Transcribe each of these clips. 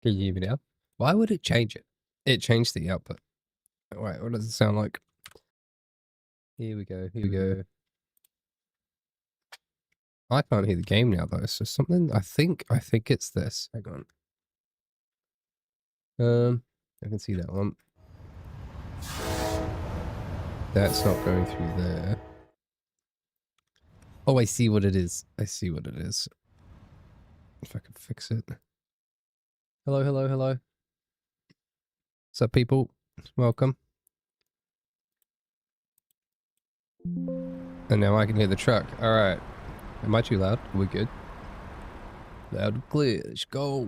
Can you hear me now? Why would it change it? It changed the output. Wait, what does it sound like? Here we go. Here we go. I can't hear the game now though. So something. I think it's this. Hang on. I can see that one. That's not going through there. Oh, I see what it is. I see what it is. If I can fix it. Hello, hello, hello. What's up, people? Welcome. And now I can hear the truck. All right. Am I too loud? Are we good? Loud and clear. Let's go.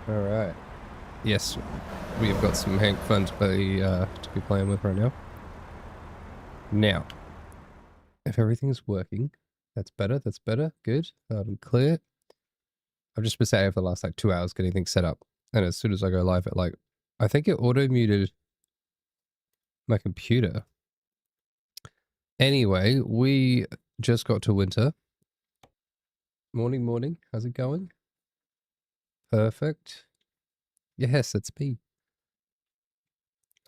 All right. Yes, we have got some Hank fun to be playing with right now. Now, if everything's working, that's better. That's better. Good. Loud and clear. I've just been sat here for the last like 2 hours getting things set up, and as soon as I go live, I think it auto muted my computer. Anyway, we just got to winter. Morning, morning. How's it going? Perfect. Yes, it's me.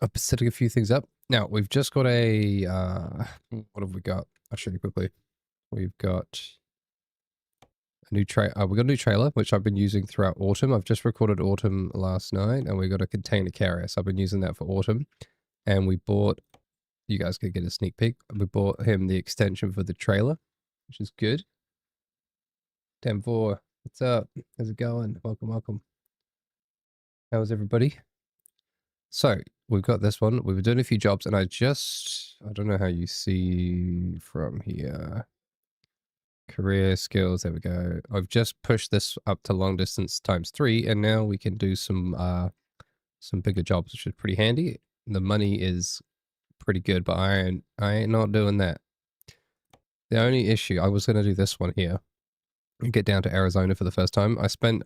I'm setting a few things up. Now, we've just got a, what have we got? I'll show you quickly. We've got a new we got a new trailer, which I've been using throughout autumn. I've just recorded autumn last night, and we got a container carrier. So I've been using that for autumn. And we bought, you guys could get a sneak peek. We bought him the extension for the trailer, which is good. 10-4, what's up? How's it going? Welcome, welcome. How's everybody? So we've got this one. We were doing a few jobs, and I don't know how you see from here. Career skills, there we go. I've just pushed this up to long distance ×3, and now we can do some bigger jobs, which is pretty handy. The money is pretty good, but I ain't not doing that. The only issue, I was going to do this one here and get down to Arizona for the first time. I spent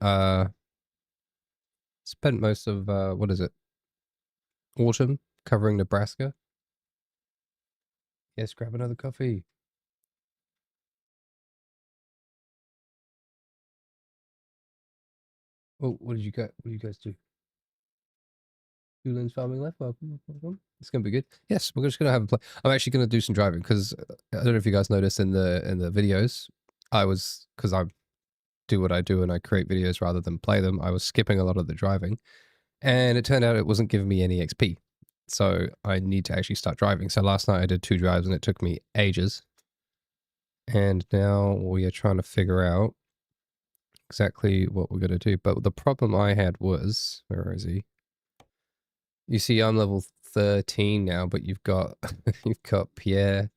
most of what is it, autumn covering Nebraska. Yes, grab another coffee. Oh, what did you get? What do you guys do? Julian's farming life. Welcome, welcome. It's gonna be good. Yes, we're just gonna have a play. I'm actually gonna do some driving because I don't know if you guys noticed in the videos, because I do what I do and I create videos rather than play them. I was skipping a lot of the driving, and it turned out it wasn't giving me any XP. So I need to actually start driving. So last night I did 2 drives and it took me ages. And now we are trying to figure out exactly what we're gonna do. But the problem I had was, where is he? You see, I'm level 13 now, but you've got you've got Pierre,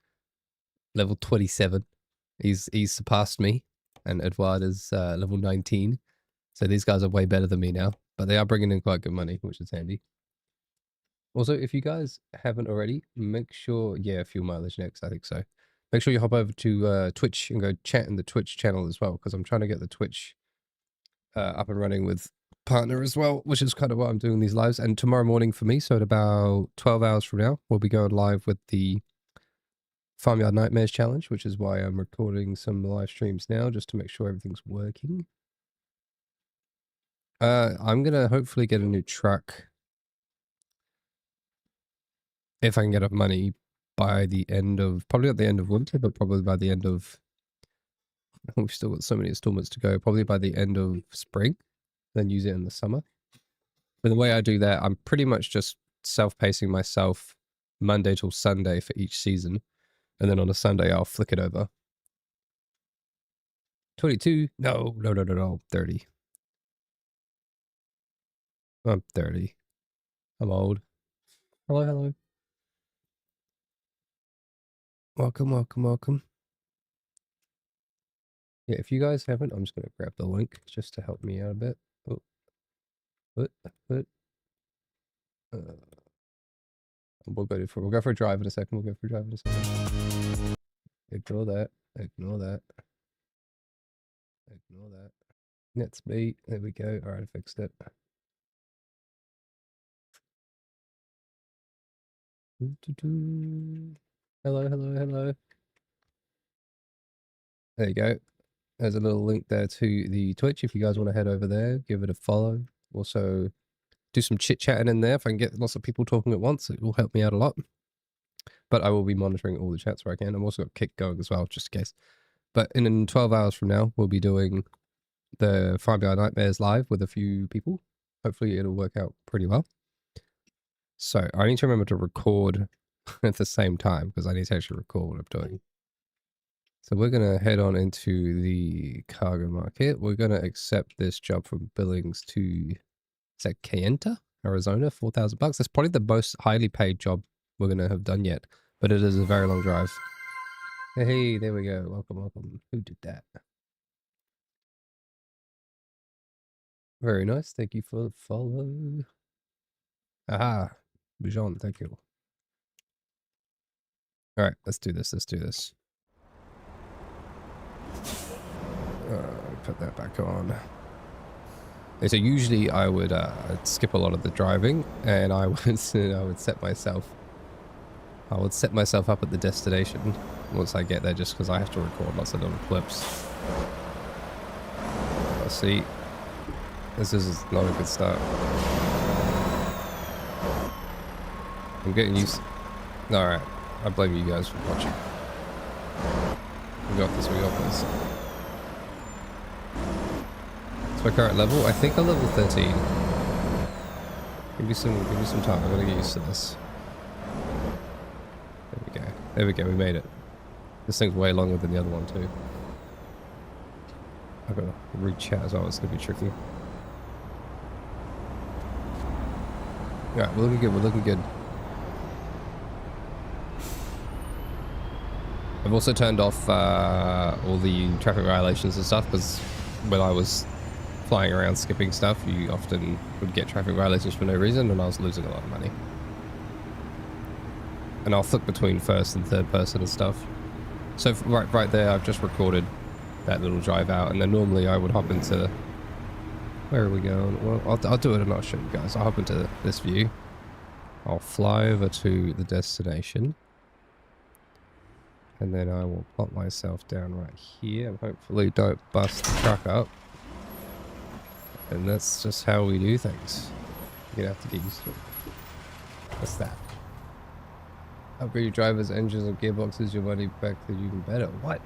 level 27. He's surpassed me, and Edouard is level 19. So these guys are way better than me now, but they are bringing in quite good money, which is handy. Also, if you guys haven't already, make sure, yeah, fuel mileage next, I think so. Make sure you hop over to Twitch and go chat in the Twitch channel as well, because I'm trying to get the Twitch up and running with partner as well, which is kind of why I'm doing these lives. And tomorrow morning for me, so at about 12 hours from now, we'll be going live with the Farmyard Nightmares challenge, which is why I'm recording some live streams now, just to make sure everything's working. I'm gonna hopefully get a new truck if I can get enough money by the end of, probably at the end of winter, but probably by the end of, we've still got so many installments to go, probably by the end of spring, then use it in the summer. But the way I do that, I'm pretty much just self-pacing myself Monday till Sunday for each season. And then on a Sunday, I'll flick it over. 22? No, 30. I'm 30. I'm old. Hello, hello. Welcome, welcome, welcome. Yeah, if you guys haven't, I'm just going to grab the link just to help me out a bit. Oh. We'll go for a drive in a second. We'll go for a drive in a second. Ignore that. Ignore that. Ignore that. Let's be. There we go. All right, I fixed it. Hello, hello, hello. There you go. There's a little link there to the Twitch if you guys want to head over there, give it a follow. Also, do some chit-chatting in there. If I can get lots of people talking at once, it will help me out a lot. But I will be monitoring all the chats where I can. I've also got Kick going as well, just in case. But in 12 hours from now, we'll be doing the Farmyard Nightmares live with a few people. Hopefully it'll work out pretty well. So I need to remember to record at the same time because I need to actually record what I'm doing. So we're going to head on into the cargo market. We're going to accept this job from Billings to, is that Kayenta, Arizona, $4,000. That's probably the most highly paid job we're going to have done yet, but it is a very long drive. Hey, there we go. Welcome, welcome. Who did that? Very nice. Thank you for the follow. Aha. Bujon, thank you. All right, let's do this. Let's do this. Put that back on. Okay, so usually I would skip a lot of the driving, and I would set myself up at the destination once I get there, just because I have to record lots of little clips. Let's see. This is not a good start. I'm getting used. All right, I blame you guys for watching. We got this. We got this. My current level, I think I'm level 13. Give me some time. I'm gonna get used to this. There we go. There we go. We made it. This thing's way longer than the other one too. I've got to read chat as well. It's gonna be tricky. Yeah, we're looking good. We're looking good. I've also turned off all the traffic violations and stuff because when I was flying around skipping stuff, you often would get traffic violations for no reason, and I was losing a lot of money. And I'll flick between first and third person and stuff. So right there, I've just recorded that little drive out, and then normally I would hop into... Where are we going? Well, I'll do it and I'll show you guys. I'll hop into this view. I'll fly over to the destination. And then I will plop myself down right here and hopefully don't bust the truck up. And that's just how we do things. You're gonna have to get used to it. What's that? Upgrade your drivers, engines, and gearboxes, your money back to even better. What?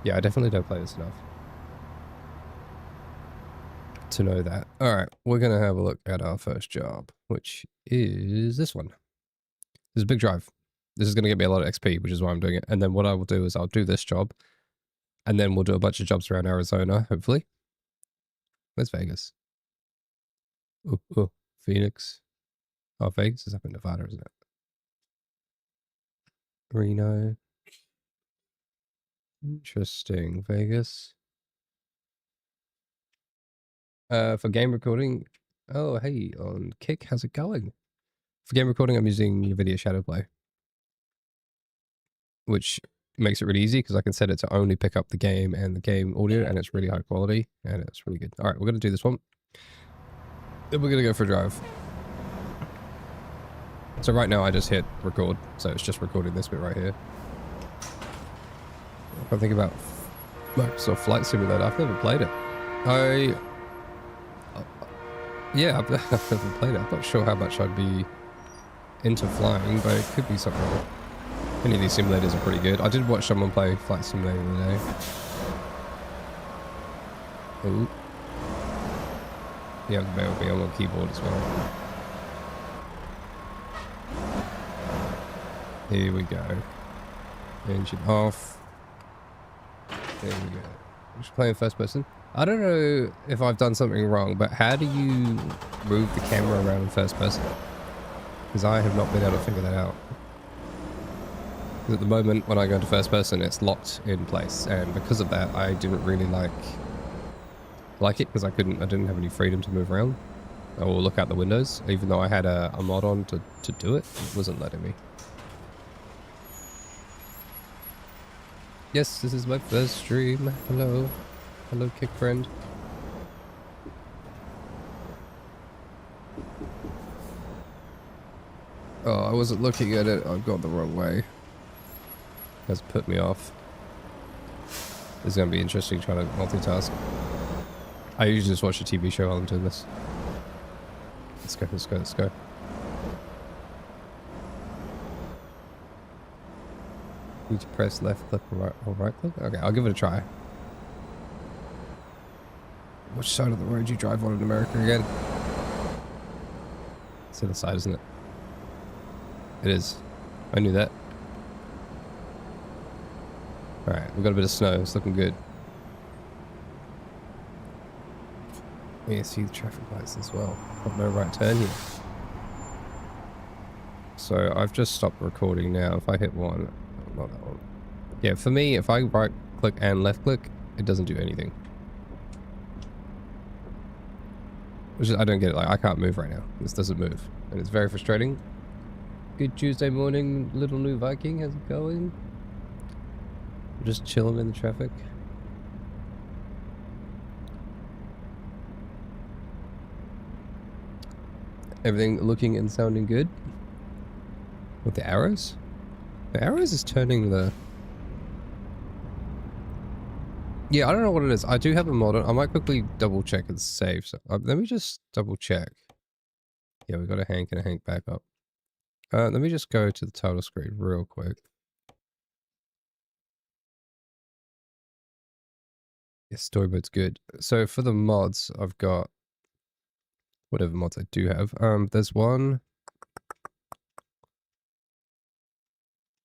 Yeah, I definitely don't play this enough to know that. Alright, we're gonna have a look at our first job, which is this one. This is a big drive. This is gonna get me a lot of XP, which is why I'm doing it. And then what I will do is I'll do this job, and then we'll do a bunch of jobs around Arizona, hopefully. Where's Vegas? Oh, Phoenix. Oh, Vegas is up in Nevada, isn't it? Reno. Interesting. Vegas. For game recording. Oh, hey, on Kick, how's it going? For game recording, I'm using NVIDIA Shadowplay, which makes it really easy because I can set it to only pick up the game and the game audio, and it's really high quality and it's really good. All right, we're going to do this one. Then we're going to go for a drive. So right now I just hit record, so it's just recording this bit right here. If I think about Microsoft Flight Simulator, I've never played it. Yeah, I've never played it. I'm not sure how much I'd be into flying, but it could be something. Any of these simulators are pretty good. I did watch someone play Flight Simulator today. Ooh. Yeah, bear with me, I'm on keyboard as well. Here we go. Engine off. There we go. I'm just playing first person. I don't know if I've done something wrong, but how do you move the camera around in first person? Because I have not been able to figure that out. At the moment, when I go into first person, it's locked in place, and because of that, I didn't really like it because I didn't have any freedom to move around or look out the windows, even though I had a mod on to do it. It wasn't letting me. Yes, this is my first stream. Hello, hello, Kick friend. Oh, I wasn't looking at it. I've gone the wrong way. Has put me off. It's going to be interesting trying to multitask. I usually just watch a TV show while I'm doing this. Let's go, let's go, let's go. Need to press left click or right click? Okay, I'll give it a try. Which side of the road do you drive on in America again? It's the other side, isn't it? It is. I knew that. Alright, we've got a bit of snow. It's looking good. You can see the traffic lights as well. Got no right turn here. So I've just stopped recording now. If I hit one, not that one. Yeah, for me, if I right click and left click, it doesn't do anything. Which is, I don't get it. Like, I can't move right now. This doesn't move. And it's very frustrating. Good Tuesday morning, little new Viking. How's it going? I'm just chilling in the traffic. Everything looking and sounding good. With the arrows? The arrows is turning the... Yeah, I don't know what it is. I do have a mod on. I might quickly double check and save. So let me just double check. Yeah, we got a Hank and a Hank backup. Let me just go to the title screen real quick. Yeah, storyboard's good. So for the mods, I've got whatever mods I do have. There's one.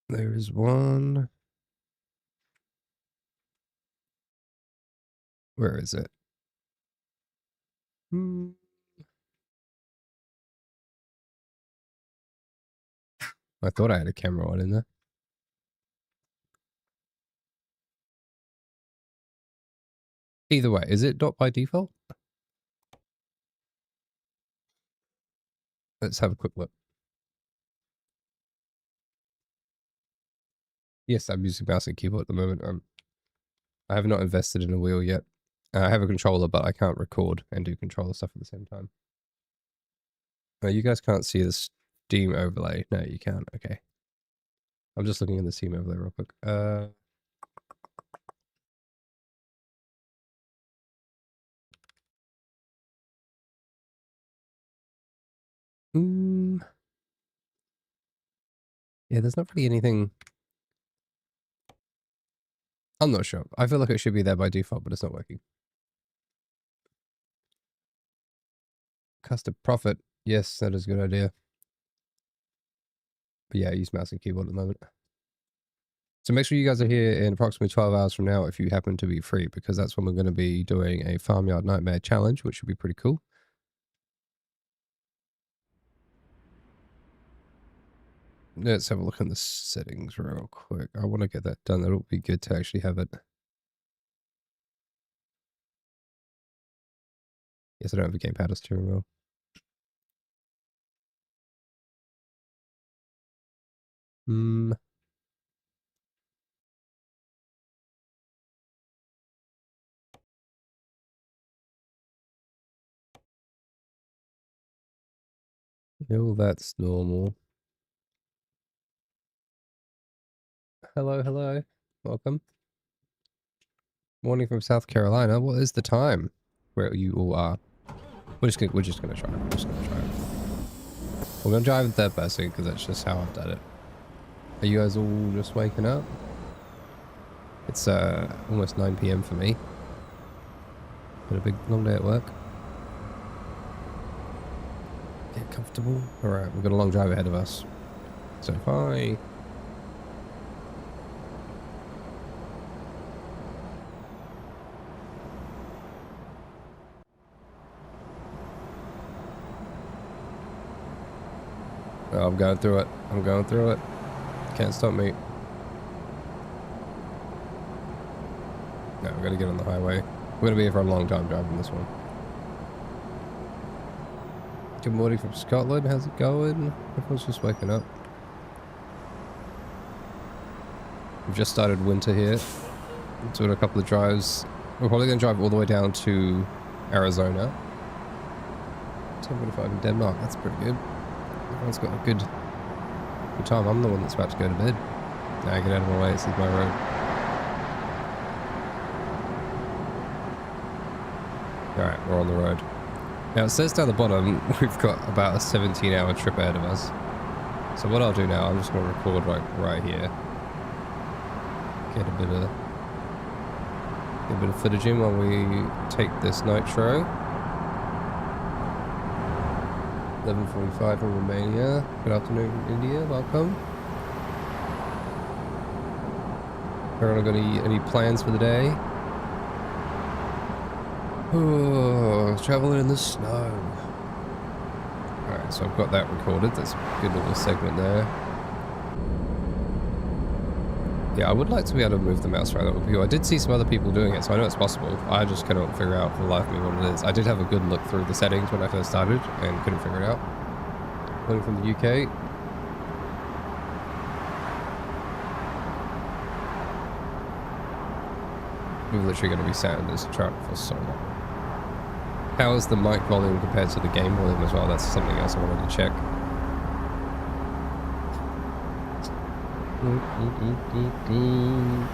There is one. Where is it? I thought I had a camera on in there. Either way, is it not by default? Let's have a quick look. Yes, I'm using mouse and keyboard at the moment. I have not invested in a wheel yet. I have a controller, but I can't record and do controller stuff at the same time. You guys can't see the Steam overlay. No, you can't. Okay. I'm just looking at the Steam overlay real quick. Yeah, there's not really anything. I'm not sure. I feel like it should be there by default, but it's not working. Custom profit. Yes, that is a good idea. But yeah, I use mouse and keyboard at the moment. So make sure you guys are here in approximately 12 hours from now if you happen to be free, because that's when we're going to be doing a Farmyard Nightmare Challenge, which should be pretty cool. Let's have a look in the settings real quick. I want to get that done. That'll be good to actually have it. Yes, I don't have a gamepad or steering wheel. No, that's normal. Hello, hello. Welcome. Morning from South Carolina. What is the time where you all are? We're just gonna try. We're just gonna try it. We're gonna drive in third person because that's just how I've done it. Are you guys all just waking up? It's almost 9 PM for me. Been a big long day at work. Get comfortable. Alright, we've got a long drive ahead of us. So if I... Oh, I'm going through it. I'm going through it. Can't stop me. No, we're gonna get on the highway. We're gonna be here for a long time driving this one. Good morning from Scotland. How's it going? Everyone's just waking up. We've just started winter here. Doing a couple of drives. We're probably gonna drive all the way down to Arizona. 10:45 in Denmark. That's pretty good. Everyone's got a good time. I'm the one that's about to go to bed. Nah, get out of my way. This is my road. Alright, we're on the road. Now it says down the bottom, we've got about a 17-hour trip ahead of us. So what I'll do now, I'm just going to record right here. Get a bit of footage in while we take this nitro. 11:45 in Romania. Good afternoon, India. Welcome. Everyone got any plans for the day? Oh, traveling in the snow. Alright, so I've got that recorded. That's a good little segment there. Yeah, I would like to be able to move the mouse around with you. I did see some other people doing it, so I know it's possible. I just cannot figure out for the life of me what it is. I did have a good look through the settings when I first started and couldn't figure it out. Coming from the UK. We're literally going to be sat in this truck for so long. How is the mic volume compared to the game volume as well? That's something else I wanted to check.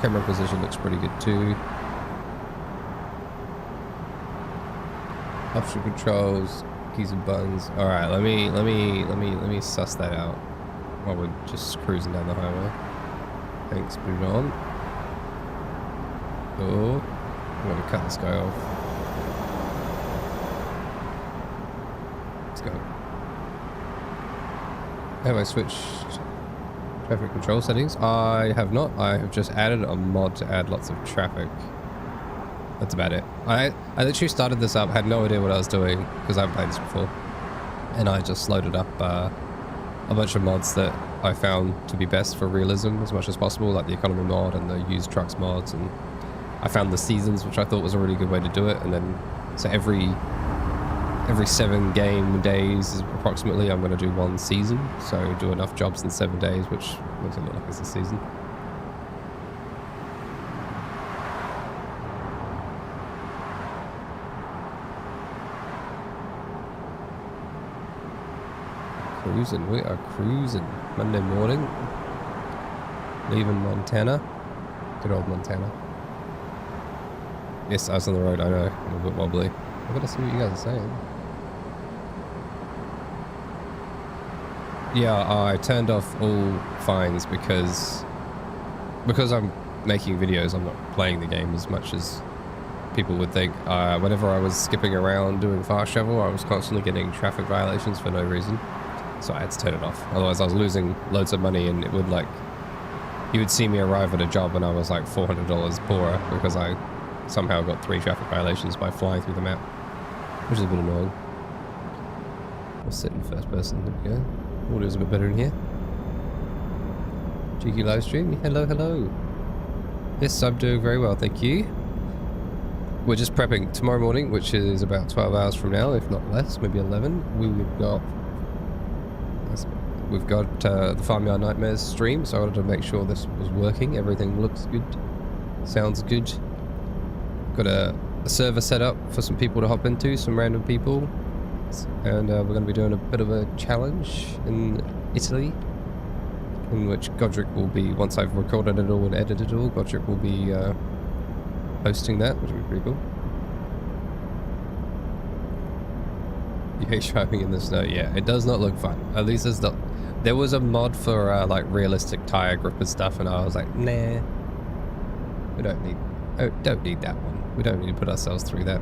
Camera position looks pretty good too. Option controls, keys and buttons. All right, let me suss that out while we're just cruising down the highway. Thanks, put it on. Oh, I'm gonna cut this guy off. Let's go. Have I switched traffic control settings? I have not. I have just added a mod to add lots of traffic. That's about it. I literally started this up, had no idea what I was doing because I haven't played this before, and I just loaded up a bunch of mods that I found to be best for realism as much as possible, like the economy mod and the used trucks mods, and I found the seasons, which I thought was a really good way to do it. And then so every 7 game days approximately I'm going to do 1 season, so do enough jobs in 7 days, which makes it look like it's a season. Cruising, we are cruising. Monday morning, leaving Montana. Good old Montana. Yes, I was on the road, I know, I'm a bit wobbly. I've got to see what you guys are saying. Yeah, I turned off all fines because I'm making videos, I'm not playing the game as much as people would think. Whenever I was skipping around doing fast travel, I was constantly getting traffic violations for no reason. So I had to turn it off. Otherwise I was losing loads of money, and it would like, you would see me arrive at a job and I was like $400 poorer because I somehow got 3 traffic violations by flying through the map, which is a bit annoying. I'll sit in first person. There we go. Audio's a bit better in here. Cheeky live stream. Hello, hello. Yes, I'm doing very well, thank you. We're just prepping tomorrow morning, which is about 12 hours from now, if not less, maybe 11. We've got the Farmyard Nightmares stream, so I wanted to make sure this was working. Everything looks good, sounds good. Got a server set up for some people to hop into, some random people. And we're going to be doing a bit of a challenge in Italy, in which Godric will be, once I've recorded it all and edited it all, Godric will be hosting that, which will be pretty cool. You hate driving in the snow? Yeah, it does not look fun. At least it's not. There was a mod for like realistic tire grip and stuff, and I was like, nah, we don't need that one. We don't need to put ourselves through that.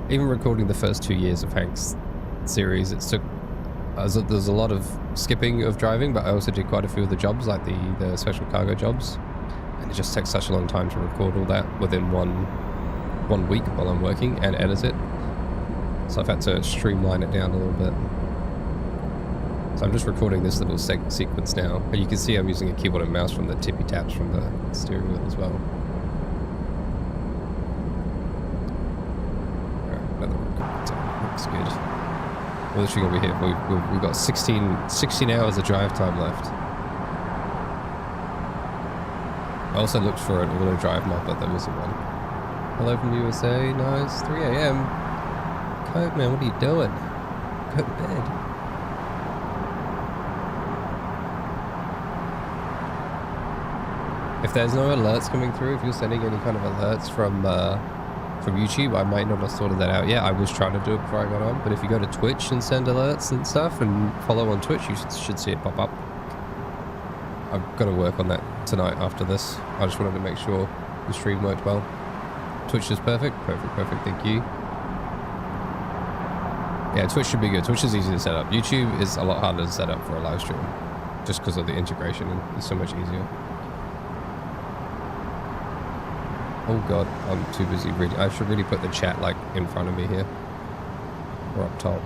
Even recording the first 2 years of Hank's series, it took, there's a lot of skipping of driving, but I also did quite a few of the jobs, like the special cargo jobs, and it just takes such a long time to record all that within one week while I'm working and edit it. So I've had to streamline it down a little bit. So I'm just recording this little sequence now, and you can see I'm using a keyboard and mouse from the tippy taps from the steering wheel as well. Looks good. We're literally going to be here. We've got 16 hours of drive time left. I also looked for an auto drive mod, but there wasn't one. Hello from USA. Nice. 3 a.m. Coke, man, what are you doing? Go to bed. If there's no alerts coming through, if you're sending any kind of alerts from from YouTube, I might not have sorted that out yet. I was trying to do it before I got on, but if you go to Twitch and send alerts and stuff and follow on Twitch, you should see it pop up. I've got to work on that tonight after this. I just wanted to make sure the stream worked well. Twitch is perfect. Perfect. Thank you. Yeah, Twitch should be good. Twitch is easy to set up. YouTube is a lot harder to set up for a live stream, just because of the integration, and it's so much easier. Oh god, I'm too busy reading. I should really put the chat like in front of me here, or up top.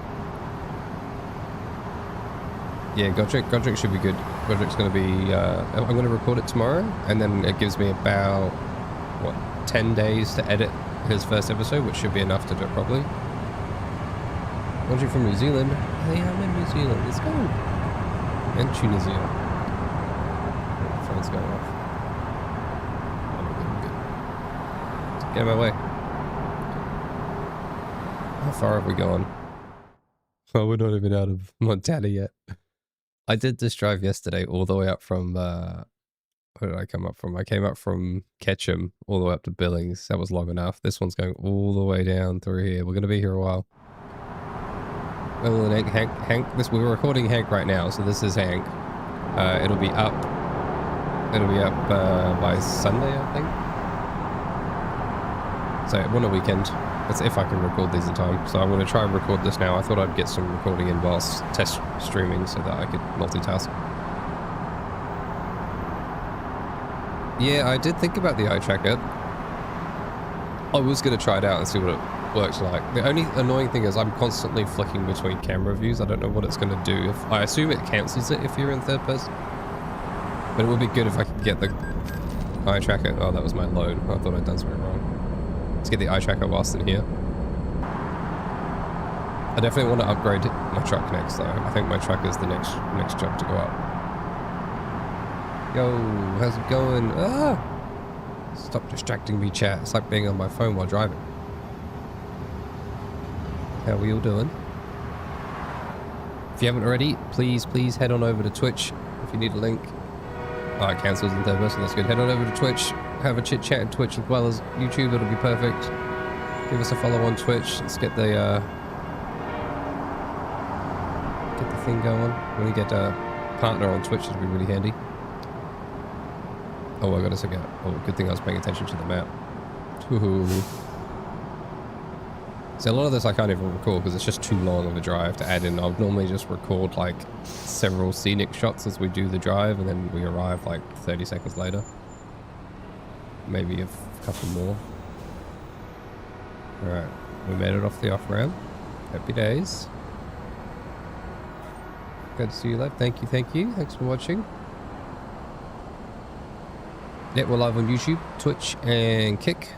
Yeah, Godric should be good. Godric's going to be. I'm going to record it tomorrow, and then it gives me about what 10 days to edit his first episode, which should be enough to do it properly. Watching from New Zealand. Hey, I'm in New Zealand. Let's go. And Tunisia. Oh, the phone's going off. Oh, good. Get out of my way. How far have we gone? Oh, we're not even out of Montana yet. I did this drive yesterday all the way up from, where did I come up from? I came up from Ketchum all the way up to Billings. That was long enough. This one's going all the way down through here. We're going to be here a while. Hank, we're recording Hank right now, so this is Hank. It'll be up by Sunday, I think. So on a weekend. That's if I can record these in time. So I'm going to try and record this now. I thought I'd get some recording in whilst test streaming so that I could multitask. Yeah, I did think about the eye tracker. I was going to try it out and see what it works like. The only annoying thing is I'm constantly flicking between camera views. I don't know what it's going to do. I assume it cancels it if you're in third person. But it would be good if I could get the eye tracker. Oh, that was my load. I thought I'd done something wrong. Let's get the eye tracker whilst in here. I definitely want to upgrade my truck next though. I think my truck is the next job to go up. Yo, how's it going? Ah! Stop distracting me, chat. It's like being on my phone while driving. How are we all doing? If you haven't already, please head on over to Twitch if you need a link. Oh, it cancels in third person. That's good. Head on over to Twitch. Have a chit chat in Twitch as well as YouTube. It'll be perfect. Give us a follow on Twitch. Let's get the thing going. When we get a partner on Twitch, it'll be really handy. Oh, I got a second. Oh, good thing I was paying attention to the map. Woohoo. See, a lot of this I can't even record because it's just too long of a drive to add in. I'll normally just record like several scenic shots as we do the drive, and then we arrive like 30 seconds later. Maybe a couple more. Alright, we made it off the off-ramp. Happy days. Good to see you live. Thank you. Thanks for watching. Yeah, we're live on YouTube, Twitch, and Kick.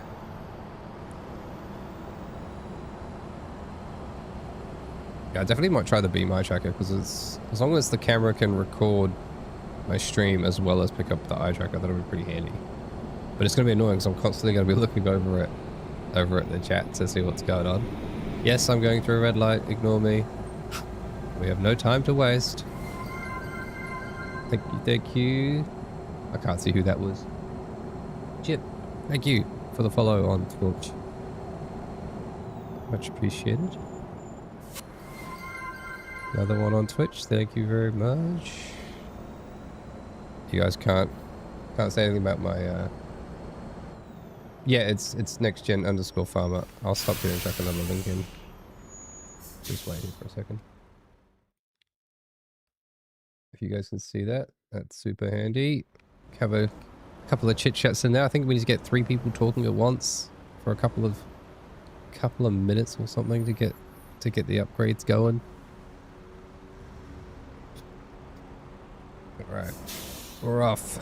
Yeah, I definitely might try the Beam eye tracker because it's as long as the camera can record my stream as well as pick up the eye tracker, that'll be pretty handy. But it's going to be annoying because I'm constantly going to be looking over at the chat to see what's going on. Yes, I'm going through a red light. Ignore me. We have no time to waste. Thank you. I can't see who that was. Chip, thank you for the follow on Twitch. Much appreciated. Another one on Twitch. Thank you very much. You guys can't say anything about my yeah, it's nextgen_farmer. I'll stop here and chuck another link in. Just waiting for a second. If you guys can see that, that's super handy. Have a couple of chit chats in there. I think we need to get 3 people talking at once for a couple of minutes or something to get the upgrades going. All right, we're off.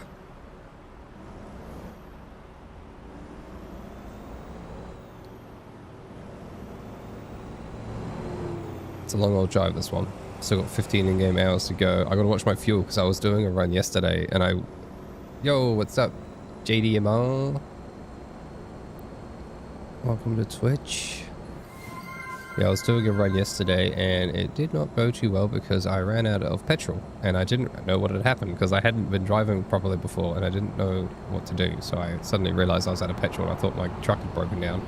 It's a long old drive, this one. Still got 15 in-game hours to go. I gotta watch my fuel because I was doing a run yesterday and Yo, what's up, JDMR? Welcome to Twitch. Yeah, I was doing a run yesterday and it did not go too well because I ran out of petrol and I didn't know what had happened because I hadn't been driving properly before and I didn't know what to do. So I suddenly realized I was out of petrol and I thought my truck had broken down.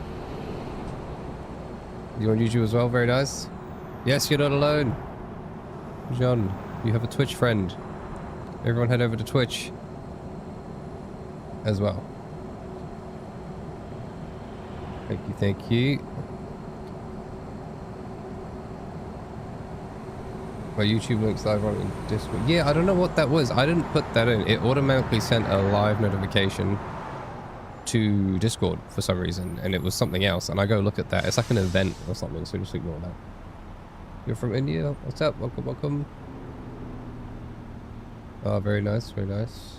You on YouTube as well? Very nice. Yes, you're not alone. John, you have a Twitch friend. Everyone head over to Twitch as well. Thank you, thank you. My YouTube link's live on Discord. Yeah, I don't know what that was. I didn't put that in. It automatically sent a live notification to Discord for some reason, and it was something else. And I go look at that. It's like an event or something, so just ignore that. You're from India? What's up? Welcome, welcome. Oh, very nice, very nice.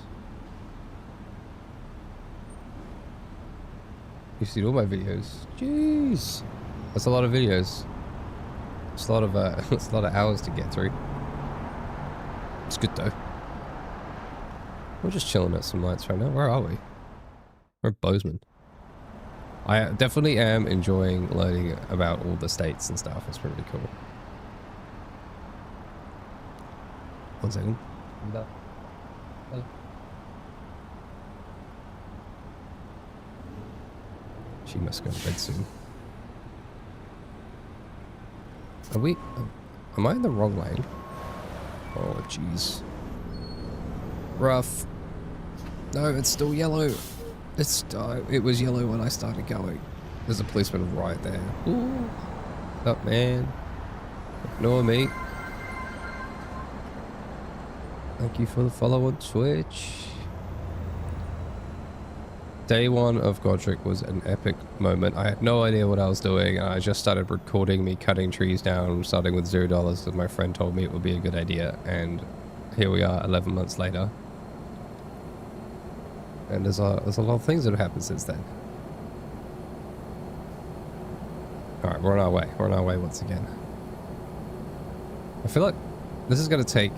You've seen all my videos. Jeez. That's a lot of videos. It's a lot of it's a lot of hours to get through. It's good though. We're just chilling at some lights right now. Where are we? We're Bozeman. I definitely am enjoying learning about all the states and stuff. It's pretty cool. 1 second. She must go to bed soon. Are we... Am I in the wrong lane? Oh, jeez. Rough. No, it's still yellow. It's... it was yellow when I started going. There's a policeman right there. Ooh. What's up, man? Ignore me. Thank you for the follow on Twitch. Day one of Godric was an epic moment. I had no idea what I was doing, and I just started recording me cutting trees down, starting with $0 because my friend told me it would be a good idea, and here we are 11 months later. And there's a lot of things that have happened since then. Alright, we're on our way. We're on our way once again. I feel like this is going to take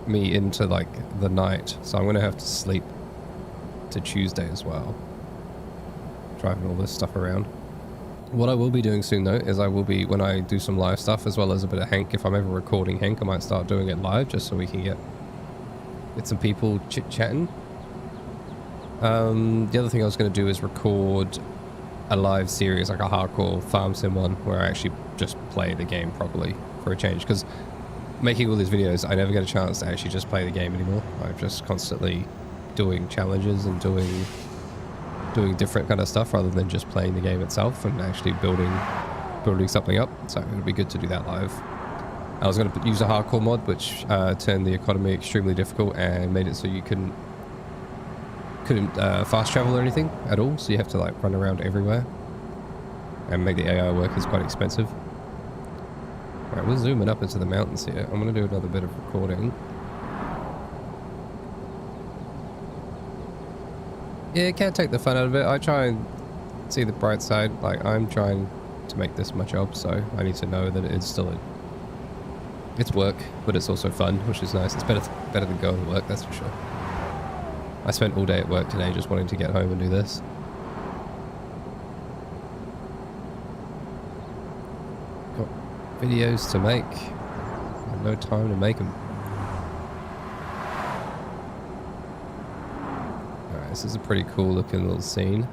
me into like the night, so I'm going to have to sleep to Tuesday as well, driving all this stuff around. What I will be doing soon though is I will be, when I do some live stuff as well as a bit of Hank, if I'm ever recording Hank, I might start doing it live just so we can get some people chit-chatting. The other thing I was going to do is record a live series, like a hardcore farm sim one, where I actually just play the game properly for a change, because making all these videos I never get a chance to actually just play the game anymore. I'm just constantly doing challenges and doing different kind of stuff rather than just playing the game itself and actually building something up. So it would be good to do that live. I was going to use a hardcore mod which turned the economy extremely difficult and made it so you couldn't fast travel or anything at all, so you have to like run around everywhere and make the AI work is quite expensive. Alright, we're zooming up into the mountains here. I'm going to do another bit of recording. Yeah, can't take the fun out of it. I try and see the bright side. Like, I'm trying to make this my job, so I need to know that it's still it's work, but it's also fun, which is nice. It's better than going to work, that's for sure. I spent all day at work today just wanting to get home and do this. Got videos to make, and no time to make them. Alright, this is a pretty cool looking little scene.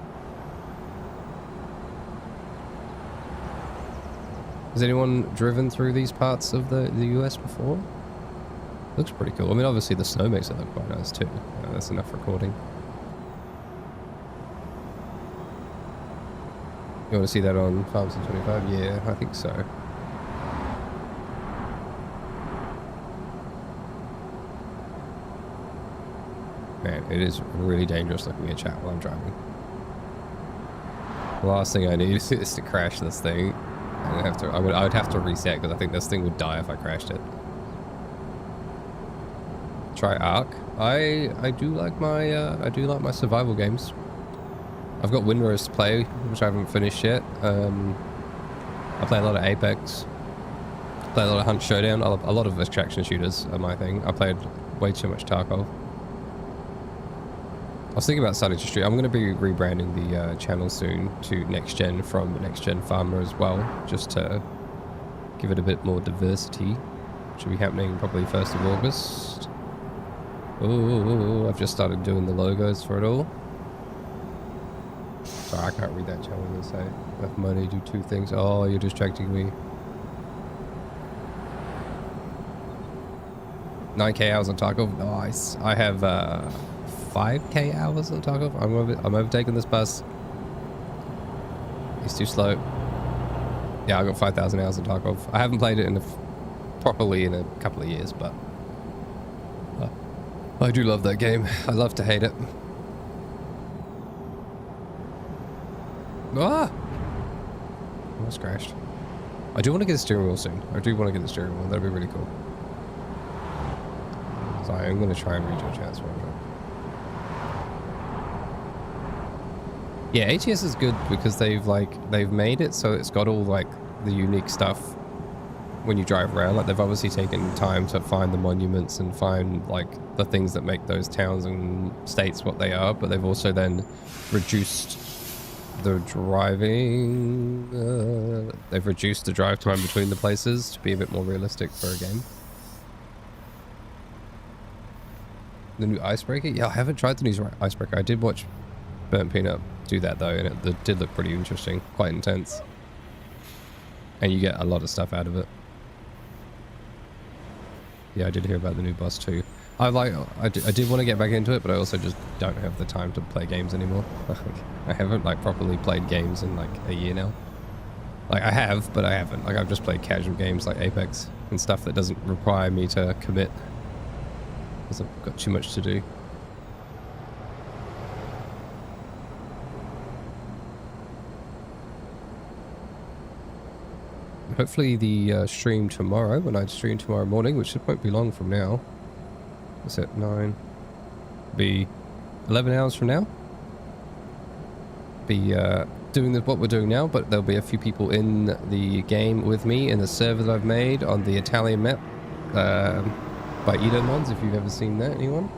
Has anyone driven through these parts of the US before? Looks pretty cool. I mean, obviously the snow makes it look quite nice too. That's enough recording. You want to see that on Farm Sim 25? Yeah, I think so. Man, it is really dangerous looking at chat while I'm driving. The last thing I need is to crash this thing. And I would have to reset because I think this thing would die if I crashed it. Try Ark. I do like my survival games. I've got Windrose to play, which I haven't finished yet. I play a lot of Apex. Play a lot of Hunt Showdown. A lot of extraction shooters are my thing. I played way too much Tarkov. I was thinking about starting to stream. I'm going to be rebranding the channel soon to Next Gen from Next Gen Farmer as well, just to give it a bit more diversity. Should be happening probably 1st of August. Oh, I've just started doing the logos for it all. Sorry, I can't read that chat when they say enough money do two things. Oh, you're distracting me. 9k hours on Tarkov. Nice. I have 5k hours on Tarkov. I'm overtaking this bus. He's too slow. Yeah, I got 5,000 hours on Tarkov. I haven't played it properly in a couple of years, but I do love that game. I love to hate it. Ah! I almost crashed. I do want to get a steering wheel soon. I do want to get the steering wheel. That'd be really cool. Sorry, I'm going to try and read your chats. Yeah, ATS is good because they've made it so it's got all like the unique stuff when you drive around. Like they've obviously taken time to find the monuments and find like the things that make those towns and states what they are, but they've also then reduced the driving. They've reduced the drive time between the places to be a bit more realistic for a game. The new icebreaker? Yeah, I haven't tried the new icebreaker. I did watch Burnt Peanut do that though, and it did look pretty interesting, quite intense. And you get a lot of stuff out of it. Yeah, I did hear about the new boss too. I did want to get back into it, but I also just don't have the time to play games anymore. I haven't like properly played games in like a year now. Like I have, but I haven't. Like I've just played casual games like Apex and stuff that doesn't require me to commit because I've got too much to do. Hopefully the stream tomorrow, when I stream tomorrow morning, which won't be long from now. What's it? 9? Be 11 hours from now. Be doing what we're doing now, but there'll be a few people in the game with me in the server that I've made on the Italian map by Edo Mods, if you've ever seen that, anyone.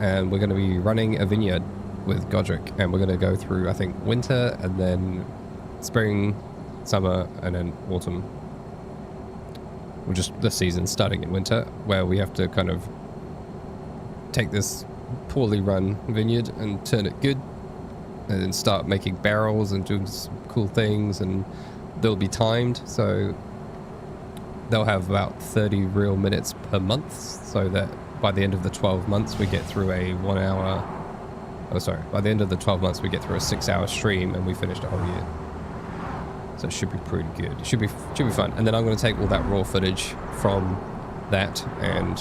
And we're going to be running a vineyard with Godric, and we're going to go through, I think, winter and then spring, summer, and then autumn. Or just the season starting in winter, where we have to kind of take this poorly run vineyard and turn it good, and then start making barrels and doing some cool things, and they'll be timed, so they'll have about 30 real minutes per month, so that by the end of the 12 months we get through a 1 hour, oh sorry, by the end of the 12 months we get through a 6-hour stream and we finished a whole year. So it should be pretty good. It should be fun. And then I'm going to take all that raw footage from that and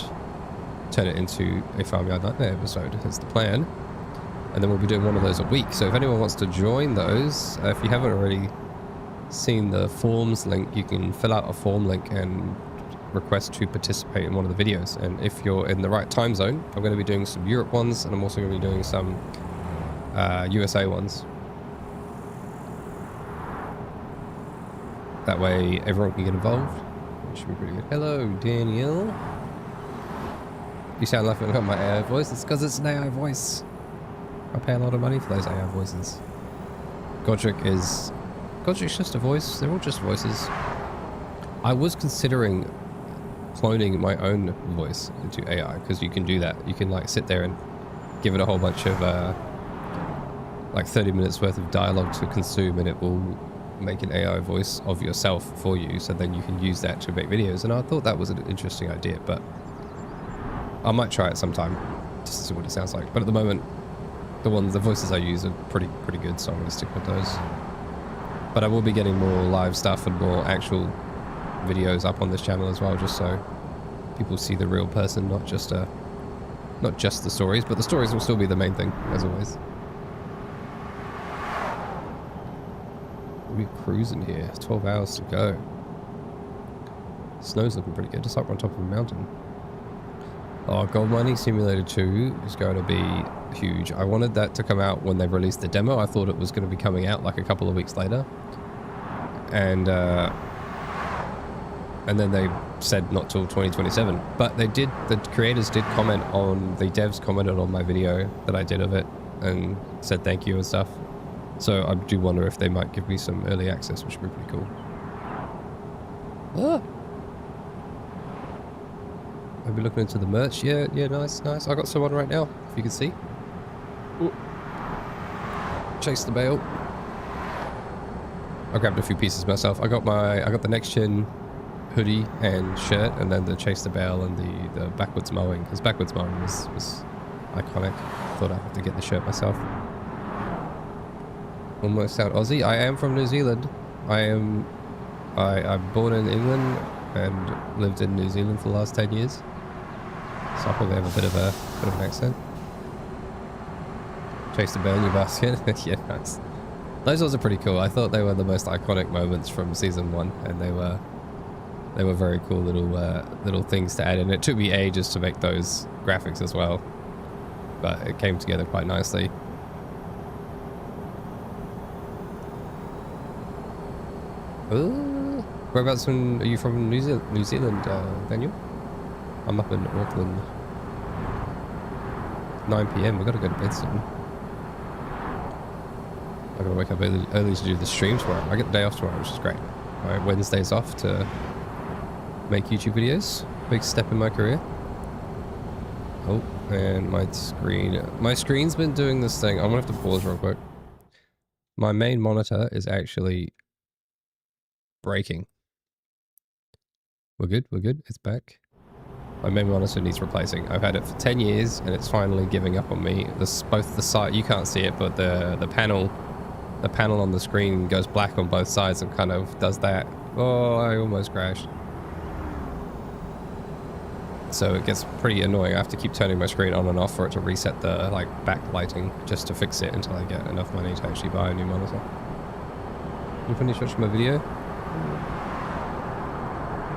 turn it into a Farmyard Nightmare episode. That's the plan. And then we'll be doing one of those a week. So if anyone wants to join those, if you haven't already seen the forms link, you can fill out a form link and request to participate in one of the videos. And if you're in the right time zone, I'm going to be doing some Europe ones, and I'm also going to be doing some USA ones. That way everyone can get involved. It should be pretty good. Hello, Danielle. You sound like I've got my AI voice. It's because it's an AI voice. I pay a lot of money for those AI voices. Godric's just a voice. They're all just voices. I was considering cloning my own voice into AI, because you can do that. You can like sit there and give it a whole bunch of like 30 minutes worth of dialogue to consume, and it will make an AI voice of yourself for you, so then you can use that to make videos. And I thought that was an interesting idea, but I might try it sometime just to see what it sounds like. But at the moment, the voices I use are pretty good, so I'm going to stick with those. But I will be getting more live stuff and more actual videos up on this channel as well, just so people see the real person, not just the stories. But the stories will still be the main thing, as always. We're cruising here. 12 hours to go. Snow's looking pretty good. It's like we're on top of a mountain. Oh, Gold Mining Simulator 2 is going to be huge. I wanted that to come out when they released the demo. I thought it was going to be coming out like a couple of weeks later. And then they said not till 2027. But they did, the creators did comment on, the devs commented on my video that I did of it and said thank you and stuff. So I do wonder if they might give me some early access, which would be pretty cool. Ah! I'll be looking into the merch. Yeah, nice. I got some on right now, if you can see. Ooh. chase the bale. I grabbed a few pieces myself. I got the next gen hoodie and shirt, and then the chase the bale and the backwards mowing, because backwards mowing was iconic. Thought I'd have to get the shirt myself. Almost sound Aussie. I am from New Zealand. I'm born in England and lived in New Zealand for the last 10 years. So I probably have a bit of an accent. Chase the bale in your basket. Yeah, nice. Those ones are pretty cool. I thought they were the most iconic moments from season 1, and they were very cool little things to add in. It took me ages to make those graphics as well, but it came together quite nicely. Whereabouts are you from? New Zealand, Daniel? I'm up in Auckland. 9 PM. We've got to go to bed soon. I gotta wake up early to do the stream tomorrow. I get the day off tomorrow, which is great. My Wednesday's off to make YouTube videos. Big step in my career. Oh, and my screen's been doing this thing. I'm gonna have to pause real quick. My main monitor is actually breaking. We're good, it's back. My main monitor needs replacing. I've had it for 10 years and it's finally giving up on me. Both the side, you can't see it, but the panel on the screen goes black on both sides and kind of does that. Oh, I almost crashed. So it gets pretty annoying. I have to keep turning my screen on and off for it to reset the backlighting just to fix it until I get enough money to actually buy a new monitor. You finished watching my video?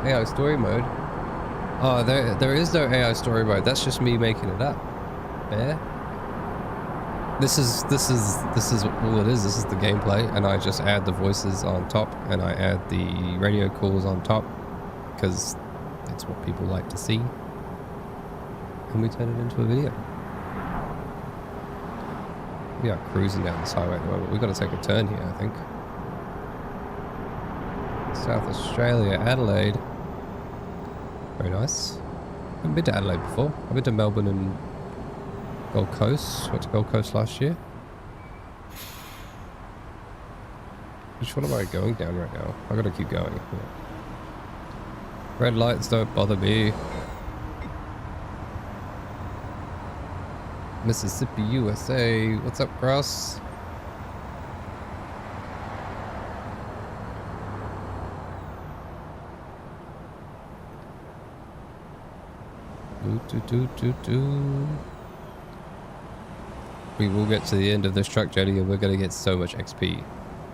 AI story mode. Oh, there is no AI story mode. That's just me making it up. Yeah. This is all it is. This is the gameplay, and I just add the voices on top, and I add the radio calls on top, because that's what people like to see. And we turn it into a video. We are cruising down this highway at the moment. We've got to take a turn here, I think. South Australia, Adelaide. Very nice. I haven't been to Adelaide before. I've been to Melbourne and Gold Coast. Went to Gold Coast last year. Which one am I going down right now? I gotta keep going. Yeah. Red lights don't bother me. Mississippi, USA. What's up, Gross? We will get to the end of this truck journey and we're going to get so much XP.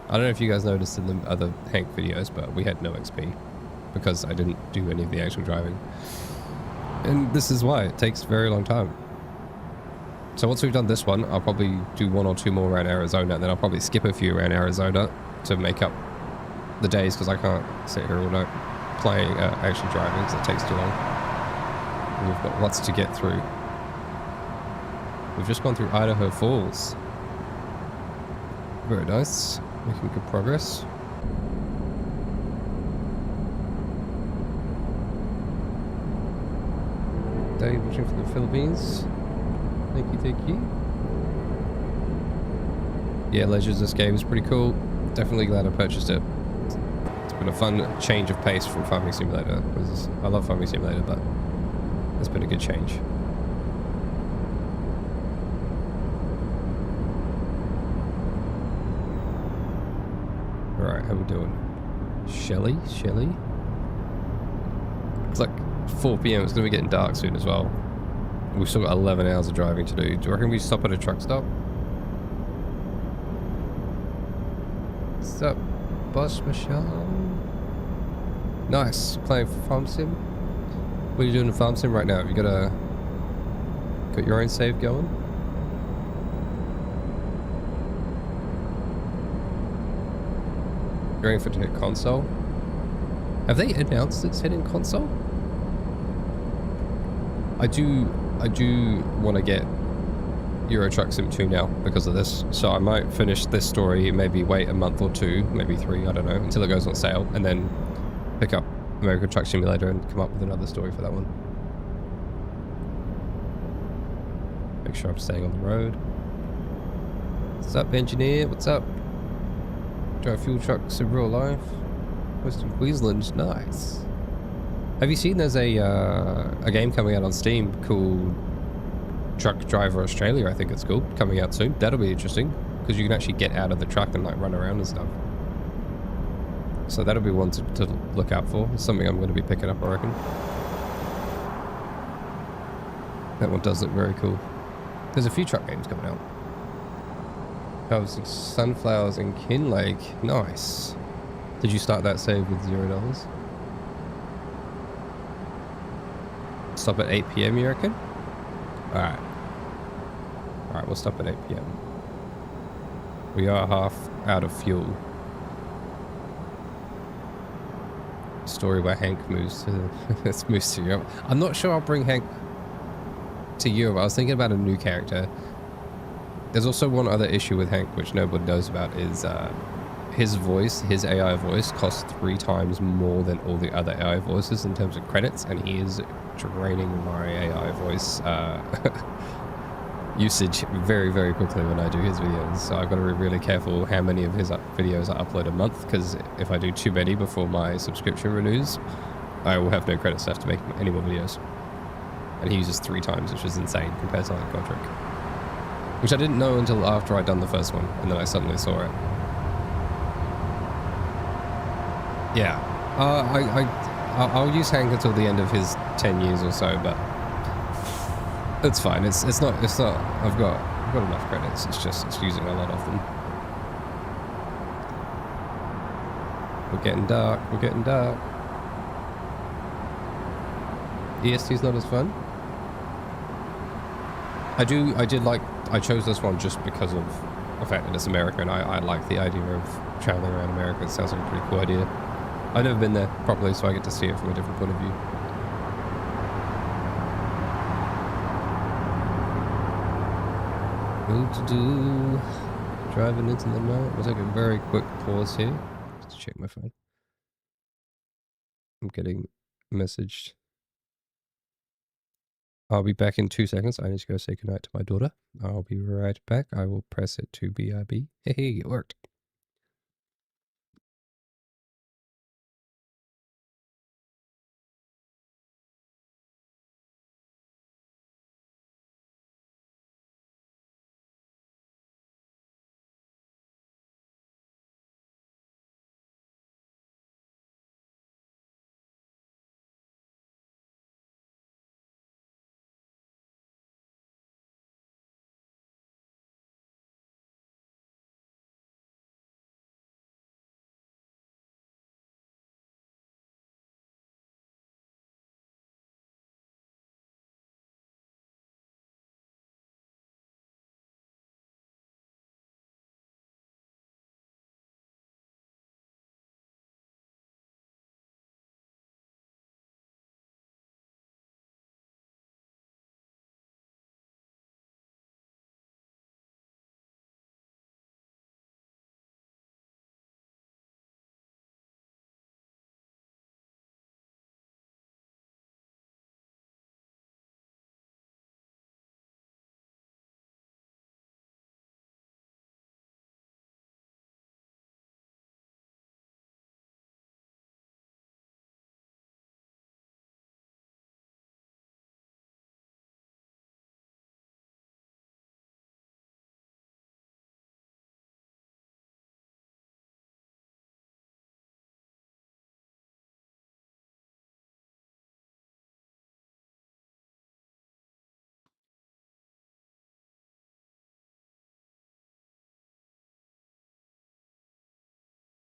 I don't know if you guys noticed in the other Hank videos, but we had no XP because I didn't do any of the actual driving. And this is why. It takes a very long time. So once we've done this one, I'll probably do 1 or 2 more around Arizona, and then I'll probably skip a few around Arizona to make up the days, because I can't sit here all night playing, actually driving, because it takes too long. And we've got lots to get through. We've just gone through Idaho Falls. Very nice. Making good progress. Dave watching from the Philippines. Thank you, thank you. Yeah, Legends, this game is pretty cool. Definitely glad I purchased it. It's been a fun change of pace from Farming Simulator. I love Farming Simulator, but it's been a good change. Alright, how we doing? Shelly? It's like 4 PM. It's going to be getting dark soon as well. We've still got 11 hours of driving to do. Do you reckon we stop at a truck stop? What's up, Boss Michelle? Nice. Playing Farm Sim? What are you doing in Farm Sim right now? Have you got your own save going? You're waiting for it to hit console? Have they announced it's hitting console? I do want to get Euro Truck Sim 2 now because of this, so I might finish this story, maybe wait a month or 2, maybe 3, I don't know, until it goes on sale, and then pick up American Truck Simulator and come up with another story for that one. Make sure I'm staying on the road. What's up, engineer? What's up? Drive fuel trucks in real life. Western Queensland, nice. Have you seen there's a game coming out on Steam called Truck Driver Australia, I think it's called, coming out soon. That'll be interesting because you can actually get out of the truck and like run around and stuff. So that'll be one to look out for. It's something I'm going to be picking up, I reckon. That one does look very cool. There's a few truck games coming out. Harvesting sunflowers in Kinlake. Nice. Did you start that save with $0? Stop at 8 PM, you reckon? Alright. Alright, we'll stop at 8 PM. We are half out of fuel. Story where Hank moves to... Let's move to Europe. I'm not sure I'll bring Hank to Europe. I was thinking about a new character. There's also one other issue with Hank, which nobody knows about, is his voice, his AI voice, costs 3 times more than all the other AI voices in terms of credits, and he is draining my AI voice usage very, very quickly when I do his videos. So I've got to be really careful how many of his videos I upload a month, because if I do too many before my subscription renews, I will have no credits left to make any more videos. And he uses 3 times, which is insane compared to like Godric. Which I didn't know until after I'd done the first one, and then I suddenly saw it. Yeah, I'll use Hank until the end of his 10 years or so, but it's fine. It's not. I've got enough credits. It's just it's using a lot of them. We're getting dark. We're getting dark. EST's not as fun. I chose this one just because of the fact that it's America, and I like the idea of traveling around America. It sounds like a pretty cool idea. I've never been there properly, so I get to see it from a different point of view. Driving into the night. We'll take a very quick pause here. Just check my phone. I'm getting messaged. I'll be back in 2 seconds. I need to go say goodnight to my daughter. I'll be right back. I will press it to BRB. Hey, it worked.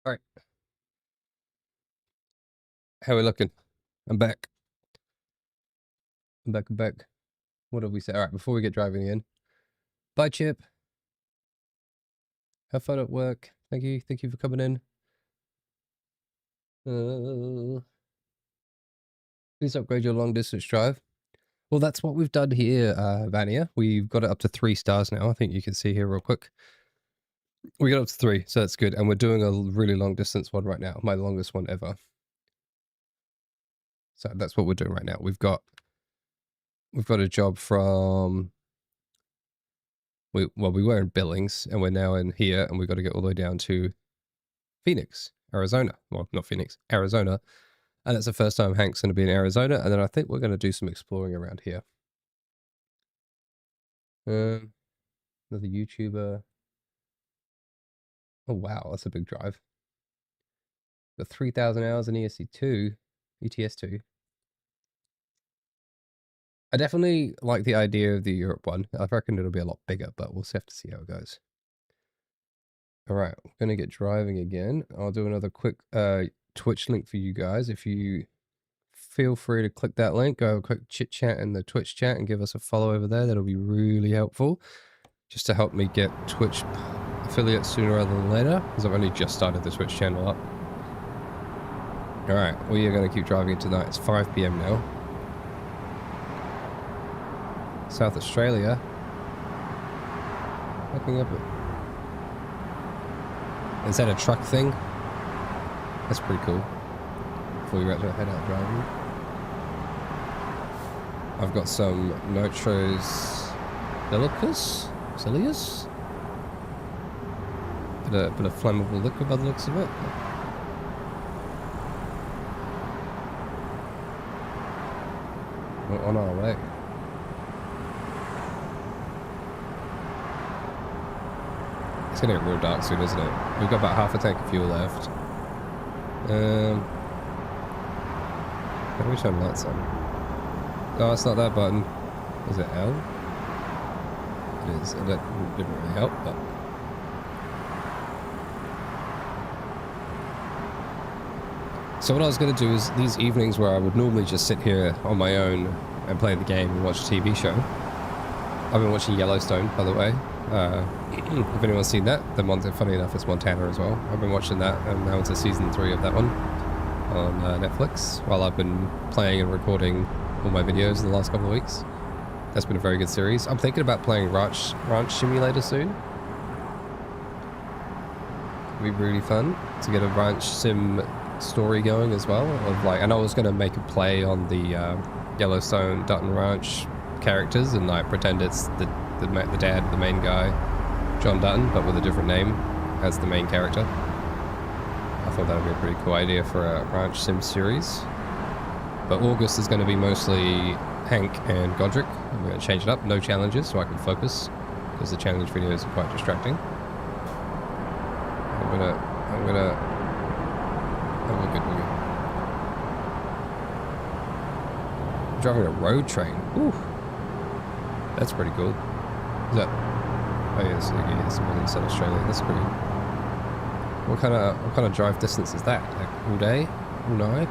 All right. How are we looking? I'm back. I'm back. What did we say? All right, before we get driving in. Bye, Chip. Have fun at work. Thank you. Thank you for coming in. Please upgrade your long distance drive. Well, that's what we've done here, Vania. We've got it up to 3 stars now. I think you can see here real quick. We got up to 3, so that's good. And we're doing a really long distance one right now. My longest one ever. So that's what we're doing right now. We've got a job from we were in Billings, and we're now in here, and we've got to get all the way down to Phoenix, Arizona. Well, not Phoenix, Arizona. And it's the first time Hank's going to be in Arizona, and then I think we're going to do some exploring around here. Another YouTuber. Oh, wow, that's a big drive. The 3,000 hours in ESC2, ETS2. I definitely like the idea of the Europe one. I reckon it'll be a lot bigger, but we'll have to see how it goes. All right, I'm going to get driving again. I'll do another quick Twitch link for you guys. If you feel free to click that link, go have a quick chit chat in the Twitch chat and give us a follow over there. That'll be really helpful, just to help me get Twitch affiliates sooner rather than later, because I've only just started the Twitch channel up. All right, we are going to keep driving it tonight. It's 5 p.m. now. South Australia. Looking up it. Is that a truck thing? That's pretty cool. Before we actually head out driving. I've got some Nitros Cilius? Bit of flammable liquid by the looks of it. We're on our way. It's gonna get real dark soon, isn't it? We've got about half a tank of fuel left. How do we turn lights on? Oh, it's not that button. Is it L? It is. It didn't really help, but... So what I was going to do is, these evenings where I would normally just sit here on my own and play the game and watch a TV show. I've been watching Yellowstone, by the way. If anyone's seen that, funny enough, it's Montana as well. I've been watching that, and now it's season 3 of that one on Netflix, while I've been playing and recording all my videos in the last couple of weeks. That's been a very good series. I'm thinking about playing Ranch Simulator soon. It'll be really fun to get a ranch sim story going as well. Of like, and I was going to make a play on the Yellowstone Dutton Ranch characters and like pretend it's the dad, the main guy, John Dutton, but with a different name as the main character. I thought that would be a pretty cool idea for a ranch sim series. But August is going to be mostly Hank and Godric. I'm going to change it up, no challenges, so I can focus, because the challenge videos are quite distracting. I'm gonna oh, we're good. I'm driving a road train. Ooh, that's pretty cool. Is that? Oh yes, yes, in South Australia. That's pretty. What kind of drive distance is that? Like all day, all night?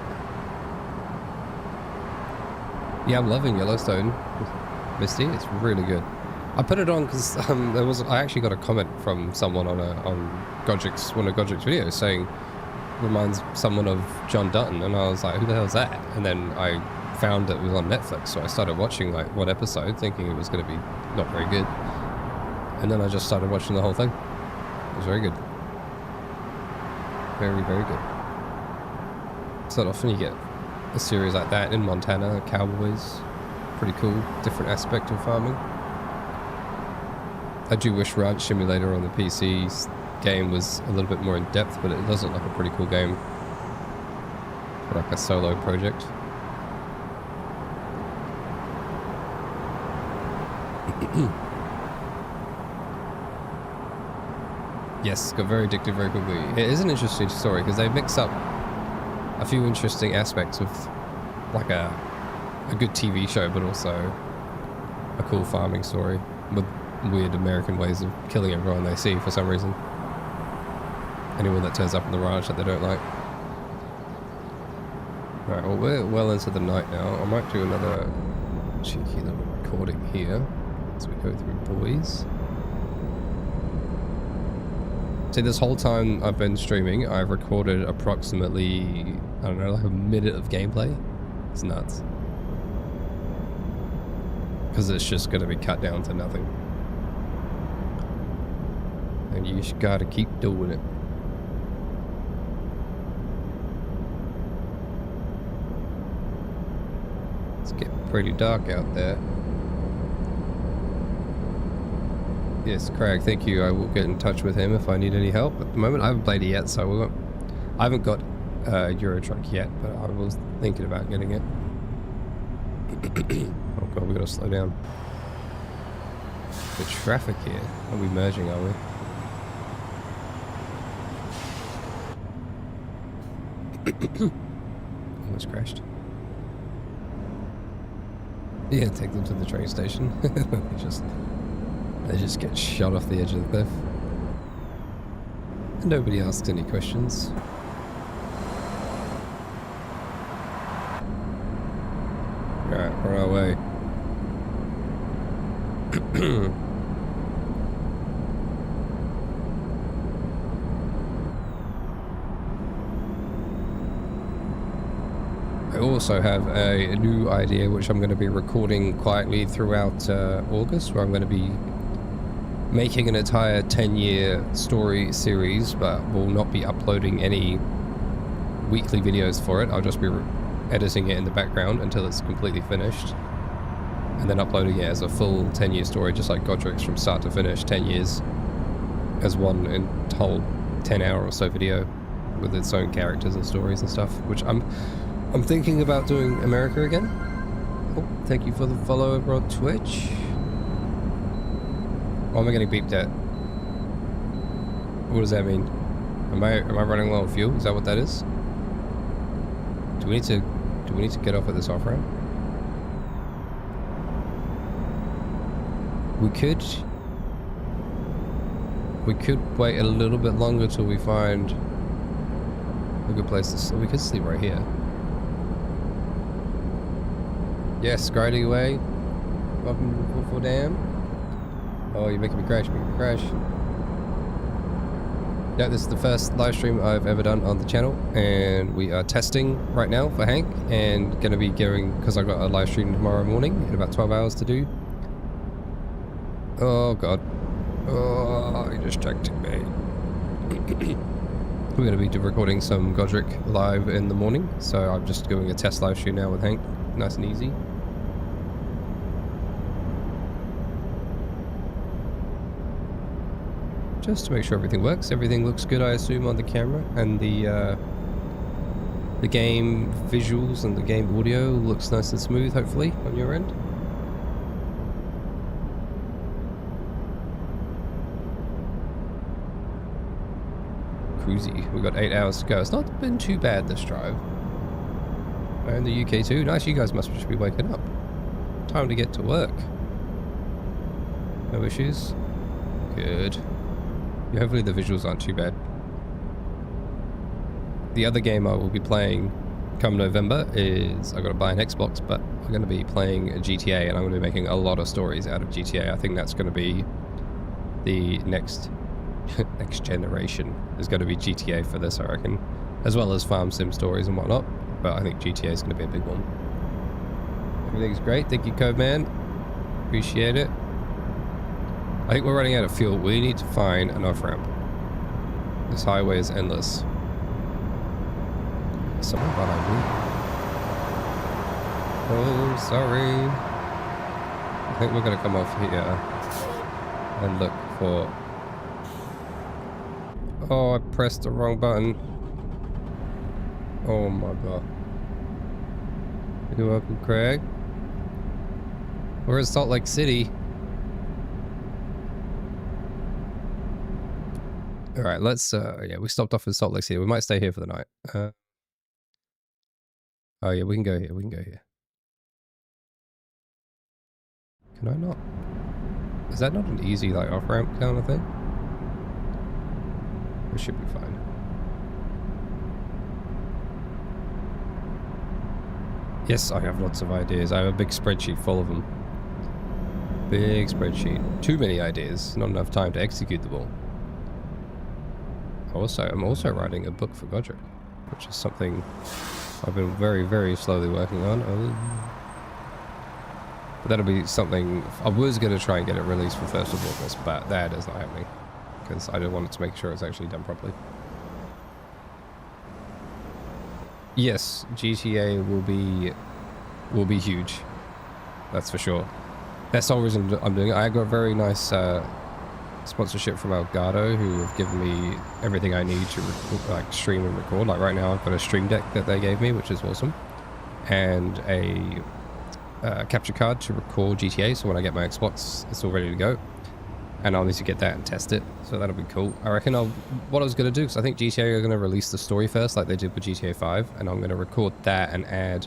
Yeah, I'm loving Yellowstone, Misty. It's really good. I put it on because I actually got a comment from someone on one of Godric's videos saying reminds someone of John Dutton, and I was like, who the hell is that? And then I found it was on Netflix, so I started watching like one episode, thinking it was going to be not very good, and then I just started watching the whole thing. It was very good, very, very good. It's not often you get a series like that in Montana. Cowboys, pretty cool, different aspect of farming. I do wish Ranch Simulator on the PC game was a little bit more in depth, but it does look like a pretty cool game for like a solo project. Yes, got very addictive very quickly. It is an interesting story because they mix up a few interesting aspects of like a good TV show, but also a cool farming story with weird American ways of killing everyone they see for some reason. Anyone that turns up in the ranch that they don't like. Alright, well we're well into the night now. I might do another cheeky little recording here as we go through boys. See, this whole time I've been streaming, I've recorded approximately, I don't know, like a minute of gameplay. It's nuts. Because it's just going to be cut down to nothing. And you just gotta keep doing it. It's getting pretty dark out there. Yes, Craig, thank you. I will get in touch with him if I need any help. At the moment, I haven't played it yet, so we won't. I haven't got Euro Truck yet, but I was thinking about getting it. Oh god, we gotta slow down. The traffic here. Are we merging, are we? Almost crashed. Yeah, take them to the train station. They just get shot off the edge of the cliff. And nobody asks any questions. Alright, we're on our way. I also have a new idea which I'm going to be recording quietly throughout August, where I'm going to be making an entire 10-year story series, but will not be uploading any weekly videos for it. I'll just be editing it in the background until it's completely finished, and then uploading it as a full 10-year story, just like Godric's from start to finish, 10 years, as one whole 10-hour or so video with its own characters and stories and stuff, which I'm thinking about doing America again. Oh, thank you for the follow over on Twitch. Why am I getting beeped at? What does that mean? Am I running low on fuel? Is that what that is? Do we need to get off at this off ramp? We could wait a little bit longer till we find a good place to sleep. We could sleep right here. Yes, grinding away. Welcome to the full dam. Oh, you're making me crash, Yeah, this is the first live stream I've ever done on the channel, and we are testing right now for Hank, and going to be going, because I've got a live stream tomorrow morning in about 12 hours to do. Oh god. Oh, you're distracting me. We're going to be recording some Godric live in the morning, so I'm just doing a test live stream now with Hank. Nice and easy. Just to make sure everything works. Everything looks good, I assume, on the camera, and the game visuals and the game audio looks nice and smooth, hopefully, on your end. Cruisy. We've got 8 hours to go. It's not been too bad, this drive. And the UK too. Nice, you guys must just be waking up. Time to get to work. No issues? Good. Yeah, hopefully the visuals aren't too bad. The other game I will be playing come November is, I've got to buy an Xbox, but I'm going to be playing a GTA, and I'm going to be making a lot of stories out of GTA. I think that's going to be the next generation. Is going to be GTA for this, I reckon. As well as farm sim stories and whatnot. But I think GTA is going to be a big one. Everything's great. Thank you, Codeman. Appreciate it. I think we're running out of fuel. We need to find an off-ramp. This highway is endless. Someone behind me. Oh, sorry. I think we're going to come off here and look for... Oh, I pressed the wrong button. Oh my god. You're welcome, Craig. We're in Salt Lake City. Alright, let's, yeah, we stopped off in Salt Lake City. We might stay here for the night. Oh yeah, we can go here, we can go here. Can I not? Is that not an easy, like, off-ramp kind of thing? We should be fine. Yes, I have lots of ideas. I have a big spreadsheet full of them. Big spreadsheet. Too many ideas. Not enough time to execute them all. I'm also writing a book for Godric, which is something I've been very, very slowly working on. But that'll be something... I was going to try and get it released for 1st of August, but that is not happening. Because I just wanted to make sure it's actually done properly. Yes, GTA will be huge. That's for sure. That's the whole reason I'm doing it. I got a very nice sponsorship from Elgato, who have given me everything I need to like stream and record. Like right now I've got a stream deck that they gave me, which is awesome, and a capture card to record GTA, so when I get my Xbox it's all ready to go, and I'll need to get that and test it, so that'll be cool. I reckon what I was going to do, because I think GTA are going to release the story first like they did with GTA 5, and I'm going to record that and add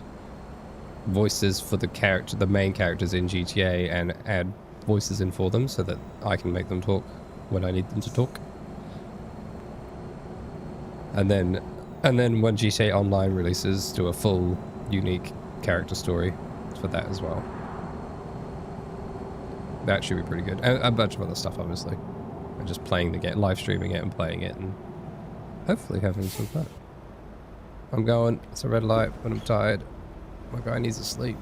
voices for the main characters in GTA, and add voices in for them so that I can make them talk when I need them to talk. And then when GTA Online releases, do a full unique character story for that as well. That should be pretty good. And a bunch of other stuff, obviously. And just playing the game, live streaming it and playing it, and hopefully having some fun. I'm going. It's a red light, but I'm tired. My guy needs to sleep.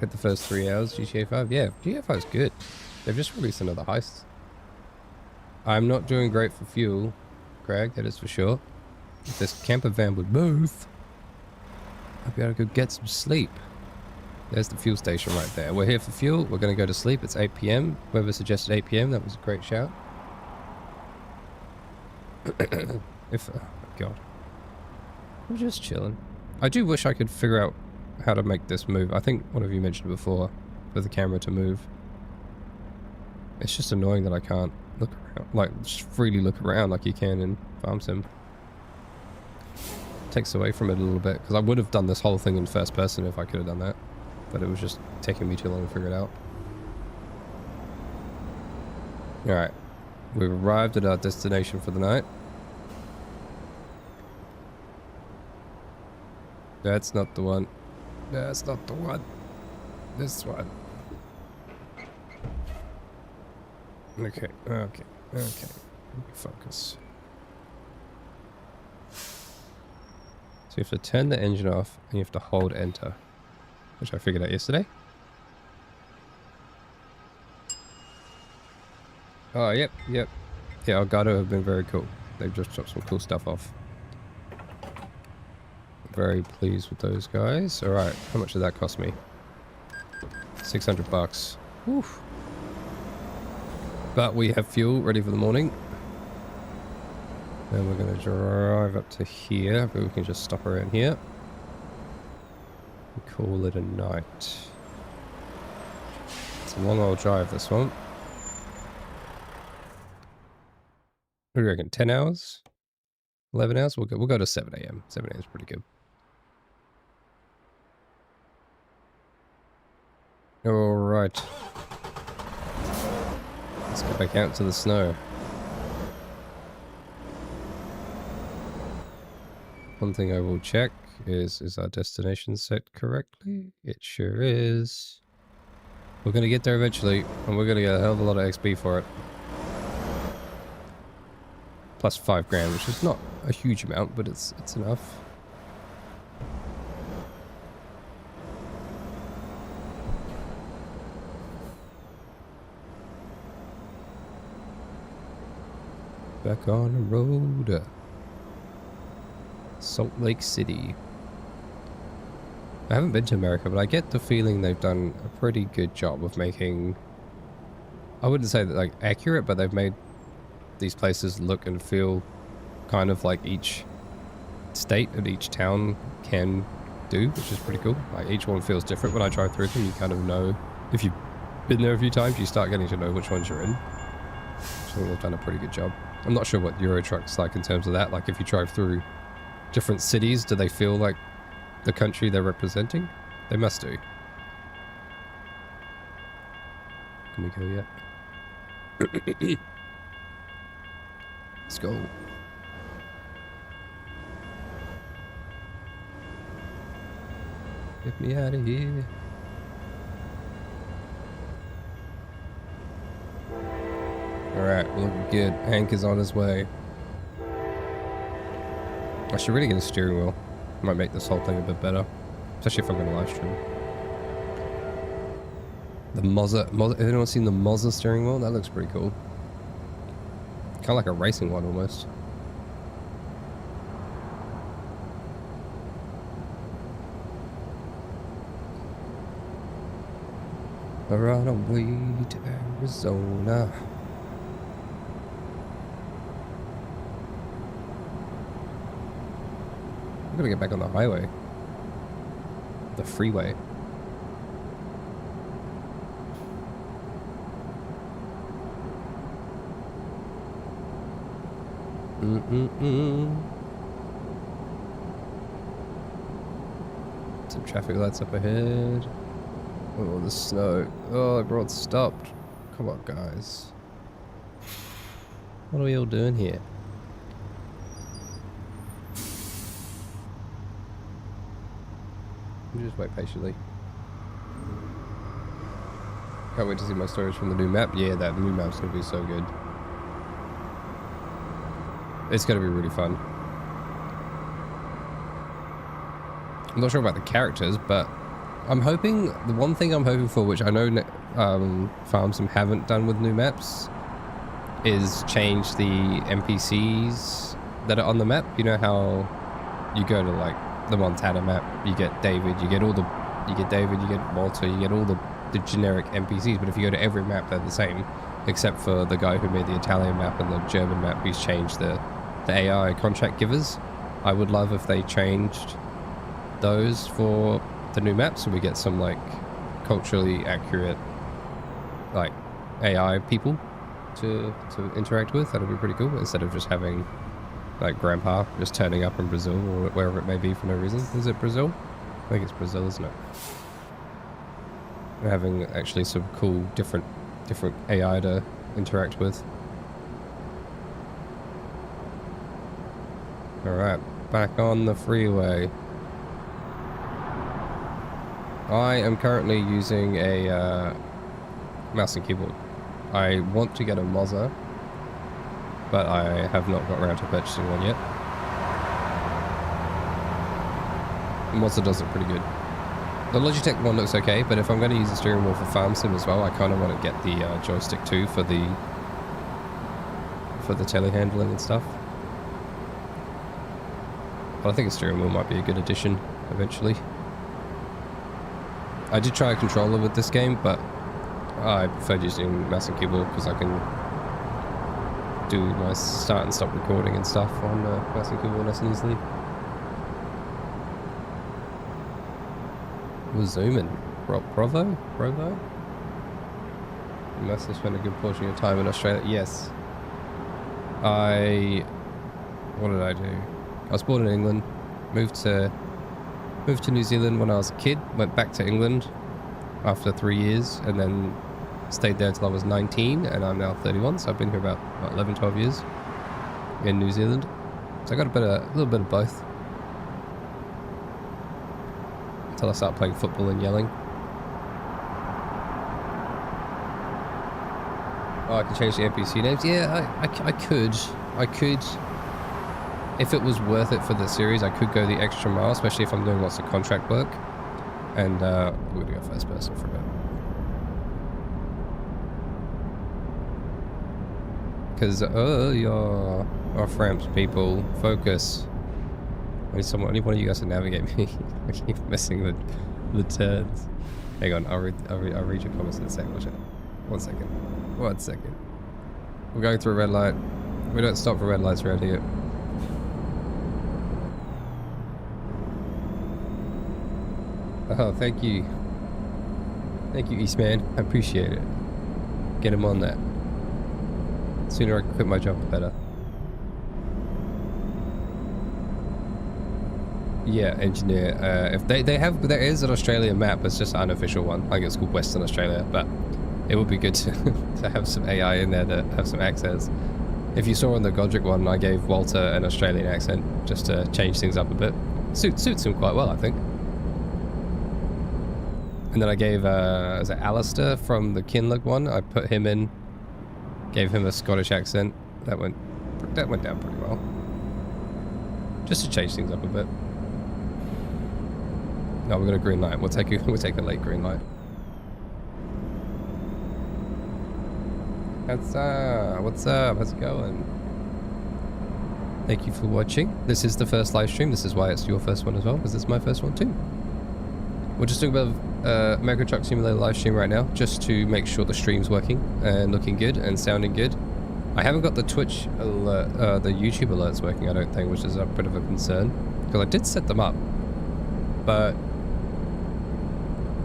Hit the first 3 hours, GTA 5. Yeah, GTA 5 is good. They've just released another heist. I'm not doing great for fuel, Craig, that is for sure. If this camper van would move, I'd be able to go get some sleep. There's the fuel station right there. We're here for fuel. We're going to go to sleep. It's 8 p.m. Whoever suggested 8 p.m., that was a great shout. Oh God. I'm just chilling. I do wish I could figure out how to make this move. I think one of you mentioned before for the camera to move. It's just annoying that I can't look around, like just freely look around like you can in Farm Sim. Takes away from it a little bit, because I would have done this whole thing in first person if I could have done that, but it was just taking me too long to figure it out. Alright, we've arrived at our destination for the night. That's not the one. That's not the one. This one. Okay, okay, okay. Focus. So you have to turn the engine off and you have to hold enter, which I figured out yesterday. Oh, yep. Yeah, Elgato have been very cool. They've just dropped some cool stuff off. Very pleased with those guys. Alright, how much did that cost me? 600 bucks. Oof. But we have fuel ready for the morning. And we're going to drive up to here. But we can just stop around here. And call it a night. It's a long old drive, this one. What do you reckon? 10 hours? 11 hours? We'll go to 7 a.m. 7 a.m. is pretty good. Alright. Let's go back out to the snow. One thing I will check is our destination set correctly? It sure is. We're going to get there eventually, and we're going to get a hell of a lot of XP for it. Plus 5 grand, which is not a huge amount, but it's enough. Back on the road. Salt Lake City. I haven't been to America, but I get the feeling they've done a pretty good job of making... I wouldn't say that like accurate, but they've made these places look and feel kind of like each state and each town can do, which is pretty cool. Like each one feels different when I drive through them. You kind of know, if you've been there a few times, you start getting to know which ones you're in. So I think they've done a pretty good job. I'm not sure what Euro Truck's like in terms of that. Like if you drive through different cities, do they feel like the country they're representing? They must do. Can we go yet? Let's go. Get me out of here. Alright, we're looking good. Hank is on his way. I should really get a steering wheel. Might make this whole thing a bit better. Especially if I'm going to live stream. The Mozza. Has anyone seen the Mozza steering wheel? That looks pretty cool. Kind of like a racing one almost. We're on our way to Arizona. I'm gonna get back on the highway. The freeway. Some traffic lights up ahead. Oh, the snow. Oh, the road stopped. Come on, guys. What are we all doing here? You just wait patiently. Can't wait to see my stories from the new map. Yeah, that new map's gonna be so good. It's gonna be really fun. I'm not sure about the characters, but I'm hoping, the one thing I'm hoping for, which I know Farm Sim haven't done with new maps, is change the NPCs that are on the map. You know how you go to like the Montana map, you get David, you get David, you get Walter, you get all the generic NPCs, but if you go to every map, they're the same, except for the guy who made the Italian map and the German map. He's changed the AI contract givers. I would love if they changed those for the new maps, so we get some like culturally accurate like AI people to interact with. That'll be pretty cool, instead of just having like grandpa just turning up in Brazil or wherever it may be for no reason. Is it Brazil? I think it's Brazil, isn't it? We're having actually some cool different AI to interact with. Alright, back on the freeway. I am currently using a mouse and keyboard. I want to get a Mozza, but I have not got around to purchasing one yet. Mozza does look pretty good. The Logitech one looks okay, but if I'm going to use the steering wheel for Farm Sim as well, I kind of want to get the joystick too for the telehandling and stuff. But I think a steering wheel might be a good addition eventually. I did try a controller with this game, but I preferred using mouse and keyboard because I can do my start and stop recording and stuff on mouse and keyboard nice and easily. We're zooming. Provo? You must have spent a good portion of your time in Australia. Yes. What did I do? I was born in England, moved to New Zealand when I was a kid, went back to England after 3 years, and then stayed there until I was 19, and I'm now 31, so I've been here about 11, 12 years in New Zealand. So I got a little bit of both. Until I start playing football and yelling. Oh, I can change the NPC names? Yeah, I could. If it was worth it for the series, I could go the extra mile, especially if I'm doing lots of contract work. And we're gonna go first person for a bit. Because, you're Framps people, focus. I need one of you guys to navigate me. I keep missing the turns. Hang on, I'll read your comments in a second. Watch it. 1 second. 1 second. We're going through a red light. We don't stop for red lights around here. Oh, thank you. Thank you, Eastman. I appreciate it. Get him on that. The sooner I can quit my job, the better. Yeah, engineer. If there is an Australian map, it's just an unofficial one. I think it's called Western Australia, but it would be good to to have some AI in there to have some accents. If you saw on the Godric one, I gave Walter an Australian accent just to change things up a bit. Suits him quite well, I think. And then I gave is it Alistair from the Kinloch one? I put him in, gave him a Scottish accent. That went down pretty well. Just to change things up a bit. No, we're gonna green light. We'll take a late green light. What's up? How's it going? Thank you for watching. This is the first live stream. This is why it's your first one as well, because it's my first one too. We're just doing a bit of American Truck Simulator live stream right now, just to make sure the stream's working and looking good and sounding good. I haven't got the Twitch alert, the YouTube alerts working, I don't think, which is a bit of a concern. Because I did set them up, but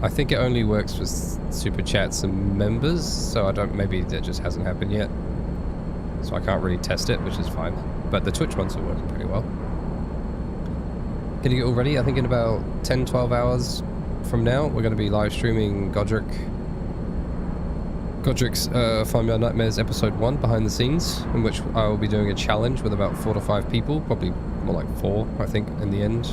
I think it only works with super chats and members, so I don't, maybe that just hasn't happened yet. So I can't really test it, which is fine. But the Twitch ones are working pretty well. Getting it all ready, I think in about 10-12 hours from now, we're going to be live streaming Godric's Farmyard Nightmares episode 1 behind the scenes, in which I will be doing a challenge with about 4 to 5 people, probably more like 4, I think, in the end,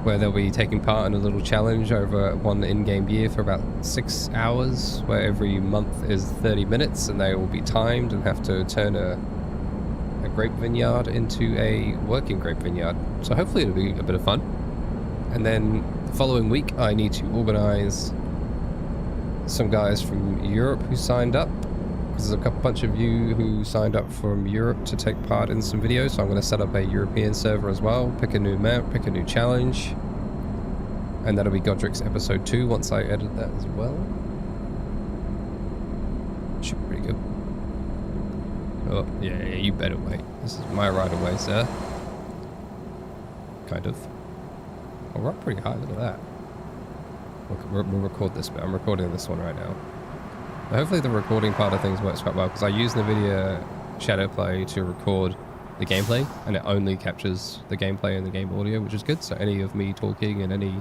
where they'll be taking part in a little challenge over one in-game year for about 6 hours, where every month is 30 minutes, and they will be timed and have to turn a grape vineyard into a working grape vineyard. So hopefully it'll be a bit of fun. And then the following week, I need to organize some guys from Europe who signed up. There's a bunch of you who signed up from Europe to take part in some videos, so I'm going to set up a European server as well, pick a new map, pick a new challenge, and that'll be Godric's episode 2 once I edit that as well. Should be pretty good. Oh, yeah, you better wait. This is my right of way, sir. Kind of. Oh, we're up pretty high, look at that. We'll record this bit. I'm recording this one right now. Hopefully the recording part of things works quite well, because I use NVIDIA Shadowplay to record the gameplay, and it only captures the gameplay and the game audio, which is good. So any of me talking and any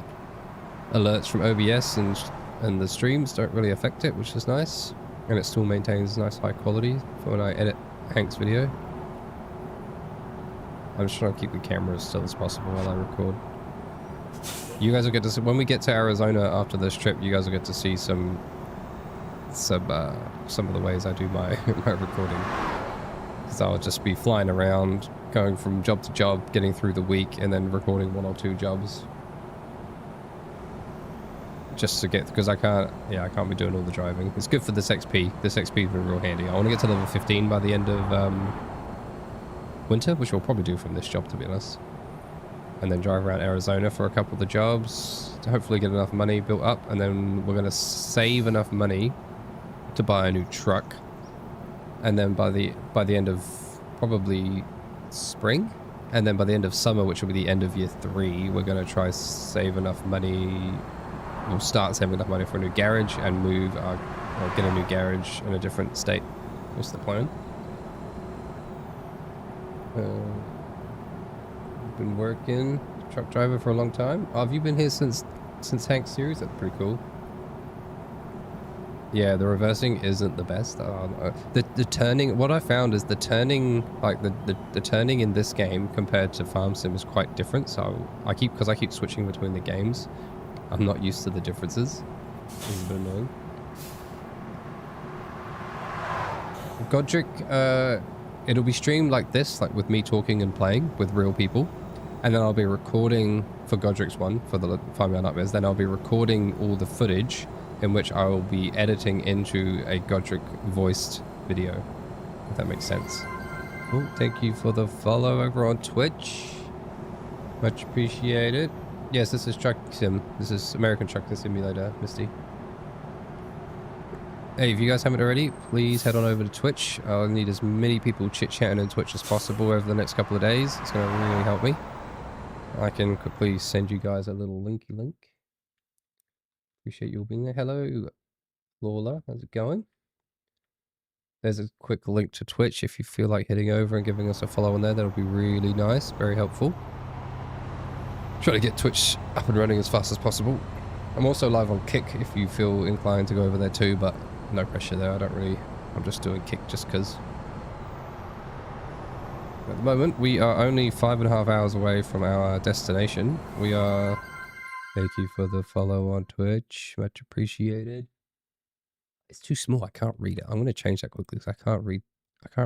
alerts from OBS and the streams don't really affect it, which is nice. And it still maintains nice high quality for when I edit Hank's video. I'm just trying to keep the camera as still as possible while I record. You guys will get to see, when we get to Arizona after this trip, you guys will get to see some of the ways I do my my recording. Because I'll just be flying around, going from job to job, getting through the week, and then recording 1 or 2 jobs. Just to get, because I can't be doing all the driving. It's good for this XP. This XP has been real handy. I want to get to level 15 by the end of winter, which we'll probably do from this job, to be honest. And then drive around Arizona for a couple of the jobs to hopefully get enough money built up, and then we're going to save enough money to buy a new truck. And then by the end of probably spring, and then by the end of summer, which will be the end of year 3, we're going to try save enough money. We'll start saving enough money for a new garage and move or get a new garage in a different state. What's the plan? Been working truck driver for a long time. Oh, have you been here since Hank's series? That's pretty cool. Yeah, the reversing isn't the best. The turning, what I found is the turning, like the turning in this game compared to Farm Sim is quite different. So because I keep switching between the games, I'm not used to the differences. It's a bit annoying. Godric, it'll be streamed like this, like with me talking and playing with real people. And then I'll be recording for Godric's one, for the Farmyard Nightmares, then I'll be recording all the footage in which I will be editing into a Godric voiced video, if that makes sense. Oh, thank you for the follow over on Twitch. Much appreciated. Yes, this is Truck Sim. This is American Truck Simulator, Misty. Hey, if you guys haven't already, please head on over to Twitch. I'll need as many people chit-chatting on Twitch as possible over the next couple of days. It's going to really help me. I can quickly send you guys a little linky link. Appreciate you all being there. Hello, Lola. How's it going? There's a quick link to Twitch if you feel like heading over and giving us a follow on there. That'll be really nice. Very helpful. Try to get Twitch up and running as fast as possible. I'm also live on Kick if you feel inclined to go over there too, but no pressure there. I'm just doing Kick just because. At the moment, we are only 5.5 hours away from our destination. We are... Thank you for the follow on Twitch. Much appreciated. It's too small. I can't read it. I'm going to change that quickly because I can't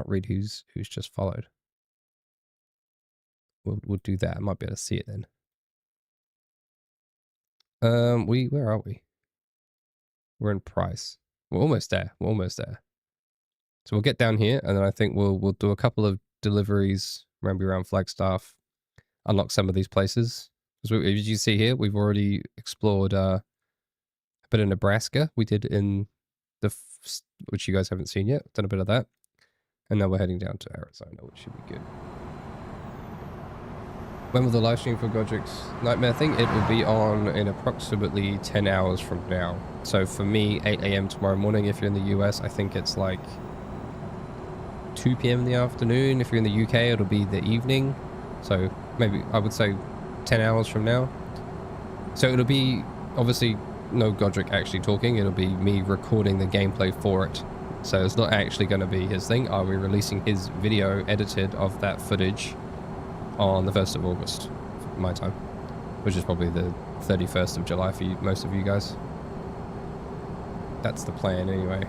read who's just followed. We'll do that. I might be able to see it then. Where are we? We're in Price. We're almost there. We're almost there. So we'll get down here, and then I think we'll do a couple of deliveries, maybe around Flagstaff, unlock some of these places, Because as you see here, we've already explored a bit of Nebraska. We did in which you guys haven't seen yet. Done a bit of that. And now we're heading down to Arizona, which should be good. When will the live stream for Godric's Nightmare thing? It will be on in approximately 10 hours from now. So for me, 8 a.m. tomorrow morning. If you're in the US, I think it's like 2 p.m. in the afternoon. If you're in the UK, it'll be the evening. So maybe I would say 10 hours from now. So it'll be obviously no Godric actually talking. It'll be me recording the gameplay for it. So it's not actually going to be his thing. I'll be releasing his video edited of that footage on the 1st of August, my time, which is probably the 31st of July for you, most of you guys. That's the plan anyway.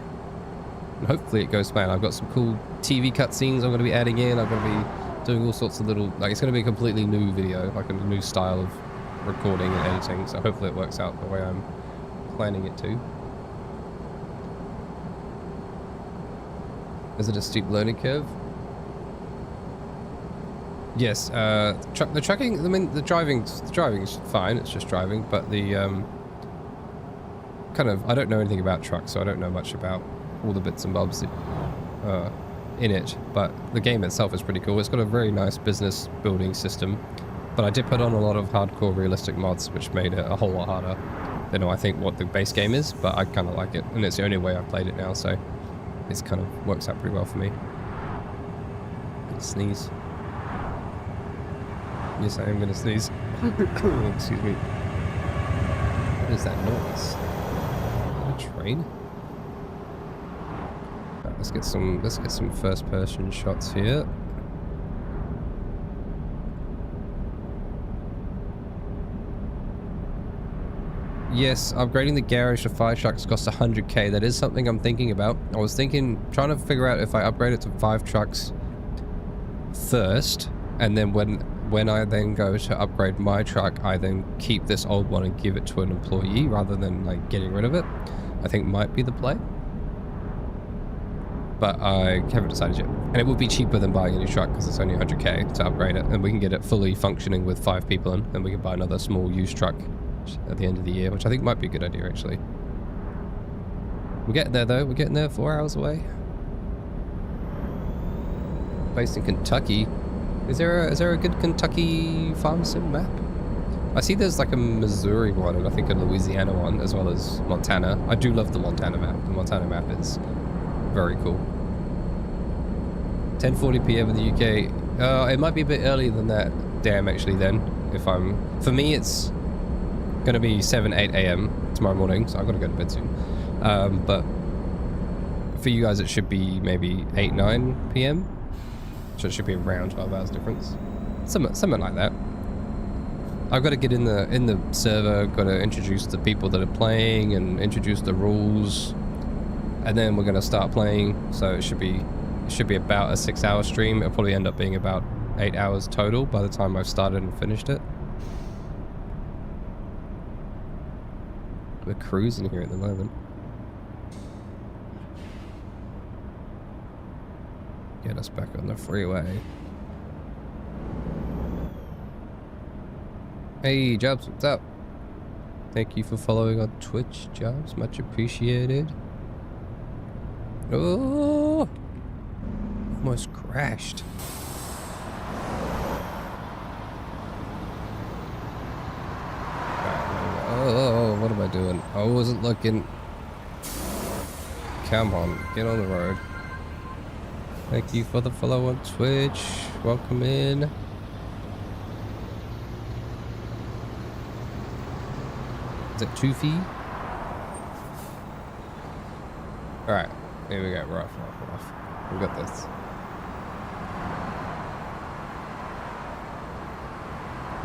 And hopefully it goes to plan. I've got some cool TV cutscenes I'm going to be adding in. I'm going to be doing all sorts of little, like, it's going to be a completely new video, like a new style of recording and editing. So hopefully it works out the way I'm planning it to. Is it a steep learning curve? Yes, the trucking, I mean, the driving's fine, it's just driving, but the, kind of, I don't know anything about trucks, so I don't know much about all the bits and bobs in it, but the game itself is pretty cool. It's got a very nice business building system, but I did put on a lot of hardcore realistic mods, which made it a whole lot harder than I think what the base game is, but I kind of like it, and it's the only way I've played it now, so it's kind of works out pretty well for me. Sneeze. Yes, I am gonna sneeze. Excuse me. What is that noise? Is that a train? Right, let's get some first person shots here. Yes, upgrading the garage to 5 trucks costs 100k. That is something I'm thinking about. I was trying to figure out if I upgrade it to 5 trucks first, and then when I then go to upgrade my truck, I then keep this old one and give it to an employee rather than like getting rid of it. I think might be the play. But I haven't decided yet. And it would be cheaper than buying a new truck because it's only 100k to upgrade it, and we can get it fully functioning with 5 people in, and we can buy another small used truck at the end of the year, which I think might be a good idea actually. We're getting there though. We're getting there, 4 hours away. Based in Kentucky. Is there a good Kentucky farm sim map? I see there's like a Missouri one and I think a Louisiana one as well as Montana. I do love the Montana map. The Montana map is very cool. 10:40 p.m. in the UK. It might be a bit earlier than that. Damn, actually then. For me it's gonna be 7, 8 a.m. tomorrow morning, so I've got to go to bed soon. But for you guys, it should be maybe 8, 9 p.m. So it should be around 12 hours difference. Something like that. I've got to get in the server, got to introduce the people that are playing and introduce the rules, and then we're gonna start playing. So it should be about a 6-hour stream. It'll probably end up being about 8 hours total by the time I've started and finished it. We're cruising here at the moment. Get us back on the freeway. Hey, Jobs, what's up? Thank you for following on Twitch, Jobs. Much appreciated. Oh! Almost crashed. Oh, what am I doing? I wasn't looking. Come on, get on the road. Thank you for the follow on Twitch. Welcome in. Is it Toofy? Alright, here we go. We're off. We got this.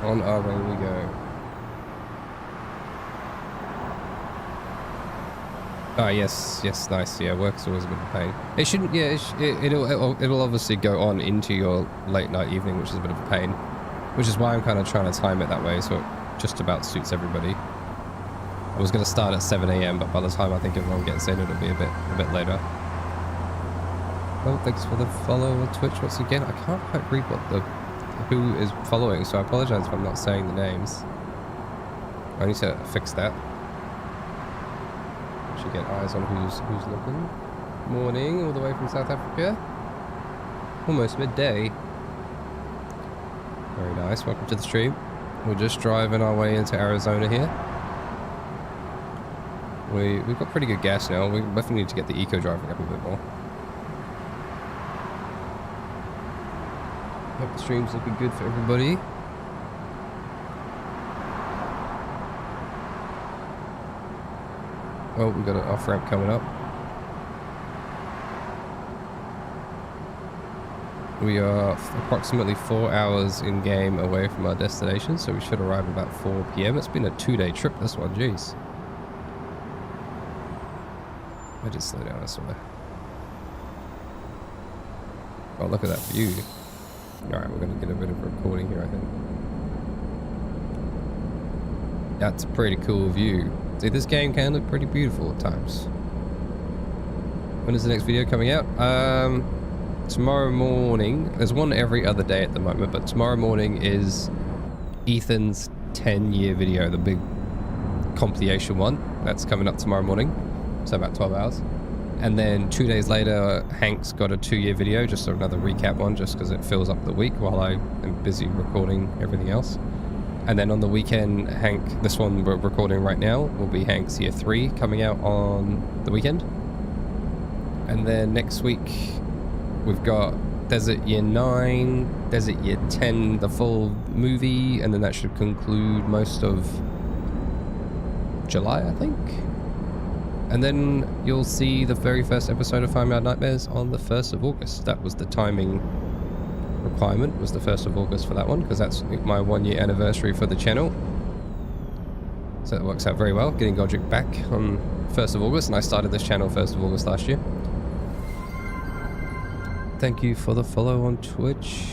On our way we go. Oh yes, nice. Yeah, work's always a bit of a pain. It shouldn't. Yeah, it'll obviously go on into your late night evening, which is a bit of a pain. Which is why I'm kind of trying to time it that way, so it just about suits everybody. I was going to start at 7 a.m, but by the time I think everyone gets in, it'll be a bit later. Oh, thanks for the follow on Twitch once again. I can't quite read who is following, so I apologize if I'm not saying the names. I need to fix that. Should get eyes on who's looking. Morning, all the way from South Africa. Almost midday. Very nice. Welcome to the stream. We're just driving our way into Arizona here. We've got pretty good gas now. We definitely need to get the eco driving up a bit more. Hope the stream's looking good for everybody. Oh, we've got an off-ramp coming up. We are approximately 4 hours in-game away from our destination, so we should arrive about 4 PM. It's been a 2-day trip, this one, jeez. I just slow down, I swear. Oh, look at that view. Alright, we're going to get a bit of a recording here, I think. That's a pretty cool view. See, this game can look pretty beautiful at times. When is the next video coming out? Tomorrow morning. There's one every other day at the moment, but tomorrow morning is Ethan's 10-year video, the big compilation one. That's coming up tomorrow morning. So about 12 hours. And then 2 days later, Hank's got a 2-year video, just another recap one, just because it fills up the week while I am busy recording everything else. And then on the weekend, Hank, this one we're recording right now, will be Hank's year 3 coming out on the weekend. And then next week, we've got Desert Year 9, Desert Year 10, the full movie, and then that should conclude most of July, I think. And then you'll see the very first episode of Farmyard Nightmares on the 1st of August. That was the timing requirement, was the 1st of August for that one, because that's my 1-year anniversary for the channel. So that works out very well, getting Godric back on 1st of August, and I started this channel 1st of August last year. Thank you for the follow on Twitch.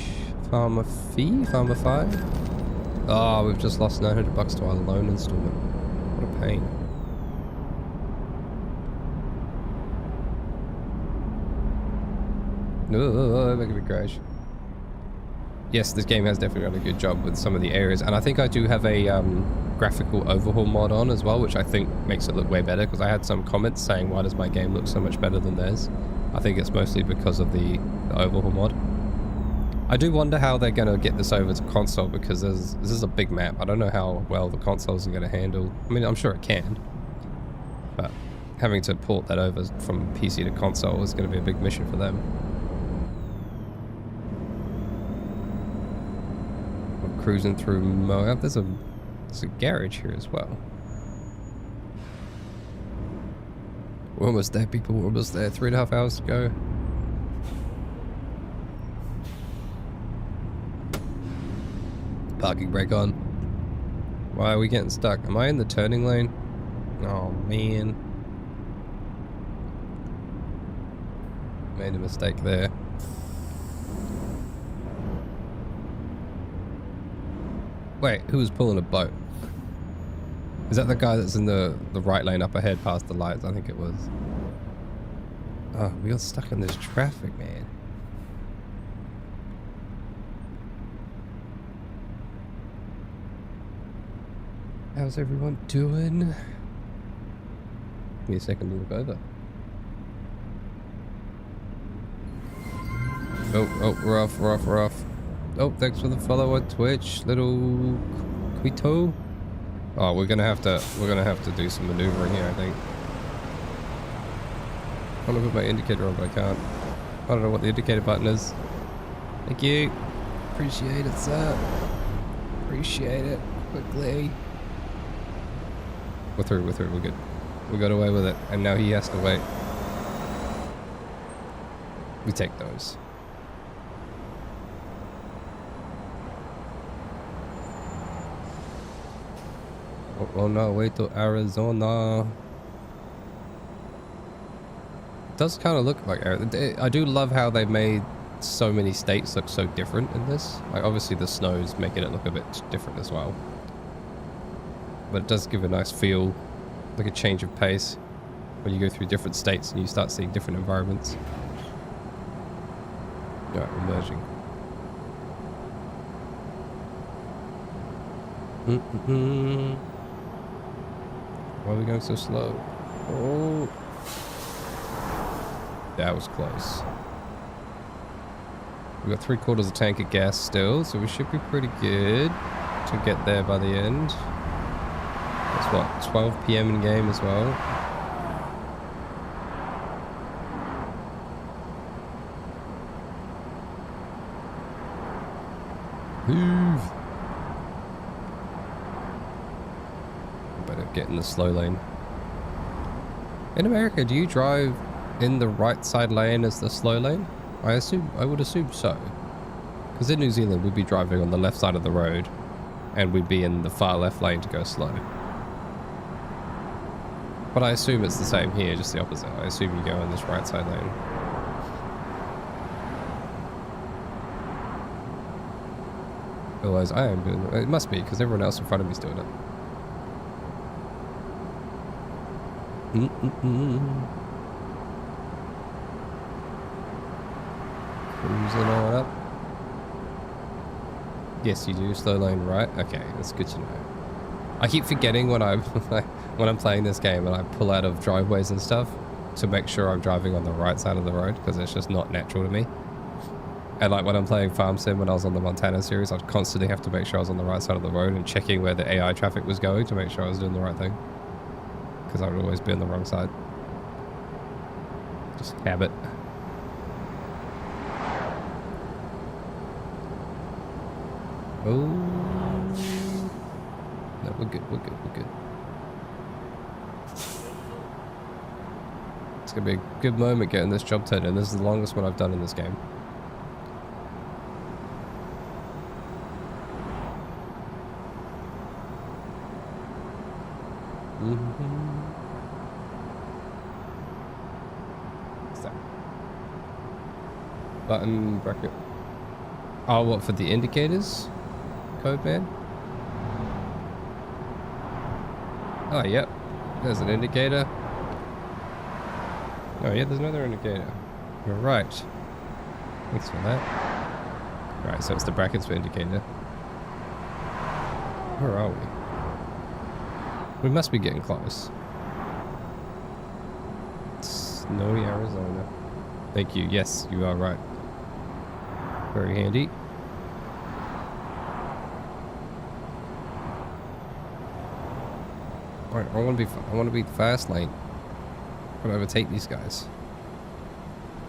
Farmer 5. Oh, we've just lost $900 to our loan installment. What a pain. No, making me crash. Yes, this game has definitely done a good job with some of the areas, and I think I do have a graphical overhaul mod on as well, which I think makes it look way better, because I had some comments saying, why does my game look so much better than theirs? I think it's mostly because of the overhaul mod. I do wonder how they're going to get this over to console, because this is a big map. I don't know how well the consoles are going to handle. I mean, I'm sure it can, but having to port that over from PC to console is going to be a big mission for them. I'm cruising through Moab. There's a garage here as well. We're almost there, people. We're almost there. 3.5 hours to go. Parking brake on. Why are we getting stuck? Am I in the turning lane? Oh, man. Made a mistake there. Wait, who was pulling a boat? Is that the guy that's in the right lane up ahead past the lights? I think it was. Oh, we got stuck in this traffic, man. How's everyone doing? Give me a second to look over. Oh, we're off. Oh, thanks for the follow on Twitch, little Quito. Oh, we're gonna have to do some maneuvering here, I think. I want to put my indicator on, but I can't. I don't know what the indicator button is. Thank you. Appreciate it, sir. Appreciate it. Quickly. We're through, we're good. We got away with it, and now he has to wait. We take those. On our way to Arizona. It does kind of look like Arizona. I do love how they made so many states look so different in this. Like, obviously the snow's making it look a bit different as well. But it does give a nice feel, like a change of pace when you go through different states and you start seeing different environments. Yeah, we're merging. Why are we going so slow? Oh. That was close. We've got 3/4 of tank of gas still, so we should be pretty good to get there by the end. It's what, 12 PM in game as well. Move! Better get in the slow lane. In America, do you drive in the right side lane as the slow lane? I would assume so. Because in New Zealand, we'd be driving on the left side of the road, and we'd be in the far left lane to go slow. But I assume it's the same here, just the opposite. I assume you go in this right side lane. Otherwise, I am doing it. It must be, because everyone else in front of me is doing it. Cruising on up. Yes, you do. Slow lane right. Okay, that's good to know. I keep forgetting when I'm when I'm playing this game and I pull out of driveways and stuff to make sure I'm driving on the right side of the road, because it's just not natural to me. And like when I'm playing Farm Sim when I was on the Montana series, I'd constantly have to make sure I was on the right side of the road and checking where the AI traffic was going to make sure I was doing the right thing. Because I would always be on the wrong side. Just habit. Oh. No, we're good, we're good, we're good. It's gonna be a good moment getting this job turned in. This is the longest one I've done in this game. What's that? Button bracket. Oh, what, for the indicators? Code man? Oh, yep. There's an indicator. Oh, yeah, there's another indicator. You're right. Thanks for that. Right, so it's the brackets for indicator. Where are we? We must be getting close. Snowy Arizona. Thank you. Yes, you are right. Very handy. Alright, I want to be the fast lane. I want to overtake these guys.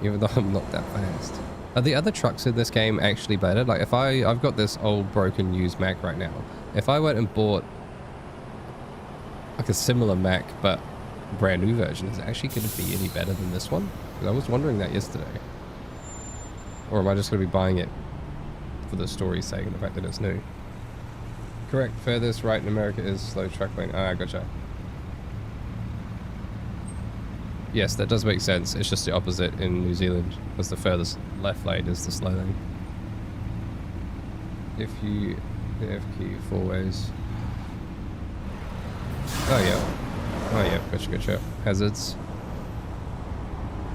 Even though I'm not that fast. Are the other trucks in this game actually better? Like if I've got this old broken used Mac right now. If I went and bought like a similar Mac but brand new version, is it actually going to be any better than this one? Because I was wondering that yesterday. Or am I just going to be buying it for the story's sake and the fact that it's new? Correct. Furthest right in America is slow truck lane. Ah, gotcha. Yes, that does make sense. It's just the opposite in New Zealand, because the furthest left lane is the slow lane. If you... the F key 4 ways. Oh, yeah. Oh, yeah. Gotcha, gotcha. Hazards.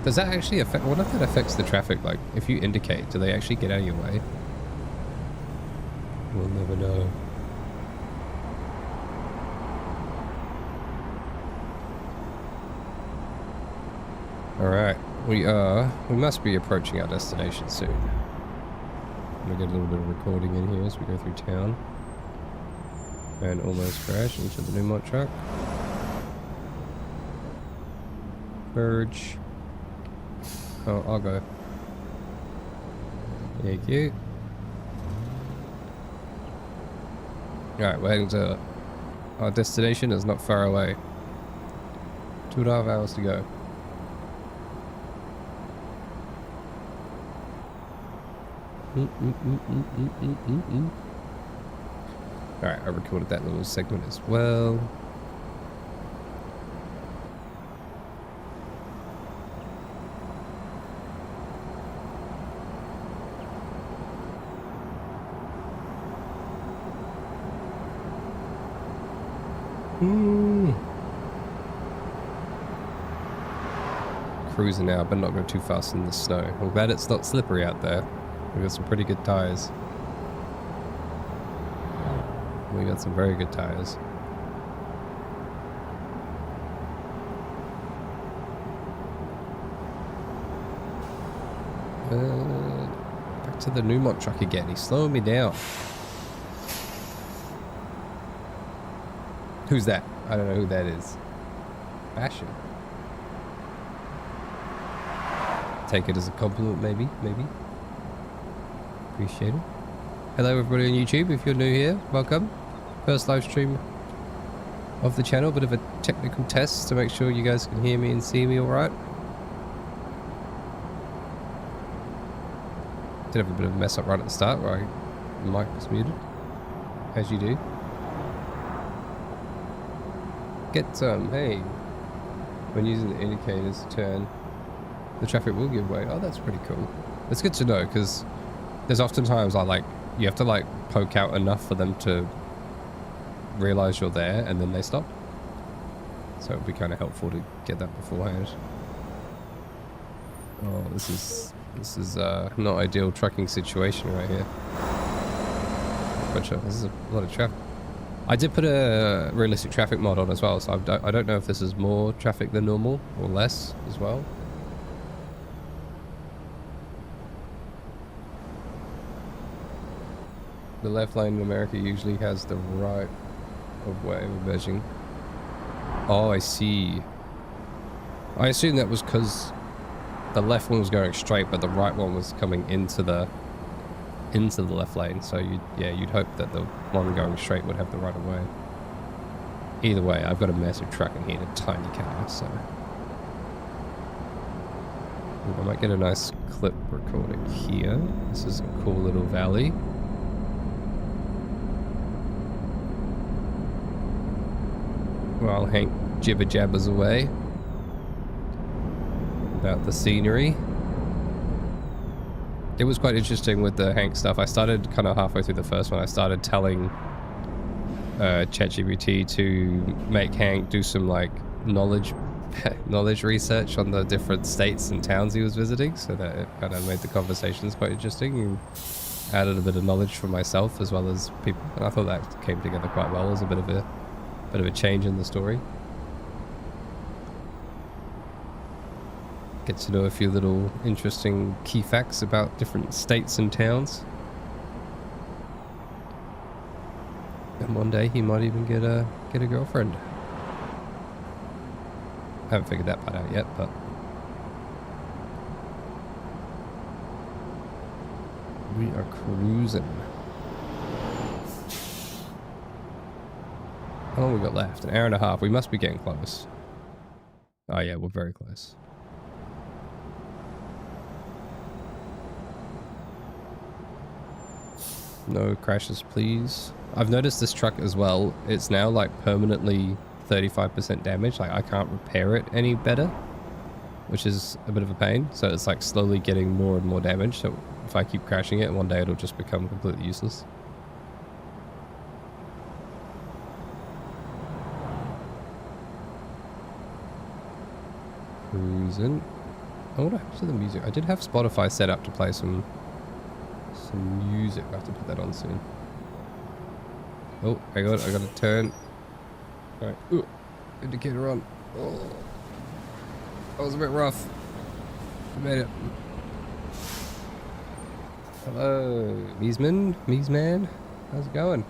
Does that actually affect... what if that affects the traffic? Like, if you indicate, do they actually get out of your way? We'll never know. Alright. We must be approaching our destination soon. I'm gonna get a little bit of recording in here as we go through town. And almost crash into the Newmont truck. Verge. Oh, I'll go. Thank you. Alright, we're heading to... our destination is not far away. 2.5 hours to go. Alright, I recorded that little segment as well. Cruising now, but not go too fast in the snow. I'm glad it's not slippery out there. We got some pretty good tires. We got some very good tires. Back to the Newmont truck again. He's slowing me down. Who's that? I don't know who that is. Fashion. Take it as a compliment, maybe. Appreciate it. Hello everybody on YouTube. If you're new here, welcome. First live stream of the channel. Bit of a technical test to make sure you guys can hear me and see me all right. Did have a bit of a mess up right at the start where the mic was muted, as you do. Get hey, when using the indicators to turn, the traffic will give way. Oh, that's pretty cool. It's good to know because there's often times you have to poke out enough for them to realize you're there and then they stop. So it'd be kind of helpful to get that beforehand. Oh, this is not ideal trucking situation right here. This is a lot of traffic. I did put a realistic traffic mod on as well, so I don't know if this is more traffic than normal or less as well. The left lane in America usually has the right of way of merging. Oh, I see. I assume that was because the left one was going straight, but the right one was coming into the left lane. So you'd hope that the one going straight would have the right of way. Either way, I've got a massive truck in here and a tiny car, so I might get a nice clip recording here. This is a cool little valley. While Hank jibber jabbers away about the scenery. It was quite interesting with the Hank stuff. I started kind of halfway through the first one. I started telling ChatGPT to make Hank do some knowledge research on the different states and towns he was visiting, so that it kind of made the conversations quite interesting and added a bit of knowledge for myself as well as people. And I thought that came together quite well as a bit of a change in the story. Get to know a few little interesting key facts about different states and towns. And one day he might even get a girlfriend. I haven't figured that part out yet, but we are cruising. How long we got left? An hour and a half. We must be getting close. Oh yeah, we're very close. No crashes, please. I've noticed this truck as well. It's now permanently 35% damaged. I can't repair it any better, which is a bit of a pain. So it's slowly getting more and more damage. So if I keep crashing it, one day it'll just become completely useless. Cruising. Oh, what happened to the music? I did have Spotify set up to play some music. I have to put that on soon. Oh, I gotta turn. Alright. Ooh, indicator on. Oh, that was a bit rough. I made it. Hello, Meesman. How's it going?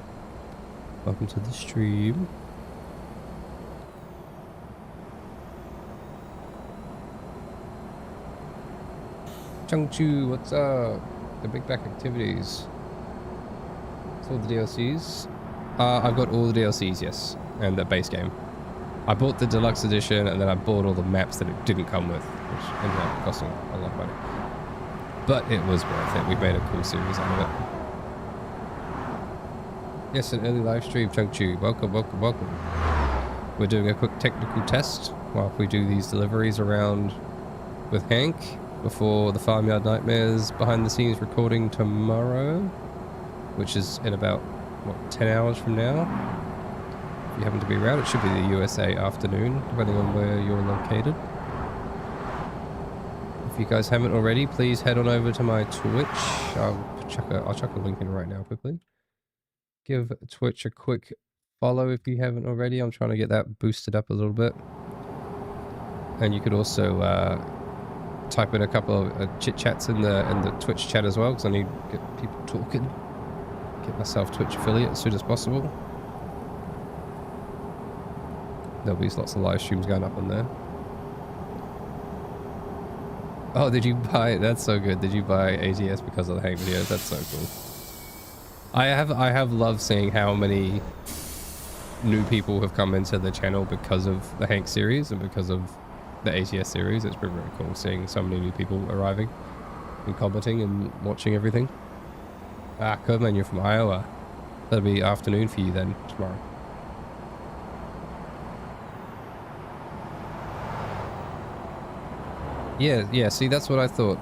Welcome to the stream. Chungchu, what's up? The Big Back Activities. It's all the DLCs. I've got all the DLCs, yes, and the base game. I bought the deluxe edition, and then I bought all the maps that it didn't come with, which ended up costing a lot of money. But it was worth it. We made a cool series out of it. Yes, an early live stream, Chungchu. Welcome. We're doing a quick technical test while we do these deliveries around with Hank before the Farmyard Nightmares behind the scenes recording tomorrow, which is in about, 10 hours from now. If you happen to be around, it should be the USA afternoon, depending on where you're located. If you guys haven't already, please head on over to my Twitch. I'll chuck a link in right now quickly. Give Twitch a quick follow if you haven't already. I'm trying to get that boosted up a little bit. And you could also type in a couple of chit chats in the Twitch chat as well, because I need to get people talking. Get myself Twitch affiliate as soon as possible. There'll be lots of live streams going up on there. Oh, did you buy? That's so good. Did you buy ATS because of the Hank videos? That's so cool. I have loved seeing how many new people have come into the channel because of the Hank series and because of the ATS series. It's been really cool seeing so many new people arriving and commenting and watching everything. Ah, Codeman, you're from Iowa. That'll be afternoon for you then tomorrow. Yeah, see, that's what I thought,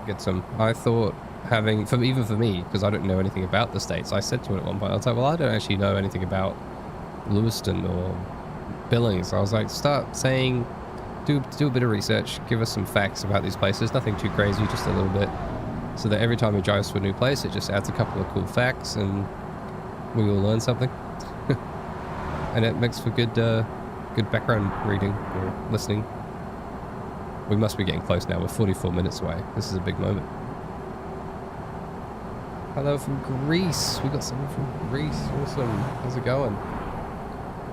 get some. I thought having, even for me, because I don't know anything about the States, I said to him at one point, I was like, well, I don't actually know anything about Lewiston or Billings. I was like, start saying, do a bit of research, give us some facts about these places, nothing too crazy, just a little bit, so that every time we drive to a new place, it just adds a couple of cool facts and we all learn something. And it makes for good background reading or listening. We must be getting close now. We're 44 minutes away. This is a big moment. Hello from Greece. We got someone from Greece. Awesome. How's it going?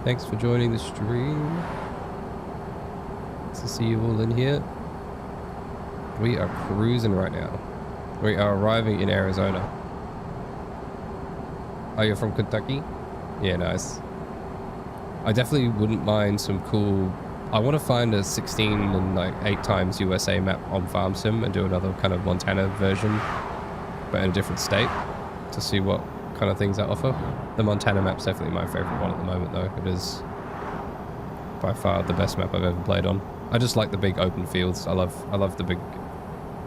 Thanks for joining the stream. Nice to see you all in here. We are cruising right now. We are arriving in Arizona. Oh, you're from Kentucky? Yeah, nice. I definitely wouldn't mind some cool... I want to find a 16 and like 8 times USA map on Farm Sim and do another kind of Montana version, but in a different state, to see what kind of things that offer. The Montana map's definitely my favorite one at the moment, though. It is by far the best map I've ever played on. I just like the big open fields. I love the big,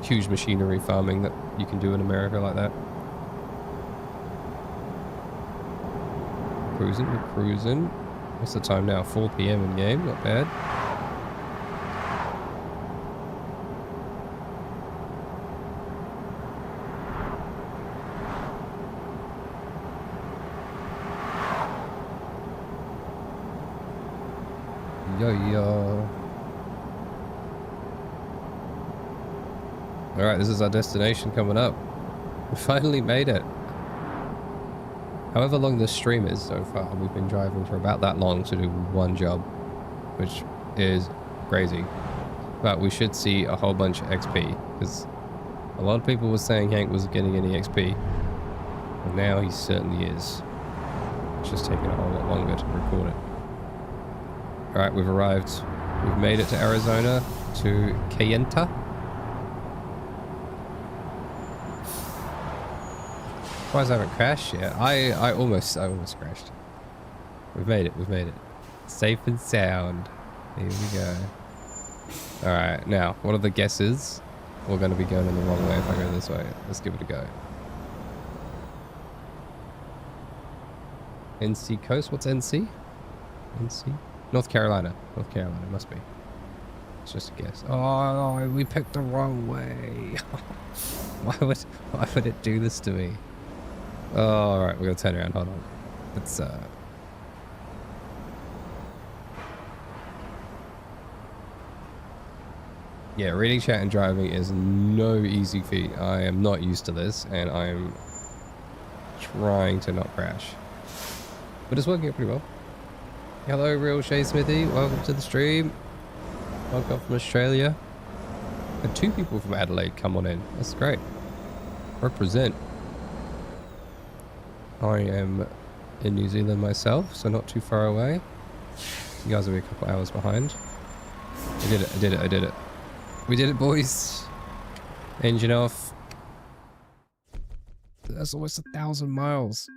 huge machinery farming that you can do in America like that. Cruising, we're cruising. What's the time now? 4 PM in game, not bad. Yeah. Alright, this is our destination coming up. We finally made it. However long this stream is so far, we've been driving for about that long to do one job, which is crazy. But we should see a whole bunch of XP, because a lot of people were saying Hank was getting any XP, and now he certainly is. It's just taking a whole lot longer to record it. Alright, we've arrived. We've made it to Arizona, to Kayenta. Surprised I haven't crashed yet. I almost crashed. We've made it, Safe and sound. Here we go. Alright, now, what are the guesses? We're going to be going in the wrong way if I go this way. Let's give it a go. NC Coast? What's NC? NC? North Carolina. North Carolina, must be. It's just a guess. Oh, we picked the wrong way. Why would it do this to me? Oh, alright, we're gonna turn around. Hold on. Let's yeah, reading chat and driving is no easy feat. I am not used to this, and I'm trying to not crash. But it's working out pretty well. Hello, Real Shay Smithy. Welcome to the stream. Welcome from Australia. And 2 people from Adelaide come on in. That's great. Represent. I am in New Zealand myself, so not too far away. You guys will be a couple hours behind. I did it. We did it, boys. Engine off. That's almost 1,000 miles.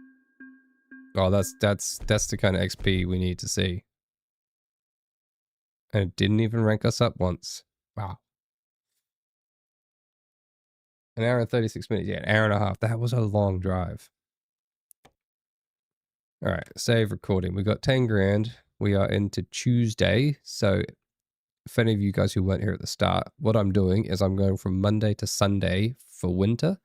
Oh, that's the kind of XP we need to see. And it didn't even rank us up once. Wow. 1 hour and 36 minutes. Yeah, 1.5 hours. That was a long drive. All right, save recording. We got 10 grand. We are into Tuesday. So if any of you guys who weren't here at the start, what I'm doing is I'm going from Monday to Sunday for winter.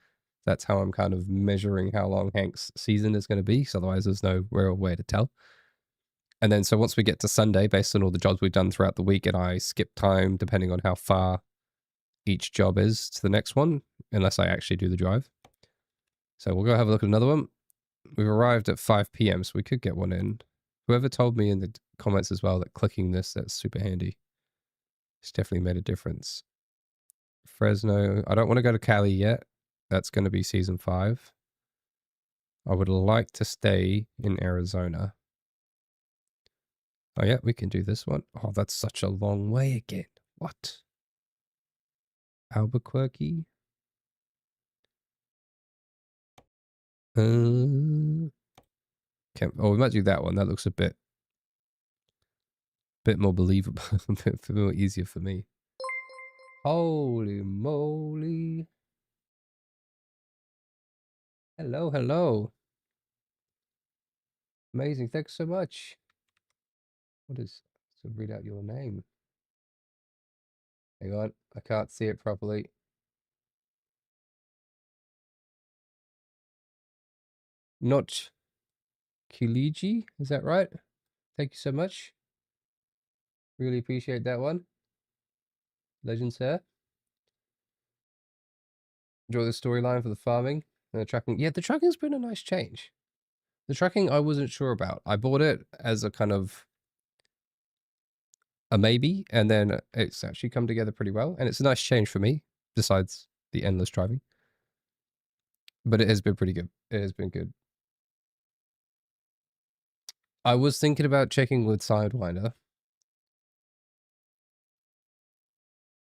That's how I'm kind of measuring how long Hank's season is going to be. So otherwise there's no real way to tell. And then so once we get to Sunday, based on all the jobs we've done throughout the week, and I skip time depending on how far each job is to the next one, unless I actually do the drive. So we'll go have a look at another one. We've arrived at 5 p.m, so we could get one in. Whoever told me in the comments as well that clicking this, that's super handy. It's definitely made a difference. Fresno. I don't want to go to Cali yet. That's going to be season 5. I would like to stay in Arizona. Oh yeah, we can do this one. Oh, that's such a long way again. What? Albuquerque? Oh, we might do that one. That looks a bit more believable, a bit more easier for me. Holy moly. Hello, hello. Amazing. Thanks so much. What is, so read out your name. Hang on, I can't see it properly. Not Kiliji, is that right? Thank you so much. Really appreciate that one. Legend, sir. Enjoy the storyline for the farming and the trucking. Yeah, the trucking's been a nice change. The trucking I wasn't sure about. I bought it as a kind of a maybe, and then it's actually come together pretty well. And it's a nice change for me, besides the endless driving. But it has been pretty good. It has been good. I was thinking about checking with Sidewinder.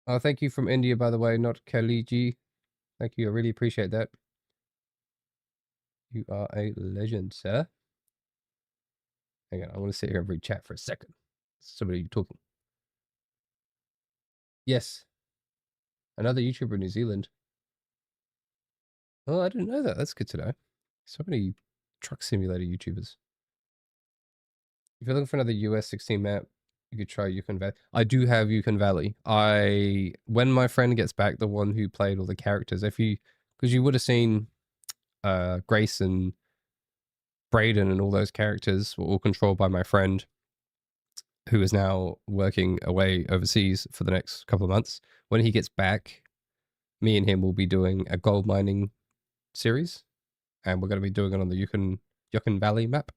Oh, thank you from India, by the way, not Kaliji. Thank you. I really appreciate that. You are a legend, sir. Hang on, I want to sit here and read chat for a second. Somebody talking. Yes. Another YouTuber in New Zealand. Oh, I didn't know that. That's good to know. So many truck simulator YouTubers. If you're looking for another US 16 map, you could try Yukon Valley. I do have Yukon Valley. When my friend gets back, the one who played all the characters, because you would have seen Grace and Brayden and all those characters were all controlled by my friend, who is now working away overseas for the next couple of months. When he gets back, me and him will be doing a gold mining series, and we're going to be doing it on the Yukon Valley map.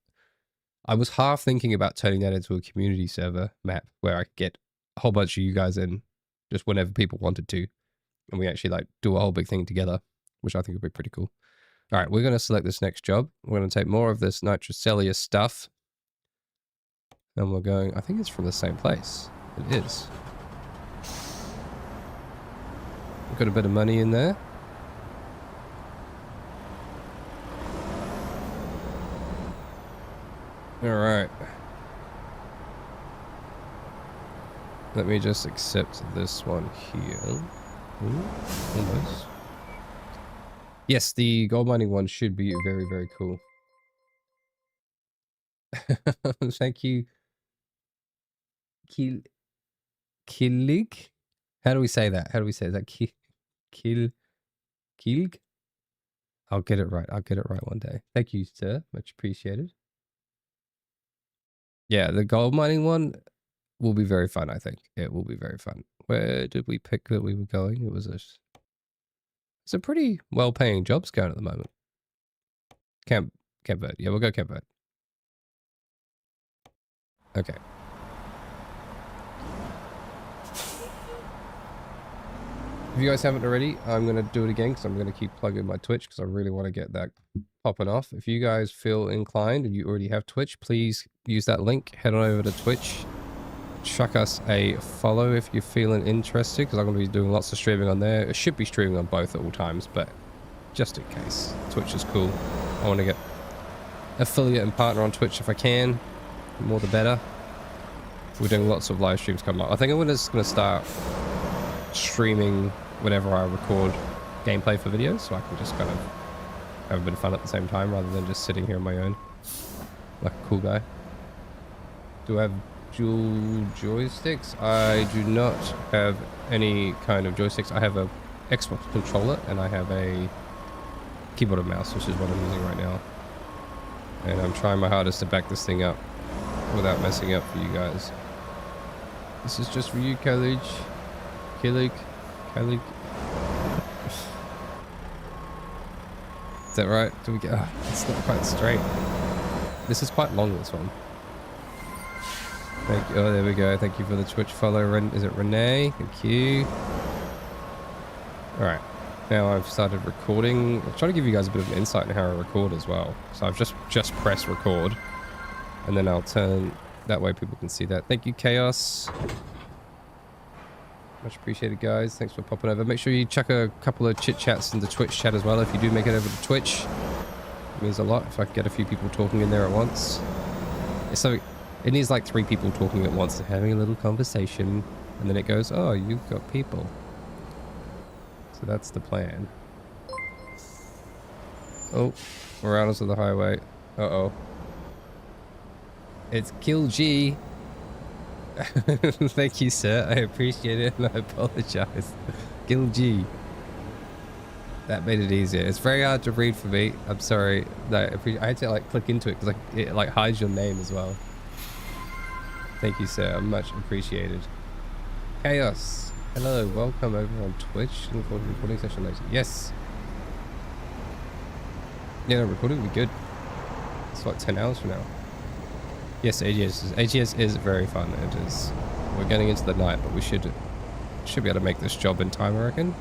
I was half thinking about turning that into a community server map where I could get a whole bunch of you guys in just whenever people wanted to, and we actually like do a whole big thing together, which I think would be pretty cool. All right, we're going to select this next job. We're going to take more of this nitrocelia stuff. And we're going, I think it's from the same place. It is. We've got a bit of money in there. All right. Let me just accept this one here. Ooh, almost. Yes, the gold mining one should be very, very cool. Thank you. Killig? How do we say that? How do we say that? Kilg? I'll get it right. I'll get it right one day. Thank you, sir. Much appreciated. Yeah, the gold mining one will be very fun, I think. It will be very fun. Where did we pick that we were going? It was it's a pretty well-paying jobs going at the moment. Camp Verde. Yeah, we'll go Camp Verde. Okay. If you guys haven't already, I'm going to do it again because I'm going to keep plugging my Twitch because I really want to get that popping off. If you guys feel inclined and you already have Twitch, please use that link. Head on over to Twitch. Chuck us a follow if you're feeling interested, because I'm going to be doing lots of streaming on there. It should be streaming on both at all times, but just in case. Twitch is cool. I want to get affiliate and partner on Twitch if I can. The more the better. We're doing lots of live streams coming up. I think I'm just going to start streaming whenever I record gameplay for videos, so I can just kind of have a bit of fun at the same time rather than just sitting here on my own like a cool guy. Do I have dual joysticks? I do not have any kind of joysticks. I have a Xbox controller and I have a keyboard and mouse, which is what I'm using right now. And I'm trying my hardest to back this thing up without messing up for you guys. This is just for you, Khalid. it, right? Do we get... Oh, it's not quite straight. This is quite long, this one. Thank you. Oh, there we go. Thank you for the Twitch follow. Is it Renee? Thank you. Alright. Now I've started recording. I'm trying to give you guys a bit of insight on how I record as well. So I've just pressed record. And then I'll turn... That way people can see that. Thank you, Chaos. Much appreciated, guys. Thanks for popping over. Make sure you chuck a couple of chit-chats in the Twitch chat as well if you do make it over to Twitch. It means a lot if I can get a few people talking in there at once. So it needs like 3 people talking at once and having a little conversation. And then it goes, oh, you've got people. So that's the plan. Oh, we're out onto the highway. Uh-oh. It's Kill G. Thank you, sir. I appreciate it and I apologize. Kill G. That made it easier. It's very hard to read for me. I'm sorry. No, I had to like click into it because it like hides your name as well. Thank you, sir. Much appreciated. Chaos. Hello. Welcome over on Twitch. Looking forward to the recording session later. Yes. Yeah, no, recording will be good. It's like 10 hours from now. Yes, ATS is very fun. It is. We're getting into the night, but we should be able to make this job in time, I reckon.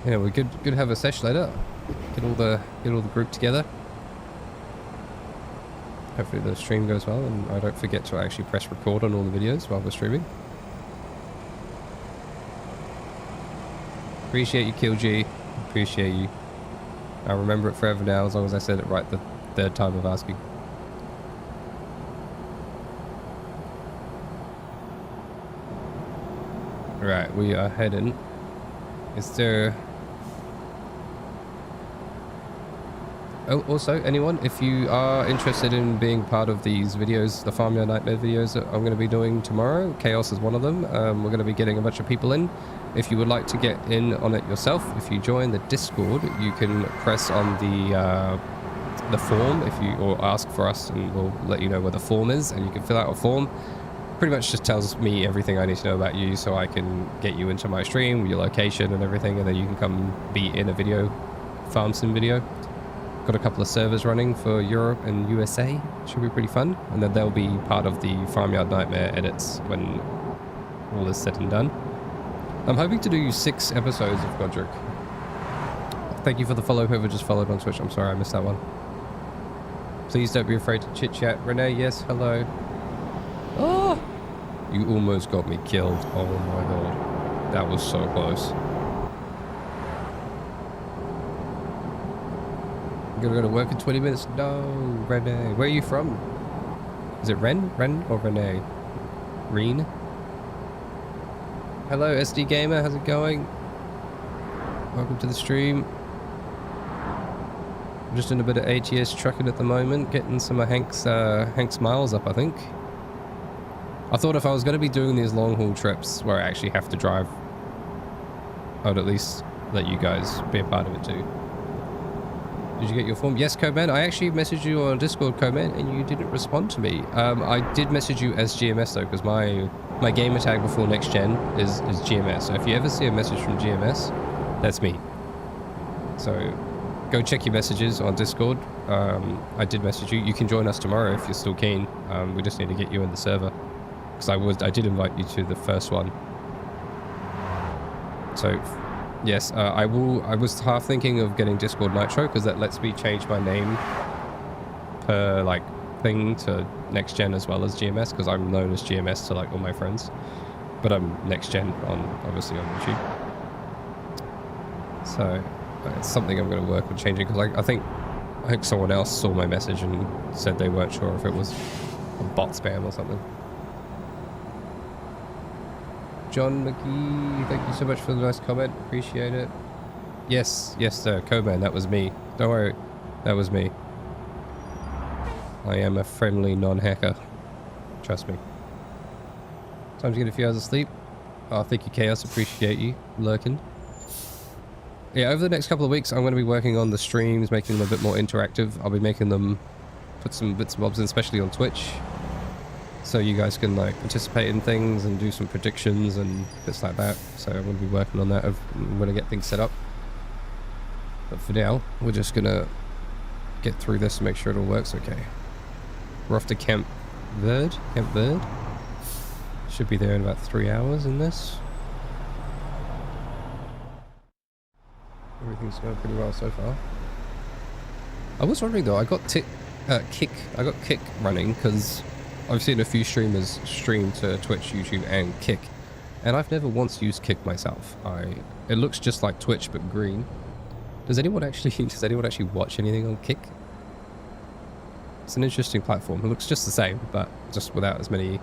Yeah, we could have a session later. Get all the group together. Hopefully the stream goes well, and I don't forget to actually press record on all the videos while we're streaming. Appreciate you, Kill G. Appreciate you. I'll remember it forever now, as long as I said it right the third time of asking. Right, we are heading. Is there... Oh, also, anyone, if you are interested in being part of these videos, the Farmyard Nightmare videos that I'm going to be doing tomorrow, Chaos is one of them. We're going to be getting a bunch of people in. If you would like to get in on it yourself, if you join the Discord, you can press on the form or ask for us, and we'll let you know where the form is, and you can fill out a form. Pretty much just tells me everything I need to know about you, so I can get you into my stream, your location and everything, and then you can come be in a video, farm sim video. Got a couple of servers running for Europe and USA. Should be pretty fun. And then they'll be part of the Farmyard Nightmare edits when all is said and done. I'm hoping to do 6 episodes of Godric. Thank you for the follow, whoever just followed on Twitch. I'm sorry I missed that one. Please don't be afraid to chit chat. Renee, yes, hello. Oh! You almost got me killed. Oh my god. That was so close. I'm gonna go to work in 20 minutes. No, Renee. Where are you from? Is it Ren? Ren or Renee? Reen? Hello, SD Gamer. How's it going? Welcome to the stream. I'm just in a bit of ATS trucking at the moment, getting some of Hank's miles up, I think. I thought if I was going to be doing these long haul trips where I actually have to drive, I would at least let you guys be a part of it too. Did you get your form? Yes, Coman. I actually messaged you on Discord, Coman, and you didn't respond to me. I did message you as GMS though, because my gamer tag before next gen is GMS. So if you ever see a message from GMS, that's me. So go check your messages on Discord. I did message you. You can join us tomorrow if you're still keen. We just need to get you in the server, because I did invite you to the first one. So. Yes, I was half thinking of getting Discord Nitro, because that lets me change my name per like thing to next gen as well as GMS, because I'm known as GMS to like all my friends, but I'm next gen obviously on YouTube. So it's something I'm going to work on changing, because I think someone else saw my message and said they weren't sure if it was a bot spam or something. John McGee, thank you so much for the nice comment. Appreciate it. Yes, sir. Coman, that was me. Don't worry. That was me. I am a friendly non-hacker. Trust me. Time to get a few hours of sleep. Oh, thank you, Chaos. Appreciate you lurking. Yeah, over the next couple of weeks, I'm going to be working on the streams, making them a bit more interactive. I'll be making them, put some bits and bobs in, especially on Twitch, so you guys can like participate in things and do some predictions and bits like that. So I'm going to be working on that. I'm going to get things set up. But for now, we're just gonna get through this and make sure it all works okay. We're off to Camp Verde. Should be there in about 3 hours in this. Everything's going pretty well so far. I was wondering though, I got Kick running because I've seen a few streamers stream to Twitch, YouTube, and Kick, and I've never once used Kick myself. It looks just like Twitch but green. Does anyone actually watch anything on Kick? It's an interesting platform. It looks just the same, but just without as many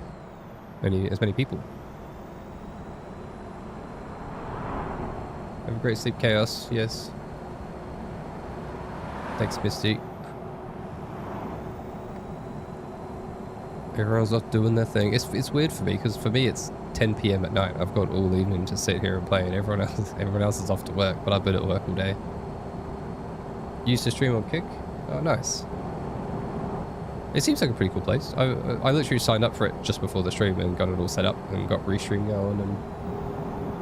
people. Have a great sleep, Chaos. Yes. Thanks, Misty. Everyone's off doing their thing. It's weird for me because for me it's 10 PM at night. I've got all evening to sit here and play, and everyone else is off to work. But I've been at work all day. Used to stream on Kick. Oh, nice. It seems like a pretty cool place. I literally signed up for it just before the stream and got it all set up and got Restream going and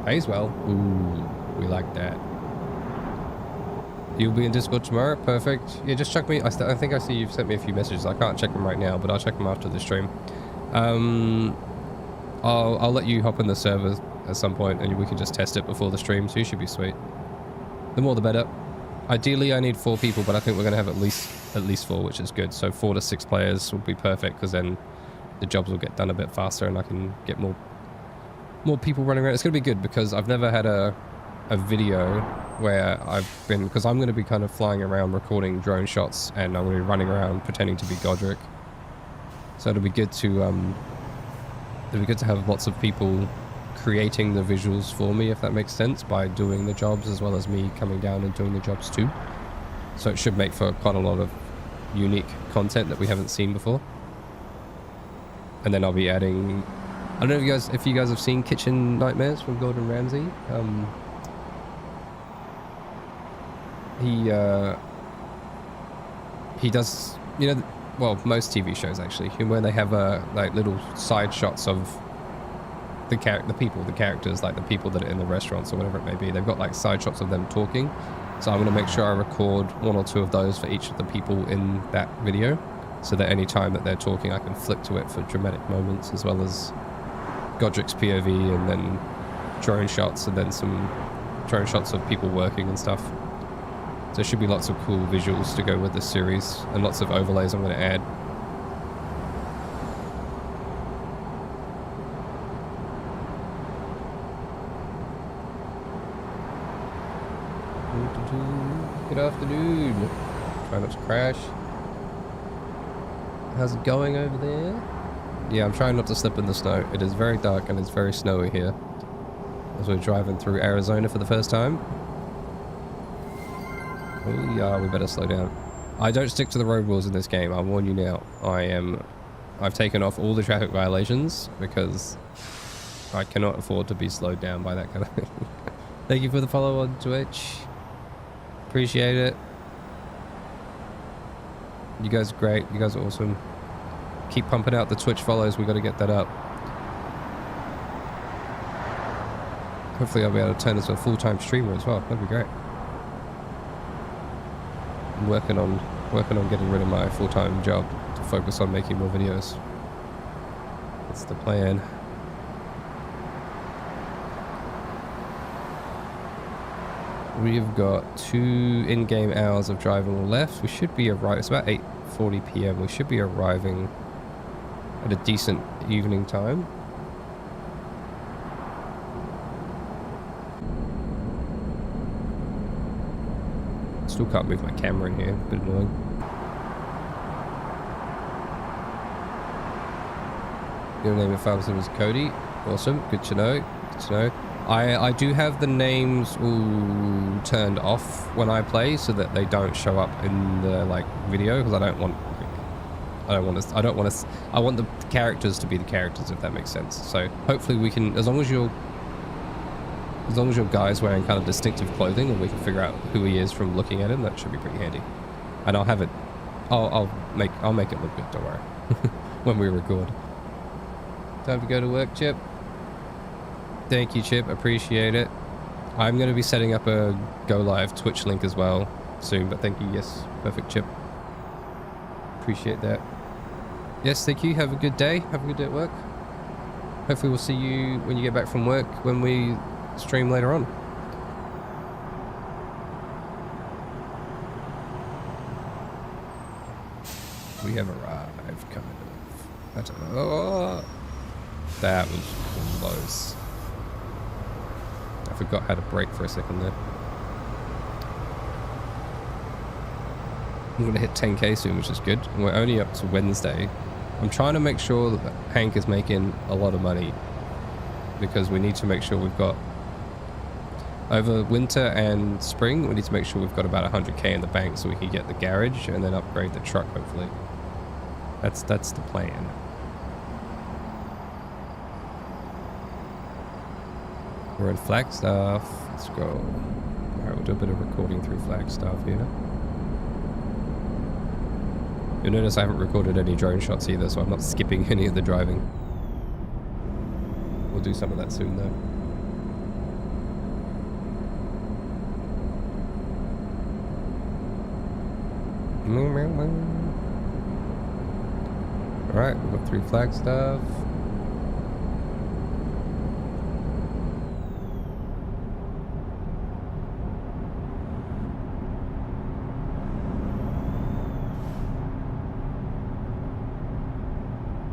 pays well. Ooh, we like that. You'll be in Discord tomorrow? Perfect. Yeah, just check me. I think I see you've sent me a few messages. I can't check them right now, but I'll check them after the stream. I'll let you hop in the server at some point and we can just test it before the stream, so you should be sweet. The more the better. Ideally, I need 4 people, but I think we're going to have at least 4, which is good. So 4 to 6 players will be perfect because then the jobs will get done a bit faster and I can get more people running around. It's going to be good because I've never had a video where I've been, because I'm going to be kind of flying around recording drone shots and I'm going to be running around pretending to be Godric. So it'll be good to have lots of people creating the visuals for me, if that makes sense, by doing the jobs as well as me coming down and doing the jobs too. So it should make for quite a lot of unique content that we haven't seen before. And then I'll be adding, I don't know if you guys have seen Kitchen Nightmares from Gordon Ramsay. He does, you know, well, most TV shows actually, where they have like little side shots of the characters, like the people that are in the restaurants or whatever it may be. They've got like side shots of them talking. So I'm going to make sure I record 1 or 2 of those for each of the people in that video, so that any time that they're talking, I can flick to it for dramatic moments, as well as Godric's POV and then drone shots, and then some drone shots of people working and stuff. So there should be lots of cool visuals to go with this series, and lots of overlays I'm going to add. Good afternoon. Try not to crash. How's it going over there? Yeah, I'm trying not to slip in the snow. It is very dark and it's very snowy here, as we're driving through Arizona for the first time. Oh yeah, we better slow down. I don't stick to the road rules in this game, I'll warn you now. I've taken off all the traffic violations because I cannot afford to be slowed down by that kind of thing. Thank you for the follow on Twitch. Appreciate it. You guys are great. You guys are awesome. Keep pumping out the Twitch follows. We got to get that up. Hopefully I'll be able to turn this into a full-time streamer as well. That'd be great. I'm working on getting rid of my full-time job to focus on making more videos. That's the plan. We've got 2 in-game hours of driving left. We should be arriving. It's about 8:40 PM. We should be arriving at a decent evening time. Still can't move my camera in here. A bit annoying. Your name of pharmacy was Cody. Awesome. Good to know. Good to know. I do have the names all turned off when I play so that they don't show up in the like video, because I want the characters to be the characters, if that makes sense. So hopefully we can, as long as your guy's wearing kind of distinctive clothing and we can figure out who he is from looking at him, that should be pretty handy. And I'll have it, I'll make it look good, don't worry. When we record. Time to go to work, Chip. Thank you, Chip. Appreciate it. I'm going to be setting up a Go Live Twitch link as well soon, but thank you. Yes, perfect chip. Appreciate that. Yes, thank you. Have a good day. Have a good day at work. Hopefully we'll see you when you get back from work when we stream later on. We have arrived, kind of. I don't know. Oh, that was close. I forgot how to brake for a second there. I'm going to hit 10k soon, which is good. We're only up to Wednesday. I'm trying to make sure that Hank is making a lot of money, because we need to make sure we've got, over winter and spring, we need to make sure we've got about 100k in the bank so we can get the garage and then upgrade the truck, hopefully. That's the plan. We're in Flagstaff. Let's go. Alright, we'll do a bit of recording through Flagstaff here. You'll notice I haven't recorded any drone shots either, so I'm not skipping any of the driving. We'll do some of that soon though. Alright, we'll go through Flagstaff.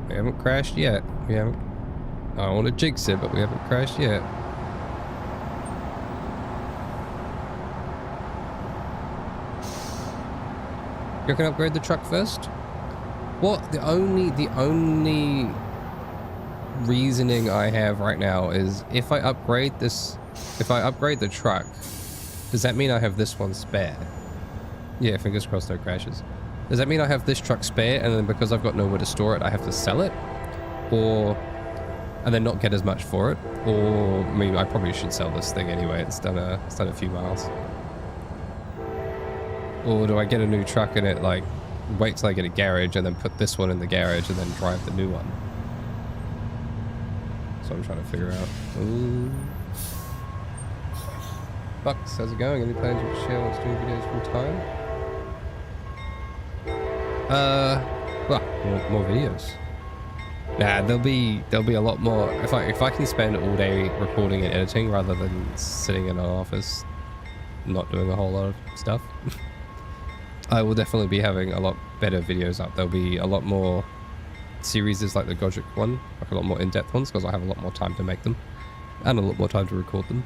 We haven't crashed yet. We haven't. I don't want to jinx it, but we haven't crashed yet. You can upgrade the truck first? What? The only reasoning I have right now is if I upgrade this, if I upgrade the truck, does that mean I have this one spare? Yeah, fingers crossed no crashes. Does that mean I have this truck spare, and then because I've got nowhere to store it, I have to sell it? Or, and then not get as much for it? Or, I mean, I probably should sell this thing anyway. It's done a few miles. Or do I get a new truck in it, like, wait till I get a garage and then put this one in the garage and then drive the new one? So I'm trying to figure out. Ooh. Bucks, how's it going? Any plans to share what's doing videos full time? Well, more videos. Nah, there'll be a lot more. If I can spend all day recording and editing rather than sitting in an office not doing a whole lot of stuff, I will definitely be having a lot better videos up. There'll be a lot more series like the Godric one, like a lot more in-depth ones, because I have a lot more time to make them and a lot more time to record them.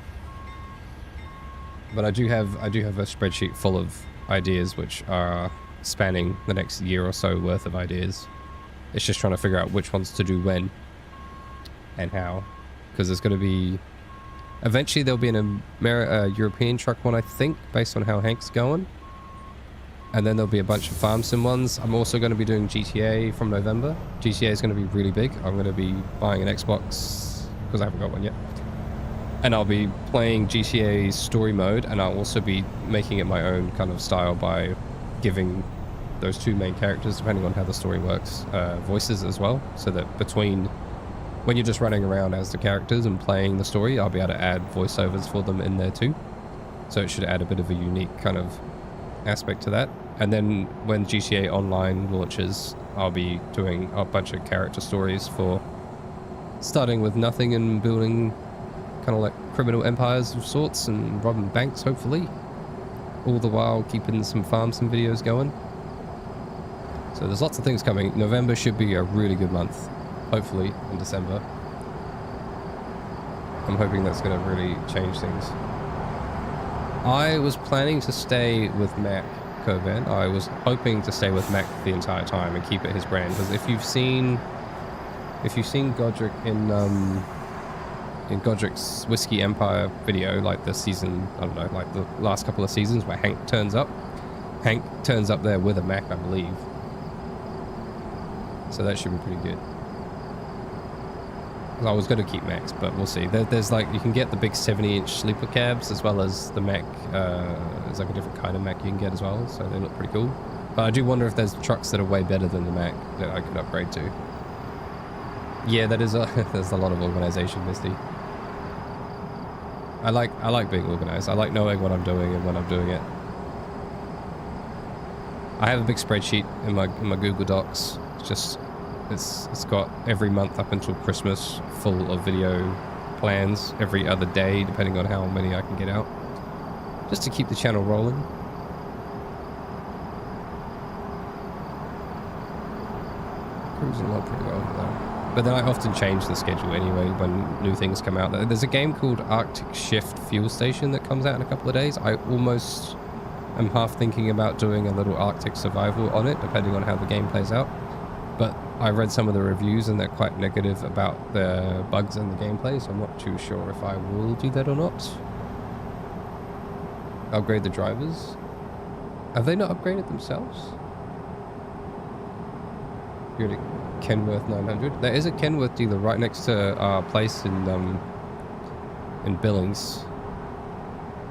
But I do have a spreadsheet full of ideas which are spanning the next year or so worth of ideas. It's just trying to figure out which ones to do when and how, because there's going to be eventually there'll be an European truck one, I think, based on how Hank's going, and then there'll be a bunch of farm sim ones. I'm also going to be doing GTA from November. GTA is going to be really big. I'm going to be buying an Xbox because I haven't got one yet, and I'll be playing GTA story mode, and I'll also be making it my own kind of style by giving those two main characters, depending on how the story works, voices as well, so that between when you're just running around as the characters and playing the story, I'll be able to add voiceovers for them in there too. So it should add a bit of a unique kind of aspect to that. And then when GTA Online launches, I'll be doing a bunch of character stories for starting with nothing and building kind of like criminal empires of sorts and robbing banks, hopefully, all the while keeping some farm sim videos going. So there's lots of things coming. November should be a really good month, hopefully, in December. I'm hoping that's going to really change things. I was planning to stay with Mac Coban. I was hoping to stay with Mac the entire time and keep it his brand, because if you've seen Godric in Godric's Whiskey Empire video, like the season, I don't know, like the last couple of seasons where Hank turns up there with a Mac, I believe. So that should be pretty good. I was going to keep Macs, but we'll see. There's like, you can get the big 70-inch sleeper cabs as well as the Mac. There's like a different kind of Mac you can get as well, so they look pretty cool. But I do wonder if there's trucks that are way better than the Mac that I could upgrade to. Yeah, that is there's a lot of organization, Misty. I like being organized. I like knowing what I'm doing and when I'm doing it. I have a big spreadsheet in my Google Docs. It's got every month up until Christmas full of video plans every other day, depending on how many I can get out, just to keep the channel rolling. Cruising along pretty well though. But then I often change the schedule anyway when new things come out. There's a game called Arctic Shift Fuel Station that comes out in a couple of days. I almost am half thinking about doing a little Arctic survival on it, depending on how the game plays out. But I read some of the reviews and they're quite negative about the bugs in the gameplay, so I'm not too sure if I will do that or not. Upgrade the drivers. Have they not upgraded themselves? You're at Kenworth 900. There is a Kenworth dealer right next to our place in Billings.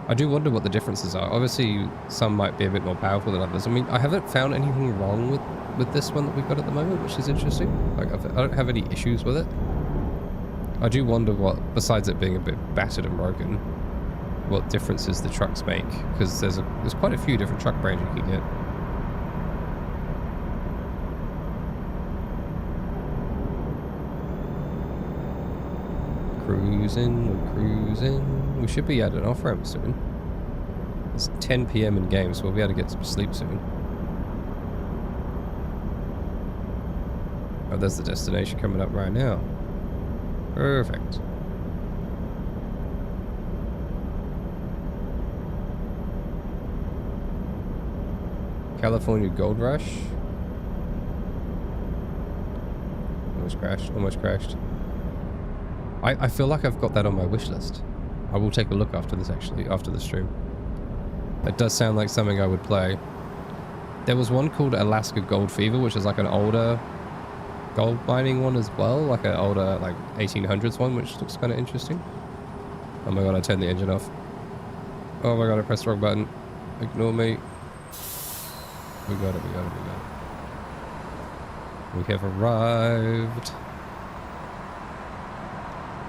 I do wonder what the differences are. Obviously, some might be a bit more powerful than others. I mean, I haven't found anything wrong with this one that we've got at the moment, which is interesting. Like, I don't have any issues with it. I do wonder what, besides it being a bit battered and broken, what differences the trucks make, because there's quite a few different truck brands you can get. We're cruising. We should be at an off-ramp soon. It's 10 PM in game, so we'll be able to get some sleep soon. Oh, there's the destination coming up right now. Perfect. California Gold Rush. Almost crashed. I feel like I've got that on my wish list. I will take a look after this, actually, after the stream. It does sound like something I would play. There was one called Alaska Gold Fever, which is like an older gold mining one as well, like an older, like 1800s one, which looks kind of interesting. Oh my god, I turned the engine off. Oh my god, I pressed the wrong button. Ignore me. We got it. We have arrived.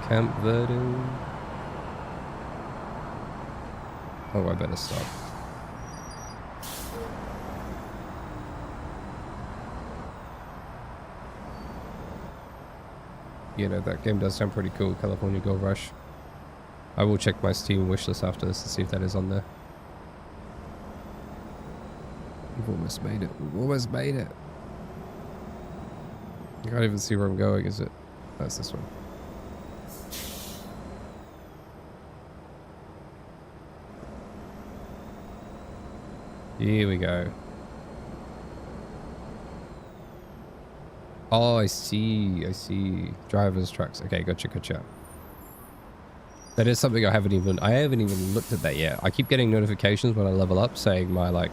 Camp Verde. Oh, I better stop. You know, that game does sound pretty cool, California Gold Rush. I will check my Steam wishlist after this to see if that is on there. We've almost made it. I can't even see where I'm going, is it? That's this one. Here we go. Oh, I see. Driver's trucks. Okay, gotcha. That is something I haven't even looked at that yet. I keep getting notifications when I level up saying my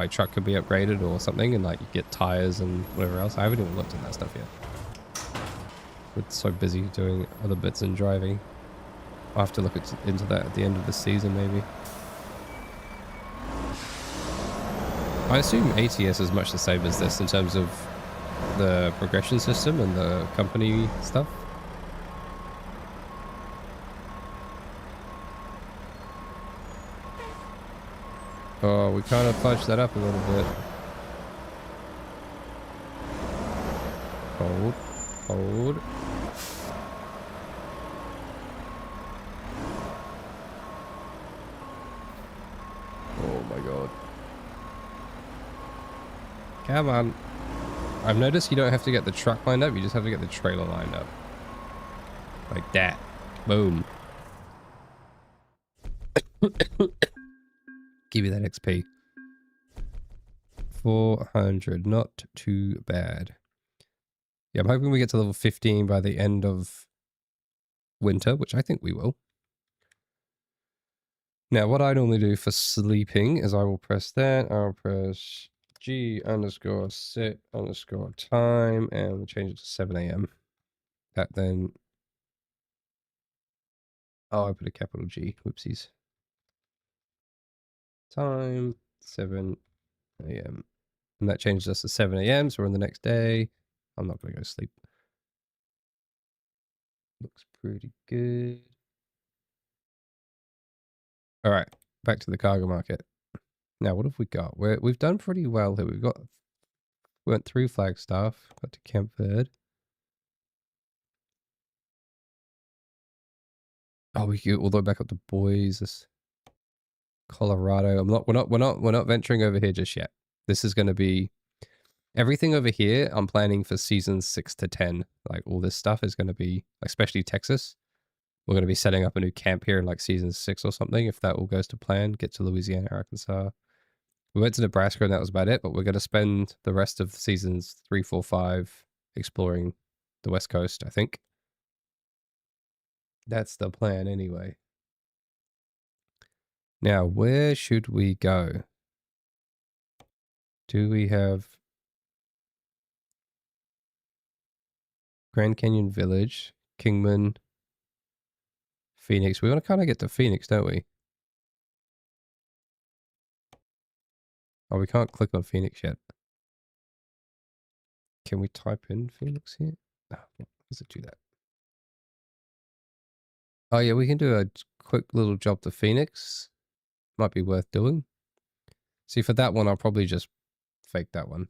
truck could be upgraded or something, and like you get tires and whatever else. I haven't even looked at that stuff yet. We're so busy doing other bits and driving. I'll have to look into that at the end of the season, maybe. I assume ATS is much the same as this in terms of the progression system and the company stuff. Oh, we kind of fudged that up a little bit. Hold. Oh my god. Come on. I've noticed you don't have to get the truck lined up, you just have to get the trailer lined up. Like that. Boom. Give you that XP. 400. Not too bad. Yeah, I'm hoping we get to level 15 by the end of winter, which I think we will. Now, what I normally do for sleeping is I will press that. I'll press G_set_time, and we'll change it to 7 AM. That then... Oh, I put a capital G. Whoopsies. Time, 7 AM. And that changes us to 7 AM, so we're on the next day. I'm not going to go to sleep. Looks pretty good. All right, back to the cargo market. Now, what have we got? We've done pretty well here. We went through Flagstaff, got to Camp Verde. Oh, we go all the way back up to Boise, Colorado. We're not venturing over here just yet. This is going to be everything over here. I'm planning for seasons 6 to 10. Like all this stuff is going to be, especially Texas. We're going to be setting up a new camp here in like season 6 or something. If that all goes to plan, get to Louisiana, Arkansas. We went to Nebraska and that was about it. But we're going to spend the rest of seasons 3, 4, 5 exploring the West Coast, I think. That's the plan anyway. Now, where should we go? Do we have Grand Canyon Village, Kingman, Phoenix? We want to kind of get to Phoenix, don't we? Oh, we can't click on Phoenix yet. Can we type in Phoenix here? Oh, does it do that? Oh yeah, we can do a quick little job to Phoenix. Might be worth doing. See, for that one, I'll probably just fake that one.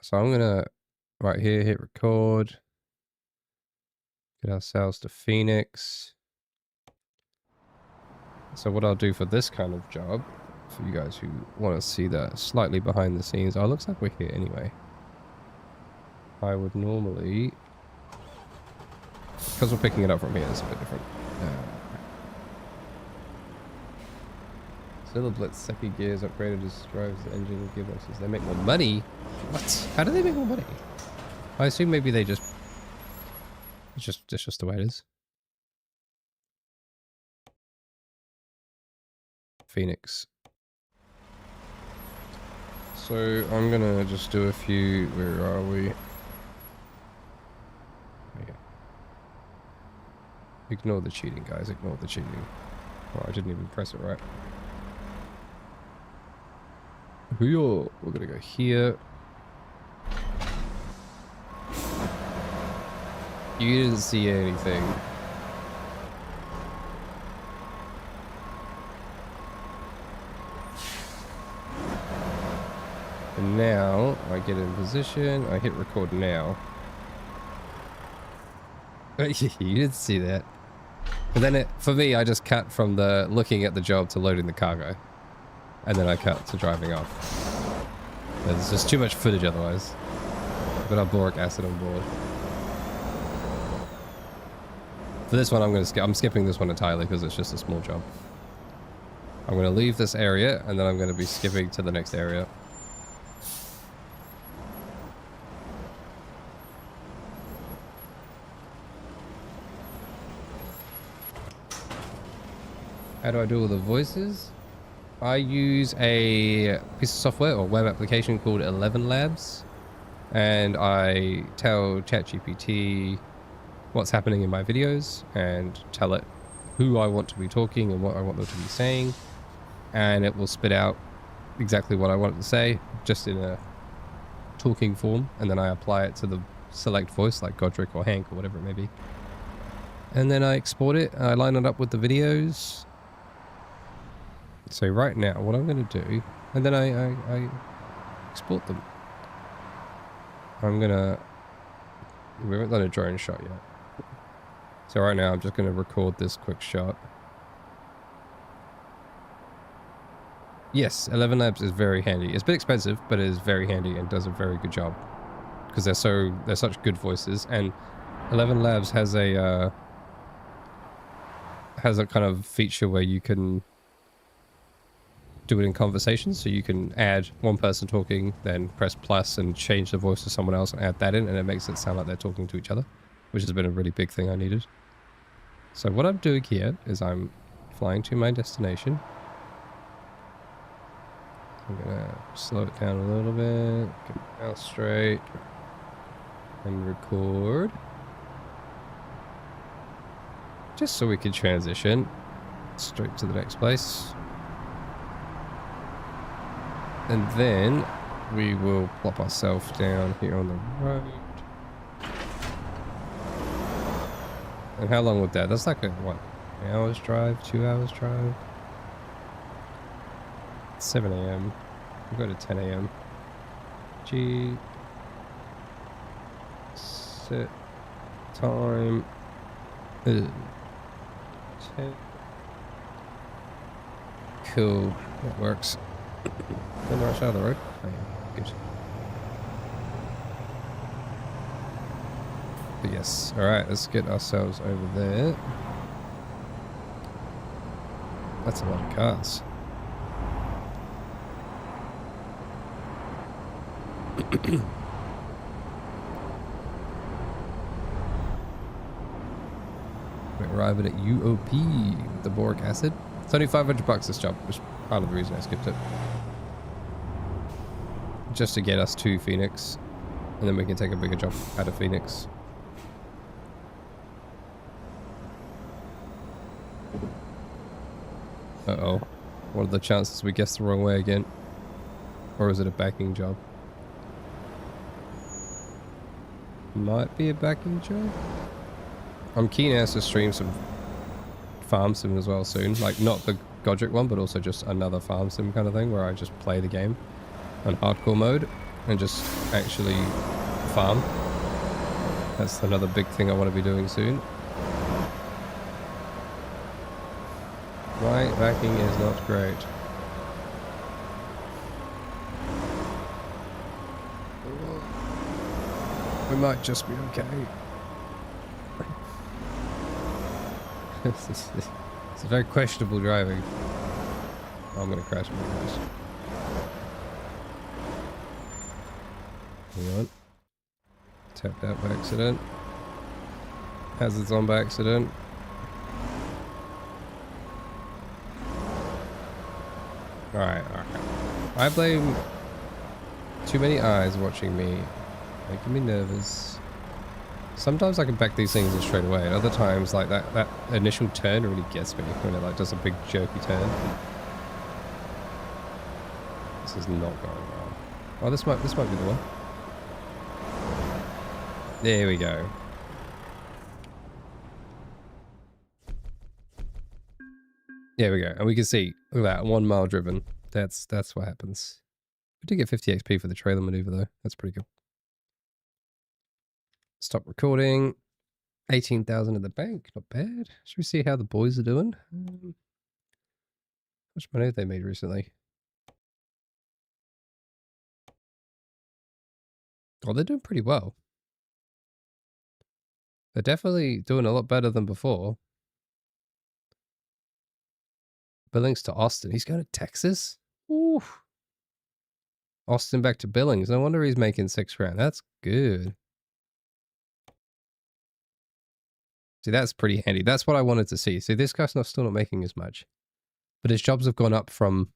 So I'm gonna, right here, hit record. Get ourselves to Phoenix. So what I'll do for this kind of job, for you guys who want to see the slightly behind the scenes, oh, it looks like we're here anyway. I would normally, because we're picking it up from here, it's a bit different. Still a Blitz, second gears, upgraded as drives, the engine, and gearboxes. They make more money? What? How do they make more money? I assume maybe they just, it's just the way it is. Phoenix. So I'm gonna just do a few, where are we? Yeah. Ignore the cheating, guys, ignore the cheating. Oh, I didn't even press it right. We're gonna go here. You didn't see anything. And now I get in position. I hit record now. You didn't see that. But then for me, I just cut from the looking at the job to loading the cargo. And then I cut to driving off. There's just too much footage otherwise. But I've boric acid on board. For this one, I'm skipping this one entirely because it's just a small job. I'm going to leave this area and then I'm going to be skipping to the next area. How do I do all the voices? I use a piece of software or web application called 11 Labs, and I tell ChatGPT what's happening in my videos and tell it who I want to be talking and what I want them to be saying, and it will spit out exactly what I want it to say, just in a talking form, and then I apply it to the select voice like Godric or Hank or whatever it may be. And then I export it, I line it up with the videos. So right now, what I'm going to do, and then I export them. I'm going to, we haven't done a drone shot yet. So right now, I'm just going to record this quick shot. Yes, 11 Labs is very handy. It's a bit expensive, but it is very handy and does a very good job. Because they're such good voices. And 11 Labs has a kind of feature where you can do it in conversations, so you can add one person talking, then press plus and change the voice to someone else and add that in, and it makes it sound like they're talking to each other, which has been a really big thing I needed. So what I'm doing here is I'm flying to my destination. I'm gonna slow it down a little bit, get my mouse straight, and record. Just so we can transition straight to the next place. And then we will plop ourselves down here on the road. And how long would that? That's like a, what, 3 hours drive, 2 hours drive. 7 a.m. We'll go to 10 a.m. G. Set time. 10. Cool. That works. Don't rush out of the road. Oh, yeah. Good. But yes. Alright, let's get ourselves over there. That's a lot of cars. We're arriving at UOP with the boric acid. It's only 500 bucks this job, which is part of the reason I skipped it. Just to get us to Phoenix, and then we can take a bigger job out of Phoenix. Uh-oh. What are the chances we guessed the wrong way again? Or is it a backing job? Might be a backing job. I'm keen as to stream some farm sim as well soon. Like, not the Godric one, but also just another farm sim kind of thing where I just play the game on hardcore mode and just actually farm. That's another big thing I want to be doing soon. Right, backing is not great. We might just be okay. It's a very questionable driving. Oh, I'm gonna crash my cars. Hang on. Tapped out by accident. Hazards on by accident. Alright. I blame too many eyes watching me, making me nervous. Sometimes I can back these things in straight away, and other times, like that initial turn really gets me when it like does a big jerky turn. This is not going well. Oh, this might be the one. There we go. There we go, and we can see, look at that, 1 mile driven. That's what happens. We did get 50 XP for the trailer maneuver though. That's pretty good. Stop recording. 18,000 in the bank. Not bad. Should we see how the boys are doing? How much money have they made recently? Oh, they're doing pretty well. They're definitely doing a lot better than before. Billings to Austin. He's going to Texas? Ooh. Austin back to Billings. No wonder he's making $6 grand. That's good. See, that's pretty handy. That's what I wanted to see. See, this guy's still not making as much. But his jobs have gone up from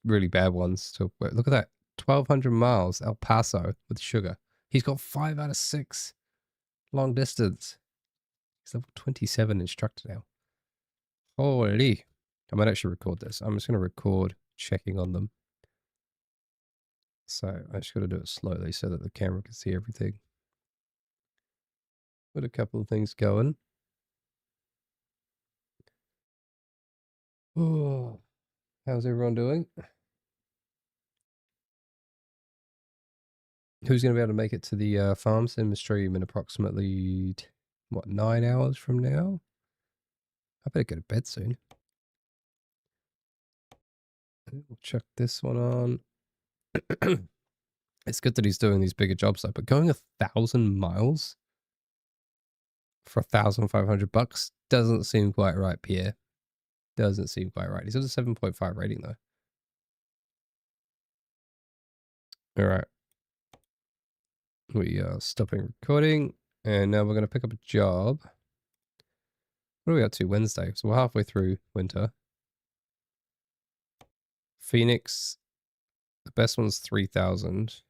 really bad ones to, look at that. 1,200 miles, El Paso with sugar. He's got 5 out of 6 long distance. He's level 27 instructor now. Holy. I might actually record this. I'm just going to record checking on them. So I just got to do it slowly so that the camera can see everything. Got a couple of things going. Oh, how's everyone doing? Who's going to be able to make it to the farm sim stream in approximately, what, 9 hours from now? I better go to bed soon. We'll chuck this one on. It's good that he's doing these bigger jobs though, but going 1,000 miles for 1,500 bucks doesn't seem quite right, Pierre. Doesn't seem quite right. He's got a 7.5 rating though. All right. We are stopping recording, and now we're going to pick up a job. What are we up to? Wednesday. So we're halfway through winter. Phoenix. The best one's 3,000.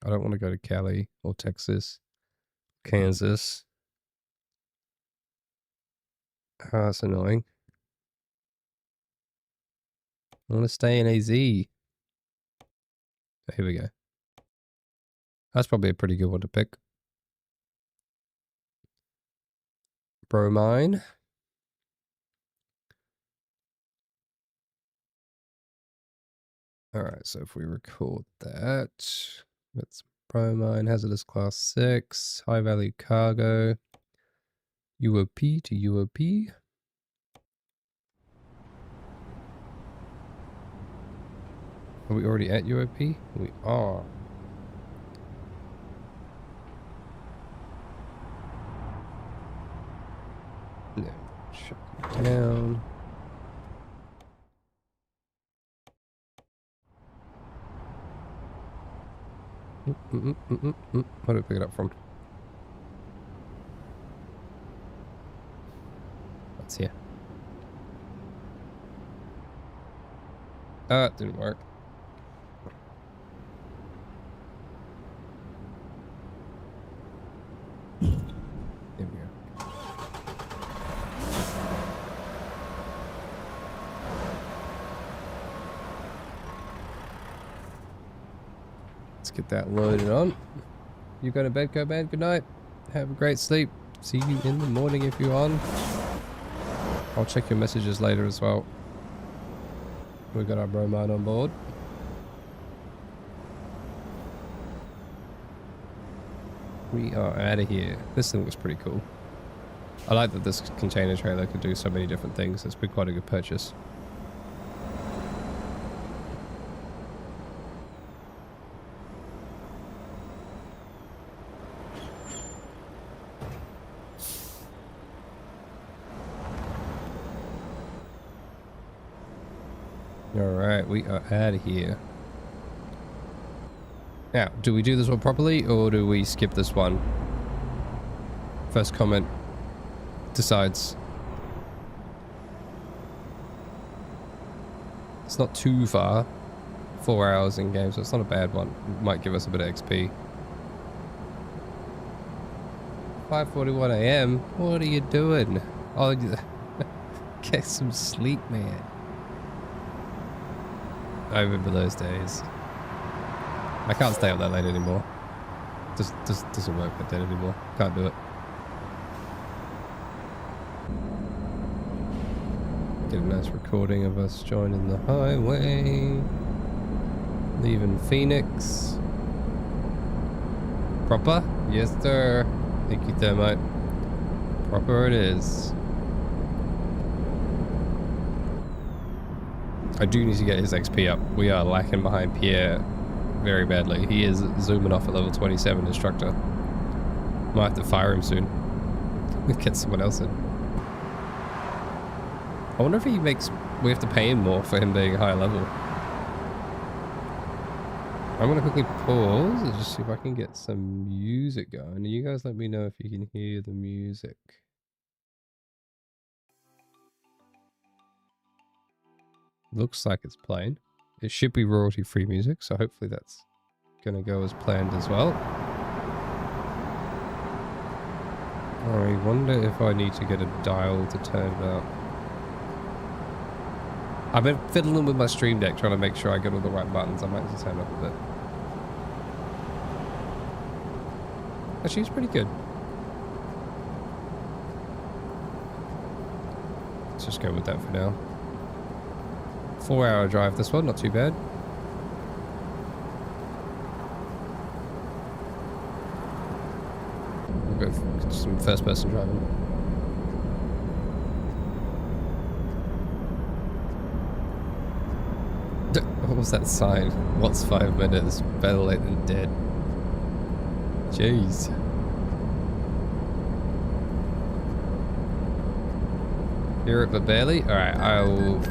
I don't want to go to Cali or Texas. Kansas. Ah, that's annoying. I want to stay in AZ. Here we go. That's probably a pretty good one to pick. Bromine. Alright, so if we record that, that's bromine, hazardous class 6, high value cargo, UOP to UOP. Are we already at UOP? We are. No, shut it down. Where do we pick it up from? That's here. Ah, it didn't work. There we go. Let's get that loaded on. You go to bed, go bed. Good night. Have a great sleep. See you in the morning if you're on. I'll check your messages later as well. We got our bromine on board. We are out of here. This thing looks pretty cool. I like that this container trailer could do so many different things. It's been quite a good purchase. Alright, we are out of here. Now, do we do this one properly or do we skip this one? First comment decides. It's not too far. 4 hours in game, so it's not a bad one. It might give us a bit of XP. 5:41 AM? What are you doing? Oh, get some sleep, man. I remember those days. I can't stay up that late anymore. Just doesn't work like that anymore. Can't do it. Get a nice recording of us joining the highway. Leaving Phoenix. Proper? Yes, sir. Thank you, Thermite. Proper it is. I do need to get his XP up. We are lacking behind Pierre very badly. He is zooming off at level 27 instructor. Might have to fire him soon. Get someone else in. I wonder if he makes... we have to pay him more for him being high level. I'm going to quickly pause and just see if I can get some music going. You guys let me know if you can hear the music. Looks like it's playing. It should be royalty-free music, so hopefully that's going to go as planned as well. I wonder if I need to get a dial to turn it up. I've been fiddling with my Stream Deck trying to make sure I get all the right buttons. I might just turn it up a bit. Actually, it's pretty good. Let's just go with that for now. 4-hour drive this one, not too bad. We'll go for some first person driving. What was that sign? What's 5 minutes? Better late than dead. Jeez. Hear it but barely? Alright, I will...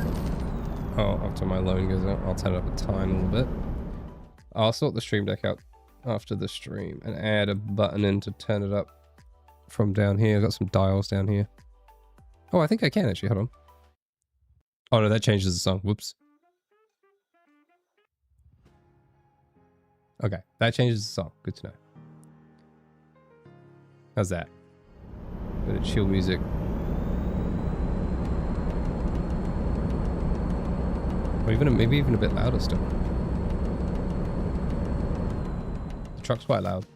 oh, after my loan goes out, I'll turn it up a tiny little bit. I'll sort the stream deck out after the stream and add a button in to turn it up from down here. I've got some dials down here. Oh, I think I can actually. Hold on. Oh no, that changes the song. Whoops. Okay, that changes the song. Good to know. How's that? Bit of chill music. Or even maybe even a bit louder still. The truck's quite loud.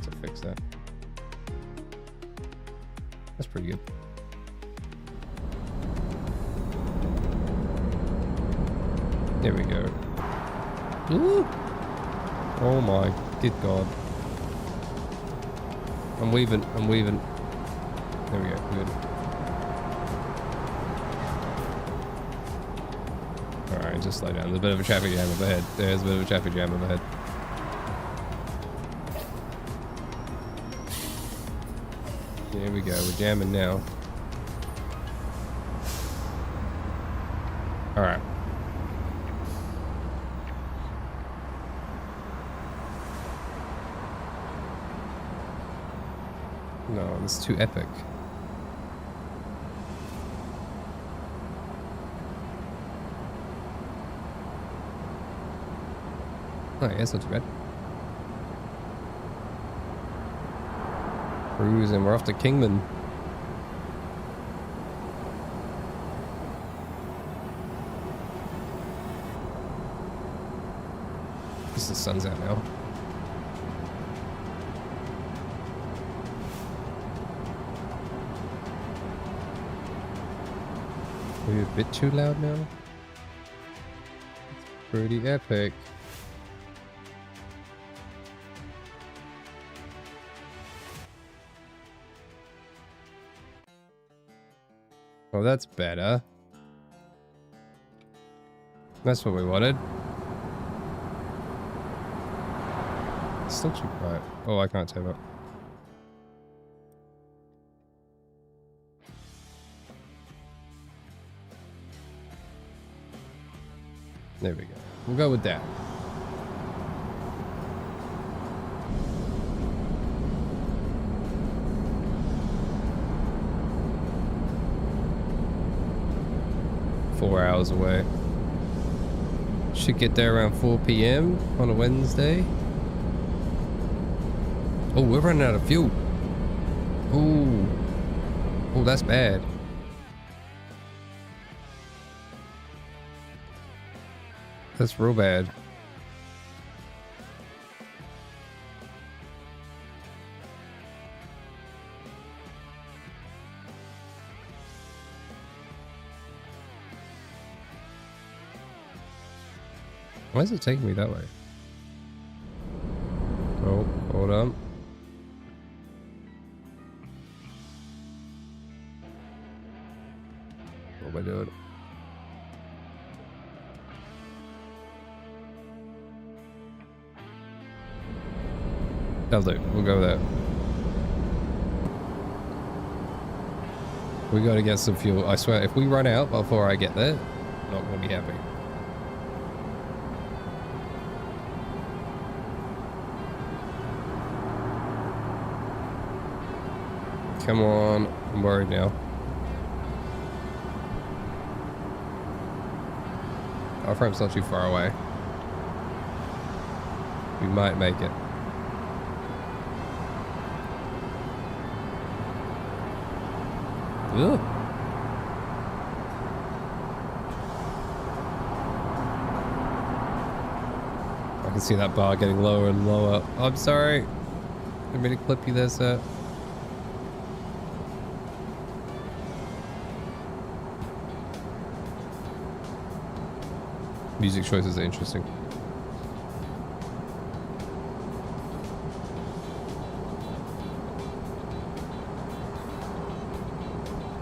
To fix that. That's pretty good. There we go. Ooh. Oh my, good God. I'm weaving. There we go, good. Alright, just slow down. There's a bit of a traffic jam up ahead. There's a bit of a traffic jam up ahead. There we go, we're jamming now. Alright. No, this is too epic. Oh yeah, it's not too bad. Cruising, we're off to Kingman. Guess the sun's out now. Are we a bit too loud now? It's pretty epic. Oh, that's better. That's what we wanted. It's still too quiet. Oh, I can't turn up. There we go. We'll go with that. Hours away. Should get there around 4 p.m. on a Wednesday. Oh, we're running out of fuel. Oh, oh, that's bad. That's real bad. Why is it taking me that way? Oh, hold on. What am I doing? Lovely. We'll go there. We gotta get some fuel. I swear, if we run out before I get there, I'm not gonna be happy. Come on, I'm worried now. Our frame's not too far away. We might make it. Ugh. I can see that bar getting lower and lower. Oh, I'm sorry. I didn't mean to clip you there, sir. Music choices are interesting.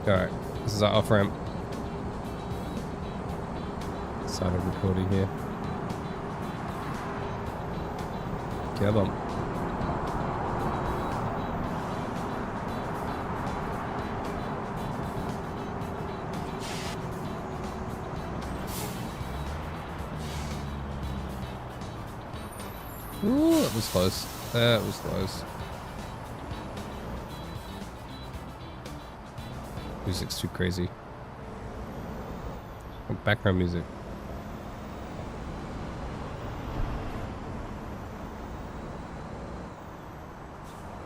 Alright, this is our off ramp. Side of recording here. Come on. Ooh, that was close. That was close. Music's too crazy. Oh, background music.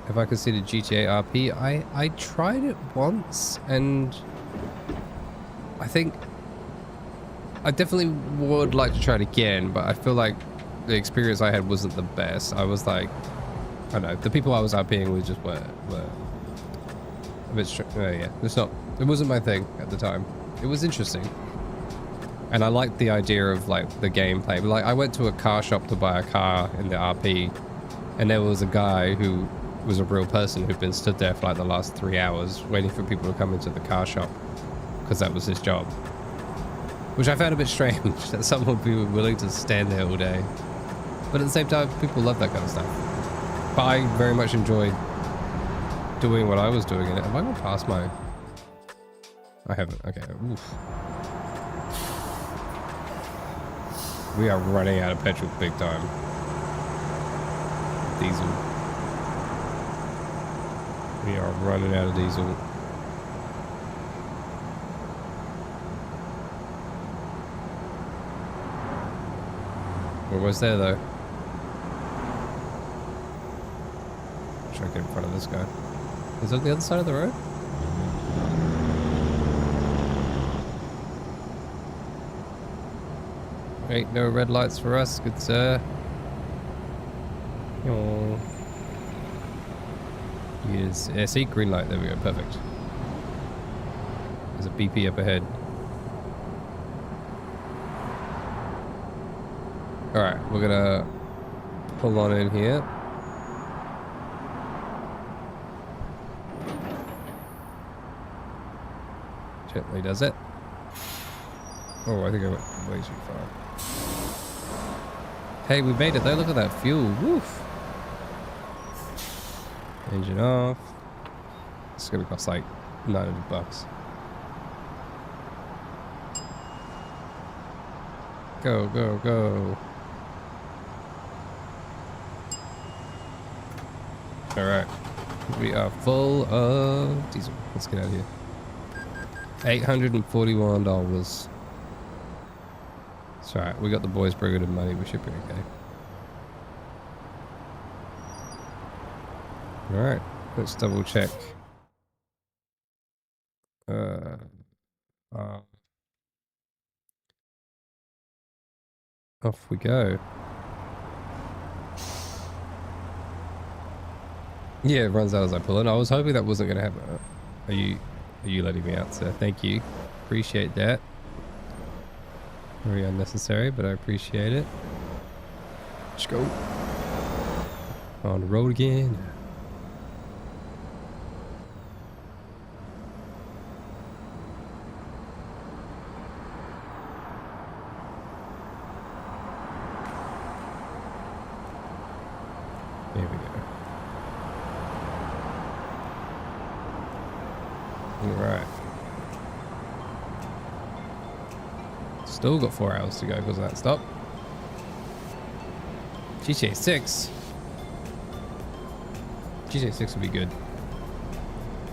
Have I considered GTA RP? I tried it once, and I think I definitely would like to try it again, but I feel like the experience I had wasn't the best. I was like, I don't know, the people I was RPing with just were a bit yeah, it wasn't my thing at the time. It was interesting. And I like the idea of like the gameplay. But like I went to a car shop to buy a car in the RP, and there was a guy who was a real person who'd been stood there for like the last 3 hours waiting for people to come into the car shop because that was his job. Which I found a bit strange that someone would be willing to stand there all day. But at the same time, people love that kind of stuff. But I very much enjoyed doing what I was doing in it. Have I gone past my... I haven't. Okay. Oof. We are running out of petrol big time. Diesel. We are running out of diesel. We're almost there though. Try to get in front of this guy. Is it on the other side of the road? Ain't no red lights for us, good sir. Oh. Yes. Yeah, see, green light. There we go. Perfect. There's a BP up ahead. Alright, we're gonna pull on in here. Gently does it. Oh, I think I went way too far. Hey, we made it though. Look at that fuel. Woof. Engine off. It's gonna cost like $900. Go, go, go. Alright. We are full of diesel. Let's get out of here. $841. It's alright. We got the boys bringing in money. We should be okay. Alright. Let's double check. Off we go. Yeah, it runs out as I pull in. I was hoping that wasn't going to happen. Are you letting me out, sir? Thank you. Appreciate that. Very unnecessary, but I appreciate it. Let's go. On the road again. There we go. Alright. Still got 4 hours to go because of that stop. GTA 6. GTA 6 would be good.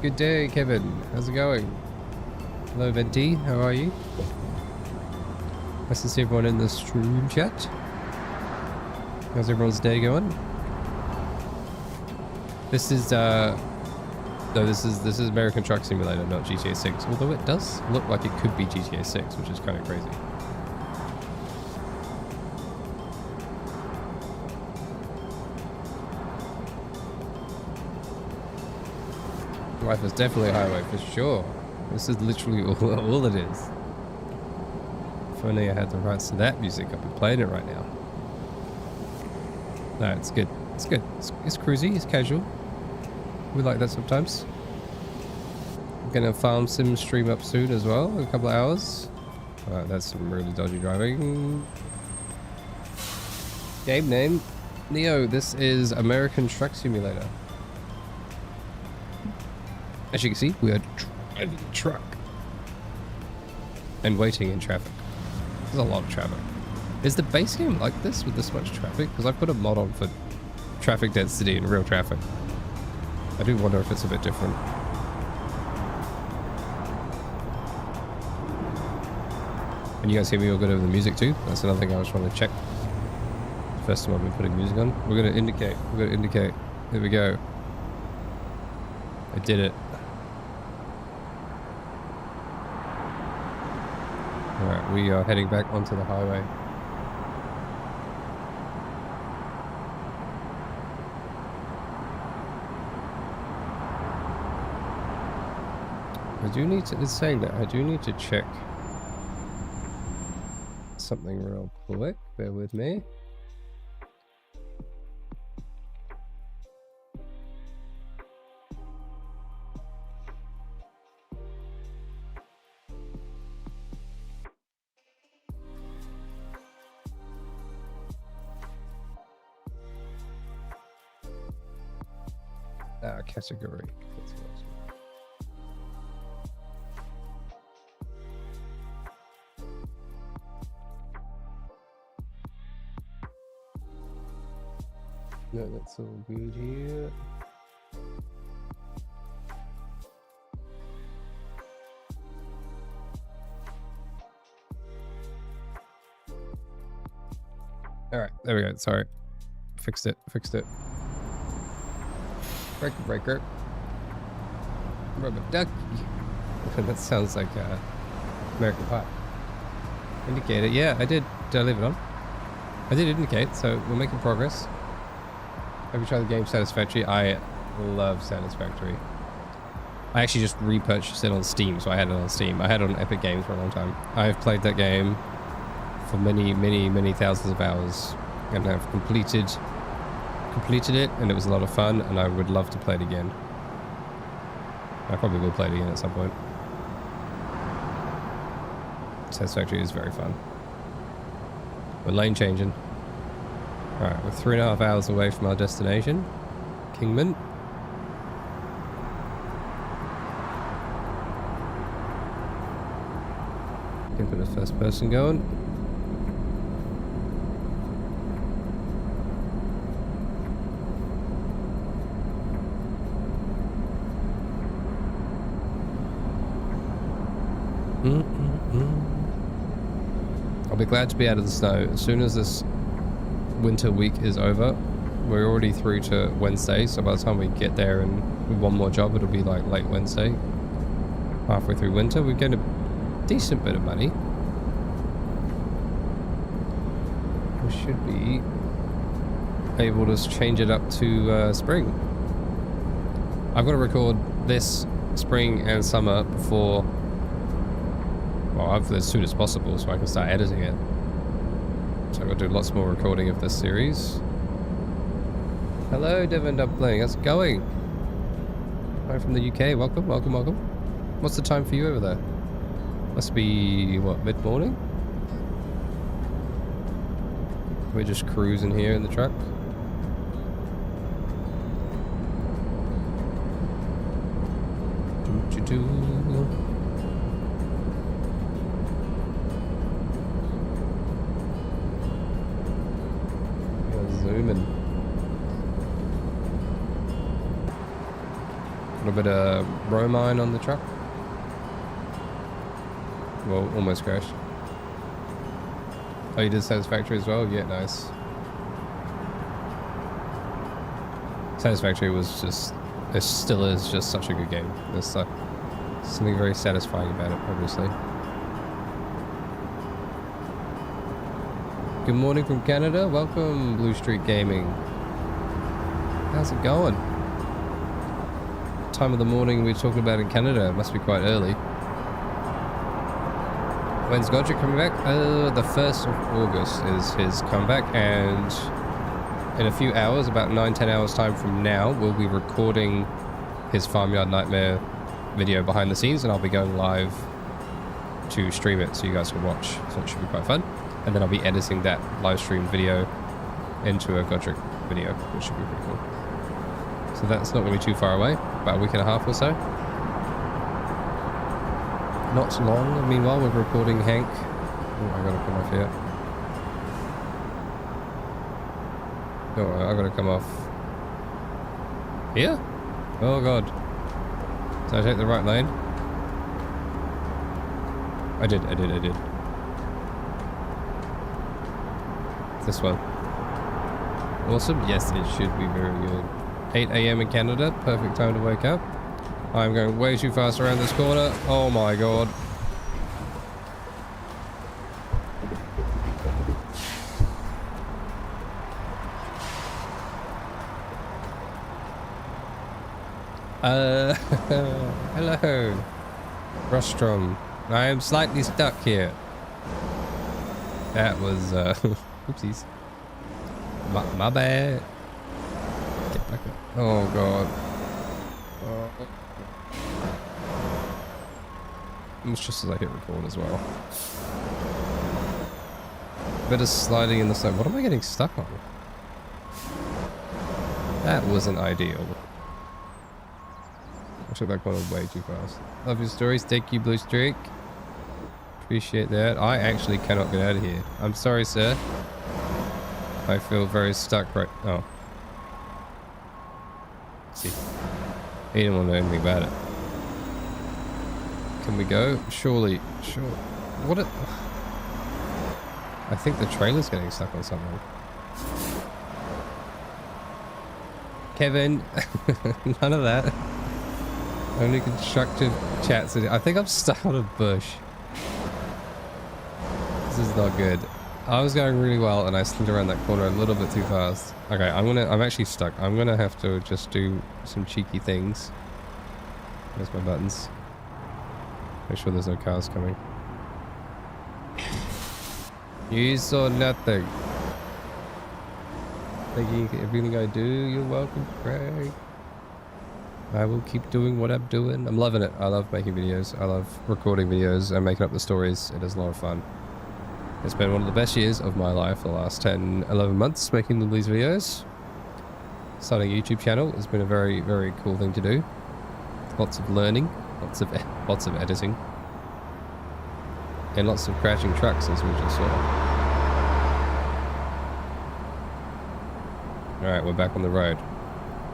Good day, Kevin. How's it going? Hello, Venti. How are you? Nice to see everyone in the stream chat. How's everyone's day going? This is no, this is American Truck Simulator, not GTA 6. Although it does look like it could be GTA 6, which is kind of crazy. Life is definitely a highway for sure. This is literally all it is. If only I had the rights to that music, I'd be playing it right now. No, it's good. It's good. It's cruisy. It's casual. We like that sometimes. I'm gonna farm sim stream up soon as well in a couple of hours. That's some really dodgy driving. Game name Neo. This is American Truck Simulator. As you can see, we are driving a truck and waiting in traffic. There's a lot of traffic. Is the base game like this with this much traffic? Because I've put a mod on for traffic density and real traffic. I do wonder if it's a bit different. And you guys hear me all good over the music too? That's another thing I was trying to check. First time I've been putting music on. We're going to indicate. We're going to indicate. There we go. I did it. Alright, we are heading back onto the highway. I do need to, it's saying that, I do need to check something real quick. Bear with me. Category. No, that's all good here. All right, there we go. Sorry, fixed it. Breaker. Rubber ducky. That sounds like American Pie. Indicator. Yeah, I did. Did I leave it on? I did indicate, so we're making progress. Have you tried the game Satisfactory? I love Satisfactory. I actually just repurchased it on Steam, so I had it on Steam. I had it on Epic Games for a long time. I've played that game for many thousands of hours, and I've completed it, and it was a lot of fun, and I would love to play it again. I probably will play it again at some point. Satisfactory is very fun. We're lane changing. Alright, we're 3.5 hours away from our destination, Kingman. Can put a first person going. I'll be glad to be out of the snow. As soon as this winter week is over, we're already through to Wednesday, so by the time we get there and with one more job, it'll be like late Wednesday. Halfway through winter, we get a decent bit of money. We should be able to change it up to spring. I've got to record this spring and summer before, well, as soon as possible, so I can start editing it. So I've got to do lots more recording of this series. Hello, Devon Dumpling. How's it going? Hi from the UK. Welcome. What's the time for you over there? Must be, what, mid-morning? We're just cruising here in the truck. Zooming. A little bit of bromine on the truck. Well, almost crashed. Oh, you did Satisfactory as well? Yeah, nice. Satisfactory was just, it still is just such a good game. There's something very satisfying about it, obviously. Good morning from Canada. Welcome, Blue Street Gaming. How's it going? What time of the morning we're talking about in Canada? It must be quite early. When's Godric coming back? The 1st of August is his comeback, and in a few hours, about 9-10 hours time from now, we'll be recording his Farmyard Nightmare video behind the scenes, and I'll be going live to stream it so you guys can watch. So it should be quite fun. And then I'll be editing that live stream video into a Godric video, which should be pretty cool. So that's not going to be too far away, about a week and a half or so. Not long. Meanwhile, we're recording Hank. Oh, I gotta come off here. Oh, I gotta come off here? Oh god. Did I take the right lane? I did. This one. Awesome. Yes, it should be very good. 8 AM in Canada. Perfect time to wake up. I'm going way too fast around this corner. Oh my god. Hello. Rostrom. I am slightly stuck here. That was, oopsies. My bad. Get back up. Oh, God. Oh. It's just as I hit record as well. Bit of sliding in the snow. What am I getting stuck on? That wasn't ideal. I took that one way too fast. Love your stories. Thank you, Blue Streak. Appreciate that. I actually cannot get out of here. I'm sorry, sir. I feel very stuck right... Oh. Let's see. He didn't want to know anything about it. Can we go? Surely. Sure. What a... I think the trailer's getting stuck on something. Kevin. None of that. Only constructive chats. I think I'm stuck on a bush. This is not good. I was going really well and I slid around that corner a little bit too fast. Okay, I'm actually stuck. I'm gonna have to just do some cheeky things. Where's my buttons? Make sure there's no cars coming. You saw nothing. Thank you for everything I do. You're welcome, Craig. I will keep doing what I'm doing. I'm loving it. I love making videos. I love recording videos and making up the stories. It is a lot of fun. It's been one of the best years of my life, the last 10, 11 months making all these videos. Starting a YouTube channel has been a very, very cool thing to do. Lots of learning, lots of editing, and lots of crashing trucks, as we just saw. Alright, we're back on the road.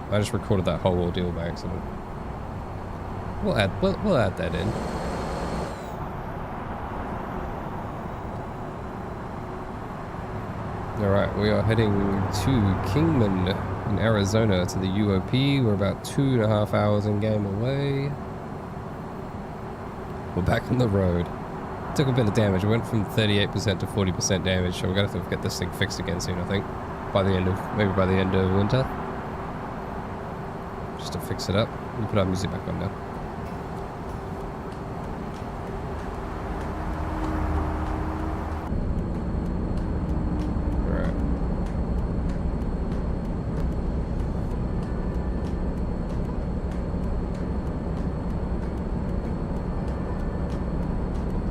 I just recorded that whole ordeal by accident. We'll add that in. Alright, we are heading to Kingman in Arizona to the UOP. We're about 2.5 hours in game away. We're back on the road. Took a bit of damage. We went from 38% to 40% damage, so we're gonna have to get this thing fixed again soon, I think. Maybe by the end of winter. Just to fix it up. We put our music back on now.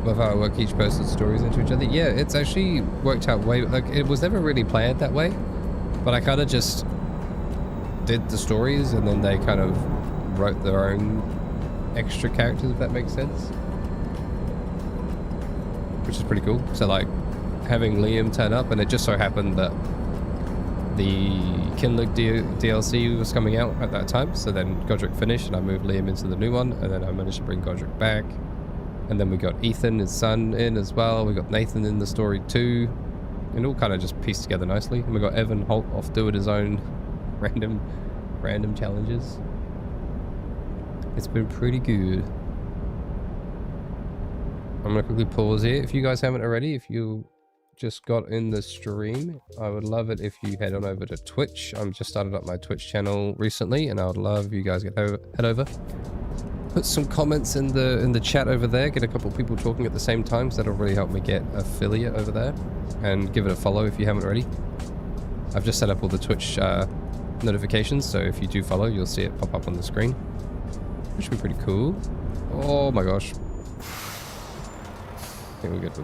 Love how I work each person's stories into each other. Yeah, it's actually worked out way... Like, it was never really planned that way. But I kind of just did the stories and then they kind of wrote their own extra characters, if that makes sense. Which is pretty cool. So, like, having Liam turn up, and it just so happened that the Kinlig DLC was coming out at that time. So then Godric finished and I moved Liam into the new one, and then I managed to bring Godric back. And then we got Ethan, his son, in as well. We got Nathan in the story too. And it all kind of just pieced together nicely. And we got Evan Holt off doing his own random challenges. It's been pretty good. I'm gonna quickly pause here. If you guys haven't already, if you just got in the stream, I would love it if you head on over to Twitch. I've just started up my Twitch channel recently, and I would love if you guys head over. Put some comments in the chat over there. Get a couple people talking at the same time, so that'll really help me get affiliate over there. And give it a follow if you haven't already. I've just set up all the Twitch notifications, so if you do follow, you'll see it pop up on the screen. Which should be pretty cool. Oh my gosh. I think we're good.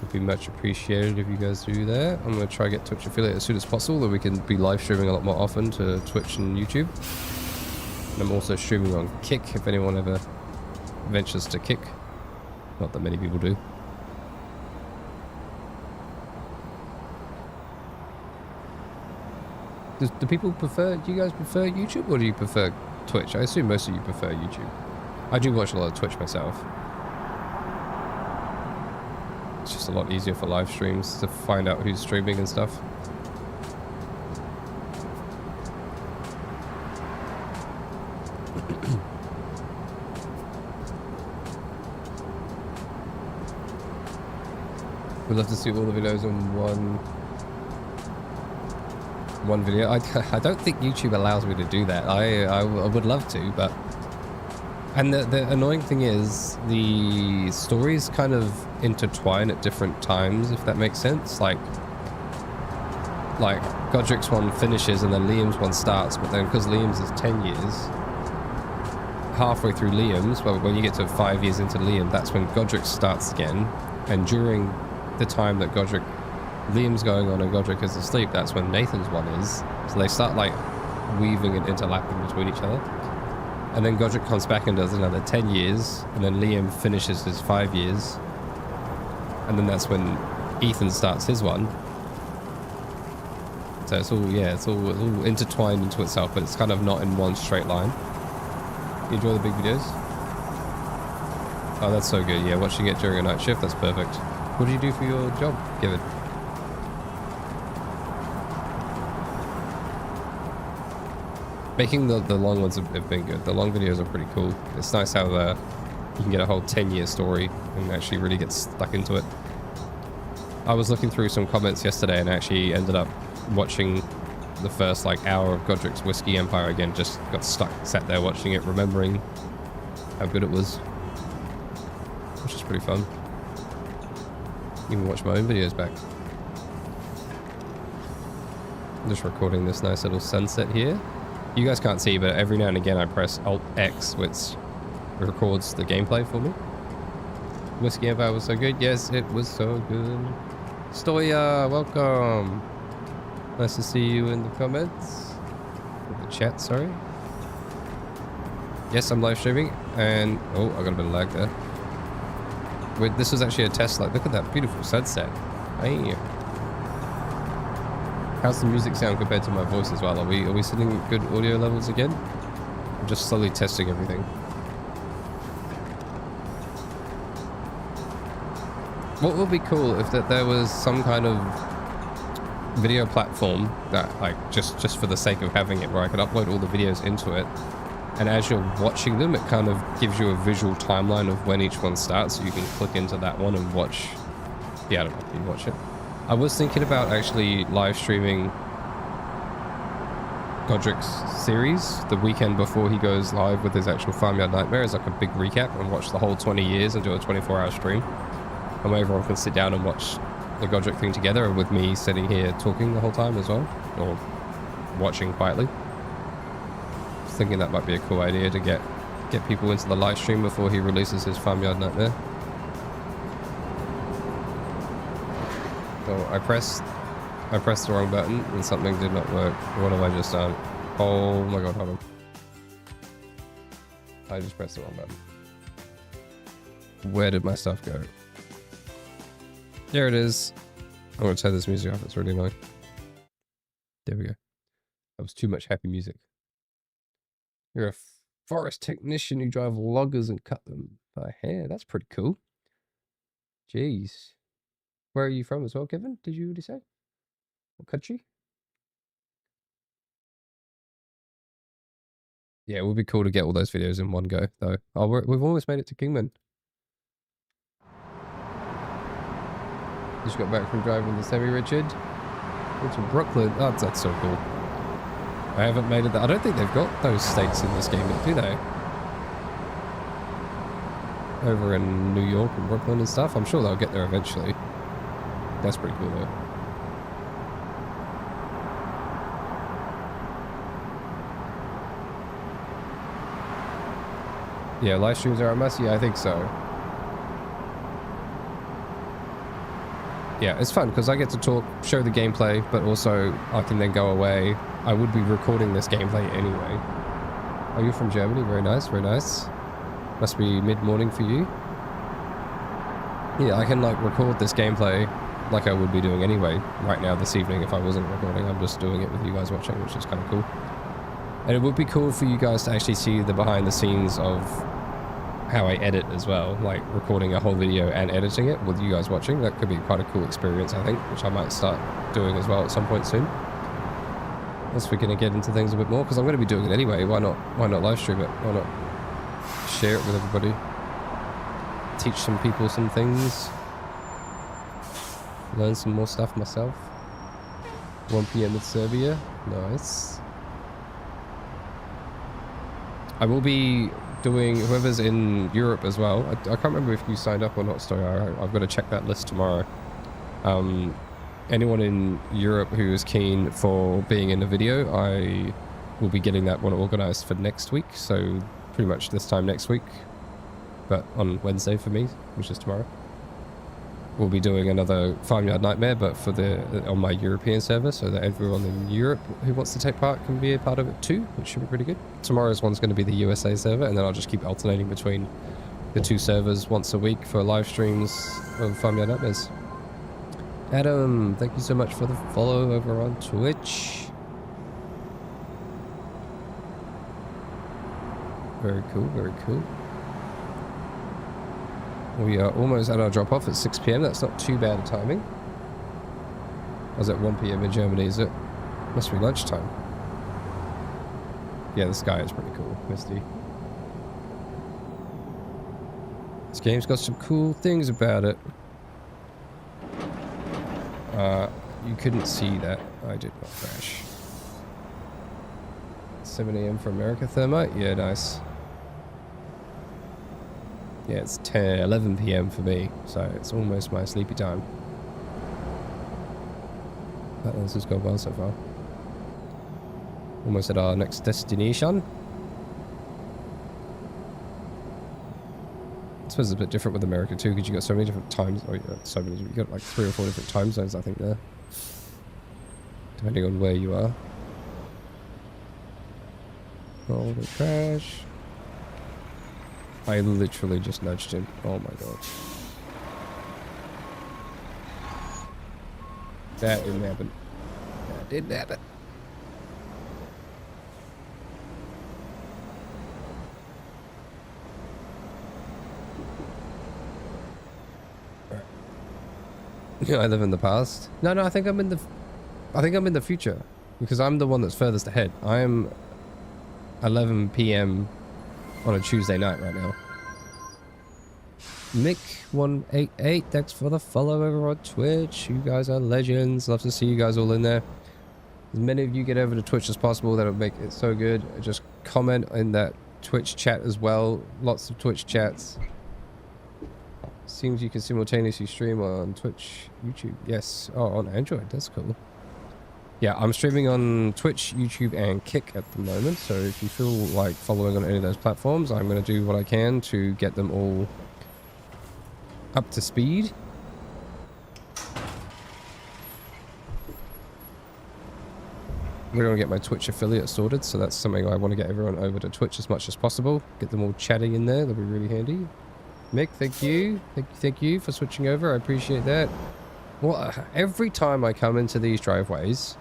Would be much appreciated if you guys do that. I'm going to try to get Twitch affiliate as soon as possible, that we can be live streaming a lot more often to Twitch and YouTube. And I'm also streaming on Kick, if anyone ever ventures to Kick. Not that many people do. Do people prefer, do you guys prefer YouTube or do you prefer Twitch? I assume most of you prefer YouTube. I do watch a lot of Twitch myself. It's just a lot easier for live streams to find out who's streaming and stuff. We'd love to see all the videos on one video. I don't think YouTube allows me to do that. I would love to, but... And the annoying thing is, the stories kind of intertwine at different times, if that makes sense. Like Godric's one finishes and then Liam's one starts, but then because Liam's is 10 years, halfway through Liam's, well, when you get to 5 years into Liam, that's when Godric starts again. And during the time that Liam's going on and Godric is asleep, that's when Nathan's one is. So they start like weaving and interlapping between each other. And then Godric comes back and does another 10 years, and then Liam finishes his 5 years. And then that's when Ethan starts his one. So it's all, yeah, it's all intertwined into itself, but it's kind of not in one straight line. You enjoy the big videos? Oh, that's so good. Yeah, watching it during a night shift, that's perfect. What do you do for your job, Kevin? Making the long ones have been good. The long videos are pretty cool. It's nice how you can get a whole 10-year story and actually really get stuck into it. I was looking through some comments yesterday and actually ended up watching the first like hour of Godric's Whiskey Empire again. Just got stuck, sat there watching it, remembering how good it was, which is pretty fun. Even watch my own videos back. I'm just recording this nice little sunset here. You guys can't see, but every now and again I press Alt-X, which records the gameplay for me. Whiskey Empire was so good. Yes, it was so good. Stoya, welcome. Nice to see you in the comments. The chat, sorry. Yes, I'm live streaming, and oh, I got a bit of lag there. Wait, this was actually a test. Like, look at that beautiful sunset. Hey. How's the music sound compared to my voice as well? Are we sitting at good audio levels again? I'm just slowly testing everything. What would be cool if there was some kind of video platform that, like, just for the sake of having it, where I could upload all the videos into it, and as you're watching them, it kind of gives you a visual timeline of when each one starts, so you can click into that one and watch. Yeah, I don't know if you watch it. I was thinking about actually live streaming Godric's series the weekend before he goes live with his actual Farmyard Nightmare as like a big recap, and watch the whole 20 years and do a 24-hour stream. And where everyone can sit down and watch the Godric thing together, with me sitting here talking the whole time as well, or watching quietly. I was thinking that might be a cool idea to get people into the live stream before he releases his Farmyard Nightmare. So I pressed the wrong button and something did not work. What have I just done? Oh my god, hold on. I just pressed the wrong button. Where did my stuff go? There it is. I'm going to turn this music off. It's really annoying. There we go. That was too much happy music. You're a forest technician who drive loggers and cut them by hand. That's pretty cool. Jeez. Where are you from as well, Kevin? Did you already say? What country? Yeah, it would be cool to get all those videos in one go, though. Oh, we've almost made it to Kingman. Just got back from driving the semi-Richard. Went to Brooklyn. Oh, that's so cool. I haven't made it there. I don't think they've got those states in this game yet, do they? Over in New York and Brooklyn and stuff. I'm sure they'll get there eventually. That's pretty cool, though. Yeah, live streams are a must. Yeah, I think so. Yeah, it's fun because I get to talk, show the gameplay, but also I can then go away. I would be recording this gameplay anyway. Oh, you're from Germany? Very nice, very nice. Must be mid-morning for you. Yeah, I can like record this gameplay like I would be doing anyway right now this evening if I wasn't recording. I'm just doing it with you guys watching, which is kind of cool. And it would be cool for you guys to actually see the behind the scenes of how I edit as well, like recording a whole video and editing it with you guys watching. That could be quite a cool experience, I think, which I might start doing as well at some point soon. Once we're going to get into things a bit more, because I'm going to be doing it anyway. Why not live stream it? Why not share it with everybody? Teach some people some things. Learn some more stuff myself. 1 PM in Serbia. Nice. I will be doing, whoever's in Europe as well, I can't remember if you signed up or not, Story. I've got to check that list tomorrow. Anyone in Europe who is keen for being in a video, I will be getting that one organized for next week. So pretty much this time next week, but on Wednesday for me, which is tomorrow. We'll be doing another Farmyard Nightmare, but for on my European server, so that everyone in Europe who wants to take part can be a part of it too, which should be pretty good. Tomorrow's one's going to be the USA server, and then I'll just keep alternating between the two servers once a week for live streams of Farmyard Nightmares. Adam, thank you so much for the follow over on Twitch. Very cool, very cool. We are almost at our drop-off at 6 PM. That's not too bad a timing. I was at 1 PM in Germany, is it? Must be lunchtime. Yeah, the sky is pretty cool, misty. This game's got some cool things about it. You couldn't see that. I did not crash. 7 AM for America, Thermite? Yeah, nice. Yeah, it's 11 PM for me, so it's almost my sleepy time. That has gone well so far. Almost at our next destination. I suppose it's a bit different with America too, because you got so many different times. Oh, you got like 3 or 4 different time zones, I think, there. Depending on where you are. Oh, the crash. I literally just nudged him. Oh my god. That didn't happen. That didn't happen. Right. Yeah, I live in the past. No, I think I'm in the future. Because I'm the one that's furthest ahead. I am 11 PM on a Tuesday night right now. Mick188, thanks for the follow over on Twitch. You guys are legends. Love to see you guys all in there. As many of you get over to Twitch as possible, that'll make it so good. Just comment in that Twitch chat as well. Lots of Twitch chats. Seems you can simultaneously stream on Twitch, YouTube. Yes. Oh, on Android. That's cool. Yeah, I'm streaming on Twitch, YouTube, and Kick at the moment. So if you feel like following on any of those platforms, I'm going to do what I can to get them all up to speed. We're going to get my Twitch affiliate sorted, so that's something I want to get everyone over to Twitch as much as possible. Get them all chatting in there. That'll be really handy. Mick, thank you. Thank you for switching over. I appreciate that. Well, every time I come into these driveways,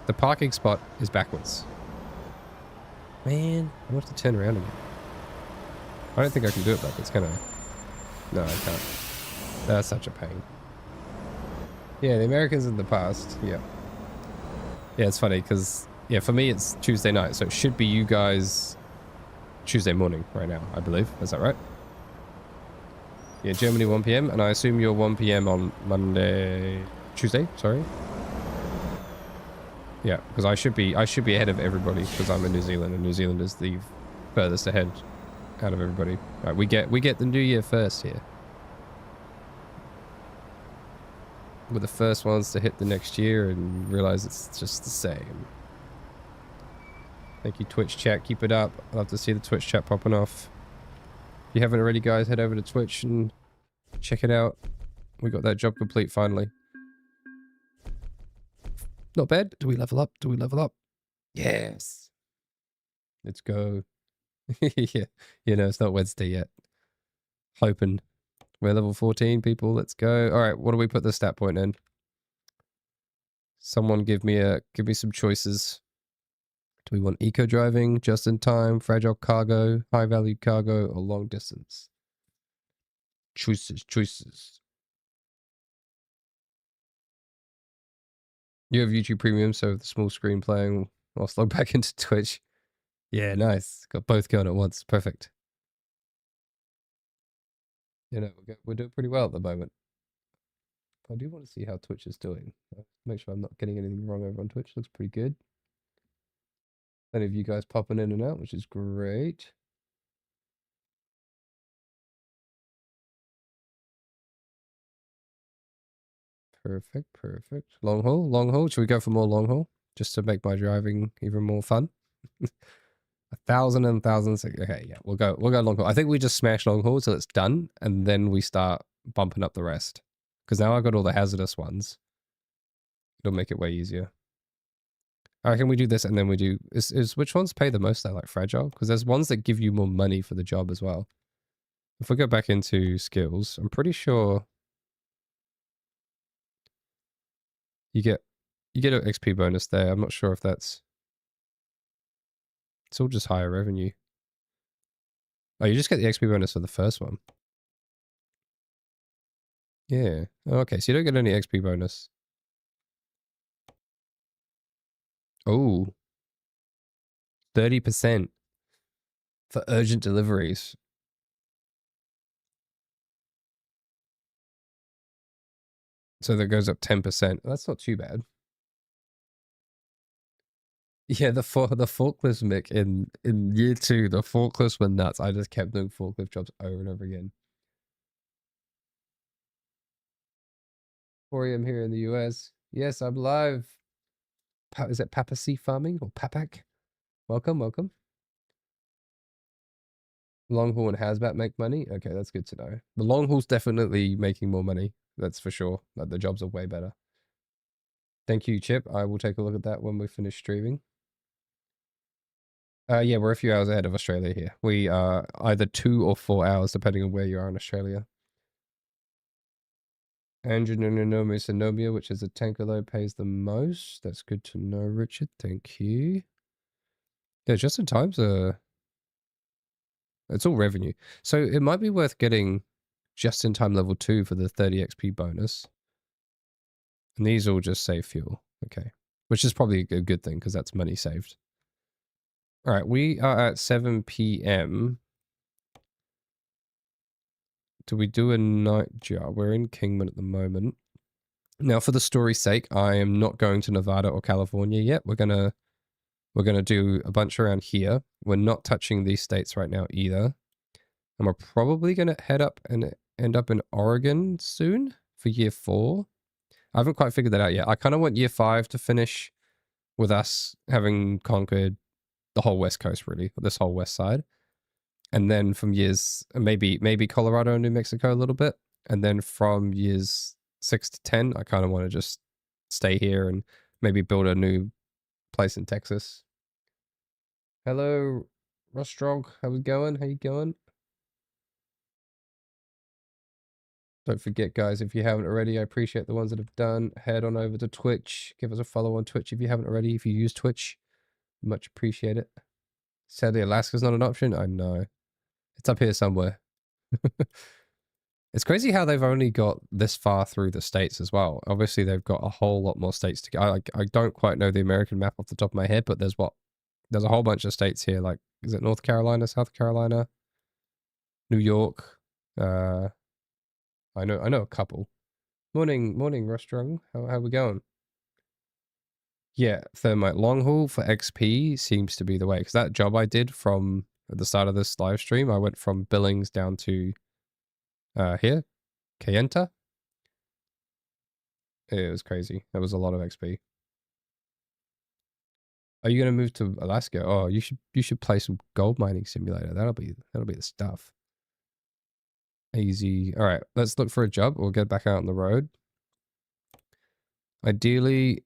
the parking spot is backwards. Man, I have to turn around again. I don't think I can do it backwards, can I? No, I can't. That's such a pain. Yeah, the Americans in the past. Yeah. Yeah, it's funny because, yeah, for me it's Tuesday night, so it should be you guys Tuesday morning right now, I believe. Is that right? Yeah, Germany 1 PM, and I assume you're 1 PM on Tuesday, sorry. Yeah, because I should be ahead of everybody because I'm in New Zealand, and New Zealand is the furthest ahead out of everybody. Right, we get the new year first here. We're the first ones to hit the next year and realize it's just the same. Thank you, Twitch chat. Keep it up. I'd love to see the Twitch chat popping off. If you haven't already, guys, head over to Twitch and check it out. We got that job complete finally. Not bad. Do we level up? Do we level up? Yes. Let's go. Yeah. You know, it's not Wednesday yet. Hoping. We're level 14, people. Let's go. All right. What do we put the stat point in? Someone give me some choices. Do we want eco driving, just in time, fragile cargo, high value cargo, or long distance? Choices. You have YouTube Premium, so the small screen playing whilst log back into Twitch. Yeah, nice. Got both going at once. Perfect. You know, we're doing pretty well at the moment. I do want to see how Twitch is doing. Make sure I'm not getting anything wrong over on Twitch. Looks pretty good. Plenty of you guys popping in and out, which is great. Perfect, perfect. Long haul, long haul. Should we go for more long haul? Just to make my driving even more fun? 1,000 and 1,000. Okay, yeah, we'll go long haul. I think we just smash long haul till it's done, and then we start bumping up the rest. Because now I've got all the hazardous ones. It'll make it way easier. All right, can we do this and then we do... Is which ones pay the most? They're like fragile? Because there's ones that give you more money for the job as well. If we go back into skills, I'm pretty sure you get an XP bonus there. I'm not sure if that's... It's all just higher revenue. Oh, you just get the XP bonus for the first one. Yeah. Oh, okay, so you don't get any XP bonus. Oh. 30% for urgent deliveries. So that goes up 10%. That's not too bad. Yeah, the forklifts, Mick, in year 2, the forklifts were nuts. I just kept doing forklift jobs over and over again. 4 a.m. here in the US. Yes, I'm live. Is it Papacy Farming or Papak? Welcome, welcome. Long haul and Hazmat make money? Okay, that's good to know. The long haul's definitely making more money. That's for sure. Like, the jobs are way better. Thank you, Chip. I will take a look at that when we finish streaming. Yeah, we're a few hours ahead of Australia here. We are either 2 or 4 hours, depending on where you are in Australia. Sonomia, which is a tanker load, pays the most. That's good to know, Richard. Thank you. Yeah, just in time's it's all revenue. So it might be worth getting just in time level 2 for the 30 XP bonus. And these all just save fuel. Okay. Which is probably a good thing because that's money saved. All right, we are at 7 p.m. Do we do a night job? We're in Kingman at the moment. Now, for the story's sake, I am not going to Nevada or California yet. We're gonna do a bunch around here. We're not touching these states right now either. And we're probably gonna head up and end up in Oregon soon for year 4. I haven't quite figured that out yet. I kind of want year 5 to finish with us having conquered the whole West Coast, really, this whole west side. And then from years, maybe Colorado and New Mexico a little bit. And then from years 6 to 10, I kind of want to just stay here and maybe build a new place in Texas. Hello, Rostrog. How we going? How you going? Don't forget, guys, if you haven't already, I appreciate the ones that have done. Head on over to Twitch. Give us a follow on Twitch if you haven't already. If you use Twitch, much appreciate it. Sadly, Alaska's not an option. I know. It's up here somewhere. It's crazy how they've only got this far through the states as well. Obviously, they've got a whole lot more states to go. I don't quite know the American map off the top of my head, but there's a whole bunch of states here. Like, is it North Carolina, South Carolina, New York? I know a couple. Morning, Rostrung. How we going? Yeah, Thermite long haul for XP seems to be the way, because that job I did from at the start of this live stream, I went from Billings down to here, Kayenta. It was crazy. That was a lot of XP. Are you gonna move to Alaska? Oh, you should play some gold mining simulator. That'll be the stuff. Easy. All right, let's look for a job. We'll get back out on the road. Ideally,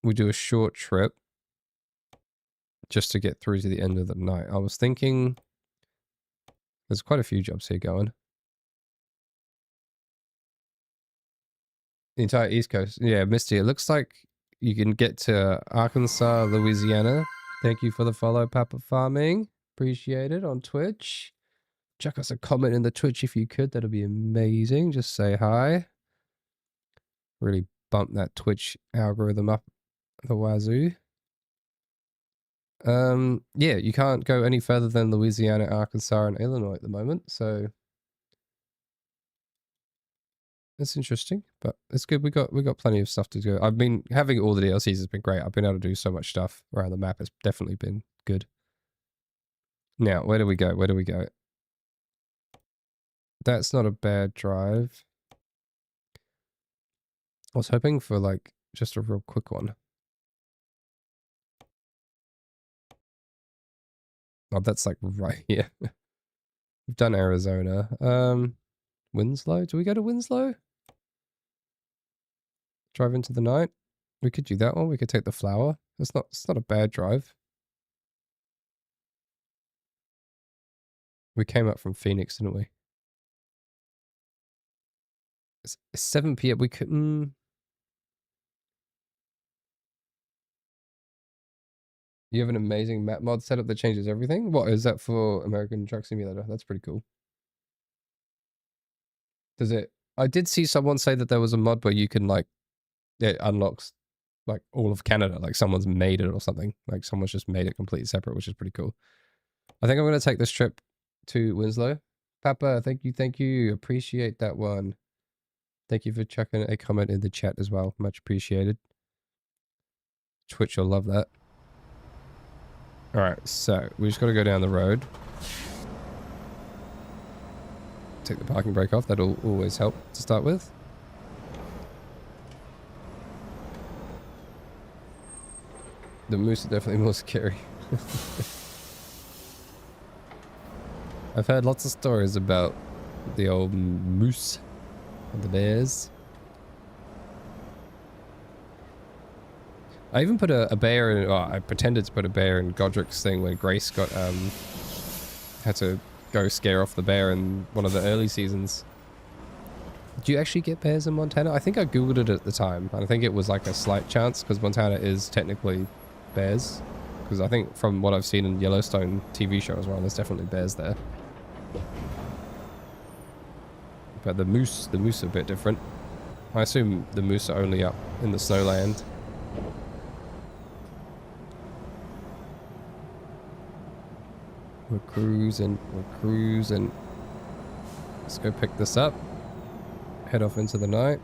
we do a short trip just to get through to the end of the night. I was thinking there's quite a few jobs here going. The entire East Coast. Yeah, Misty, it looks like you can get to Arkansas, Louisiana. Thank you for the follow, Papa Farming. Appreciate it on Twitch. Chuck us a comment in the Twitch if you could. That'd be amazing. Just say hi. Really bump that Twitch algorithm up the wazoo. Yeah, you can't go any further than Louisiana, Arkansas, and Illinois at the moment, so that's interesting, but it's good. We got plenty of stuff to do. I've been having all the DLCs has been great. I've been able to do so much stuff around the map. It's definitely been good. Now, where do we go? Where do we go? That's not a bad drive. I was hoping for like just a real quick one. Oh, that's like right here. We've done Arizona. Winslow. Do we go to Winslow? Drive into the night? We could do that one. We could take the flower. It's not a bad drive. We came up from Phoenix, didn't we? It's 7 p.m. We could... You have an amazing map mod setup that changes everything? What, is that for American Truck Simulator? That's pretty cool. Does it... I did see someone say that there was a mod where you can like... It unlocks like all of Canada. Like someone's made it or something. Like someone's just made it completely separate, which is pretty cool. I think I'm going to take this trip to Winslow. Papa, thank you. Appreciate that one. Thank you for chucking a comment in the chat as well. Much appreciated. Twitch will love that. Alright, so we just got to go down the road. Take the parking brake off. That'll always help to start with. The moose are definitely more scary. I've heard lots of stories about the old moose and the bears. I even put a bear in, I pretended to put a bear in Godric's thing when Grace got, had to go scare off the bear in one of the early seasons. Do you actually get bears in Montana? I think I googled it at the time. I think it was like a slight chance because Montana is technically bears. Because I think from what I've seen in Yellowstone TV show as well, there's definitely bears there. But the moose are a bit different. I assume the moose are only up in the snowland. We're cruising. Let's go pick this up. Head off into the night.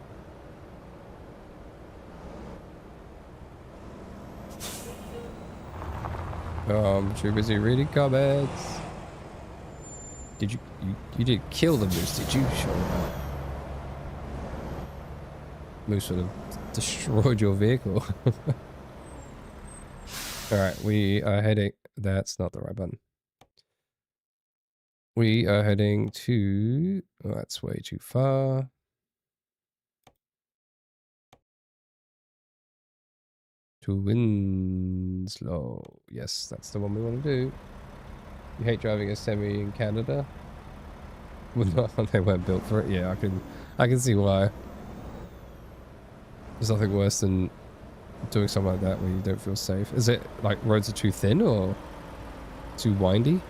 Oh, I'm too busy reading comments. Did you did kill the moose, did you? Sure enough. Moose would have destroyed your vehicle. Alright, we are heading... That's not the right button. We are heading to... Oh, that's way too far. To Winslow. Yes, that's the one we want to do. You hate driving a semi in Canada? Well, no, they weren't built for it. Yeah, I can see why. There's nothing worse than doing something like that where you don't feel safe. Is it like roads are too thin or too windy?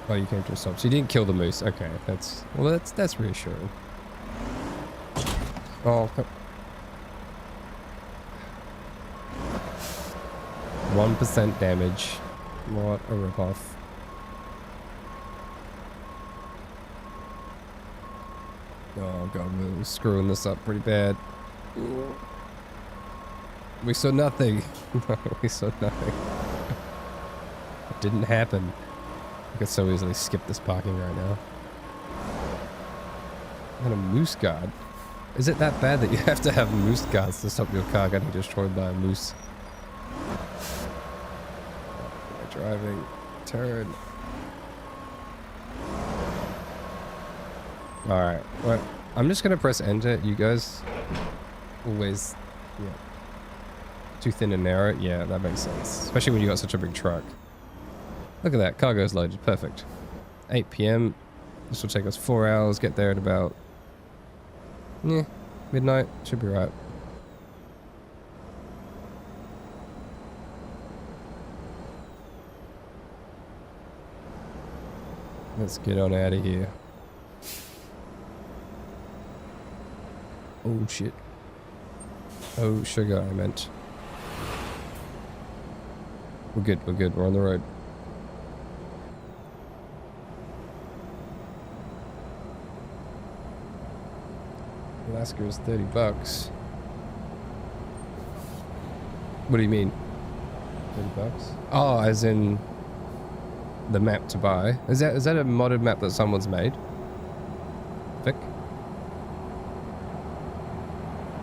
Oh, you came to a stop. So you didn't kill the moose. Okay, that's reassuring. Oh, 1% damage. What a ripoff. Oh god, we're screwing this up pretty bad. We saw nothing. We saw nothing. It didn't happen. I could so easily skip this parking right now. And a moose guard. Is it that bad that you have to have moose guards to stop your car getting destroyed by a moose? Driving. Turn. Alright. Well, I'm just gonna press enter. You guys always... Yeah. Too thin and narrow? Yeah, that makes sense. Especially when you got such a big truck. Look at that. Cargo's loaded. Perfect. 8 p.m. This will take us 4 hours. Get there at about... Yeah. Midnight. Should be right. Let's get on out of here. Oh shit. Oh sugar, I meant. We're good, we're on the road. Alaska is $30. What do you mean? $30? Oh, as in the map to buy. Is that a modded map that someone's made? Epic.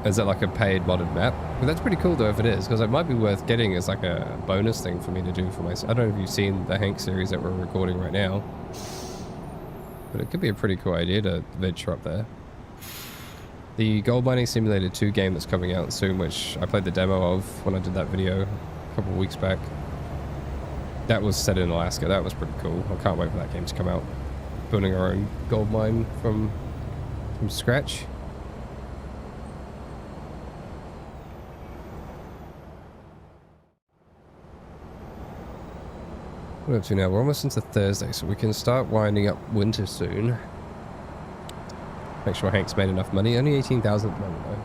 Is that like a paid modded map? Well, that's pretty cool though if it is, because it might be worth getting as like a bonus thing for me to do for myself. I don't know if you've seen the Hank series that we're recording right now, but it could be a pretty cool idea to venture up there. The Gold Mining Simulator 2 game that's coming out soon, which I played the demo of when I did that video a couple of weeks back. That was set in Alaska. That was pretty cool. I can't wait for that game to come out. Building our own gold mine from scratch. What up to now? We're almost into Thursday, so we can start winding up winter soon. Make sure Hank's made enough money. Only 18,000 at the moment, though.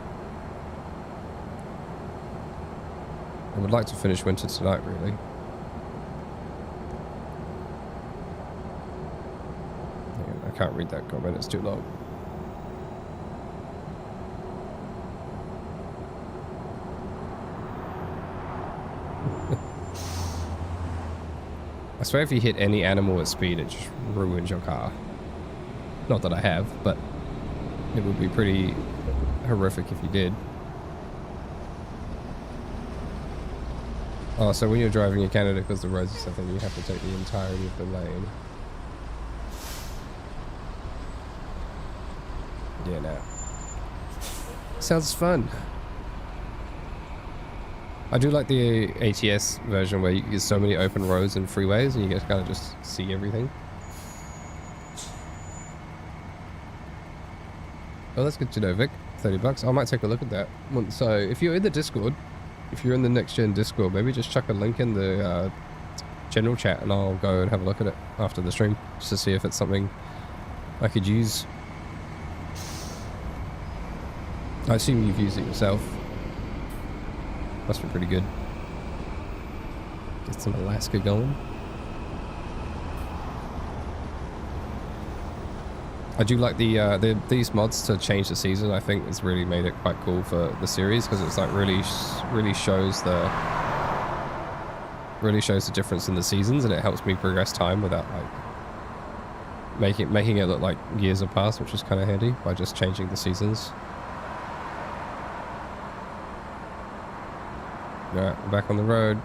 I would like to finish winter tonight, really. I can't read that comment, it's too long. I swear if you hit any animal at speed, it just ruins your car. Not that I have, but it would be pretty horrific if you did. Oh, so when you're driving in Canada, because the roads are something, you have to take the entirety of the lane. Yeah, no. Sounds fun. I do like the ATS version where you get so many open roads and freeways and you get to kind of just see everything. Oh, that's good to know, Vic. 30 bucks. I might take a look at that. So if you're in the Discord, if you're in the Next Gen Discord, maybe just chuck a link in the general chat and I'll go and have a look at it after the stream just to see if it's something I could use. I assume you've used it yourself. Must be pretty good. Get some Alaska going. I do like these mods to change the season. I think it's really made it quite cool for the series because it's like really shows the difference in the seasons, and it helps me progress time without like making it look like years have passed, which is kind of handy by just changing the seasons. Alright, we're back on the road.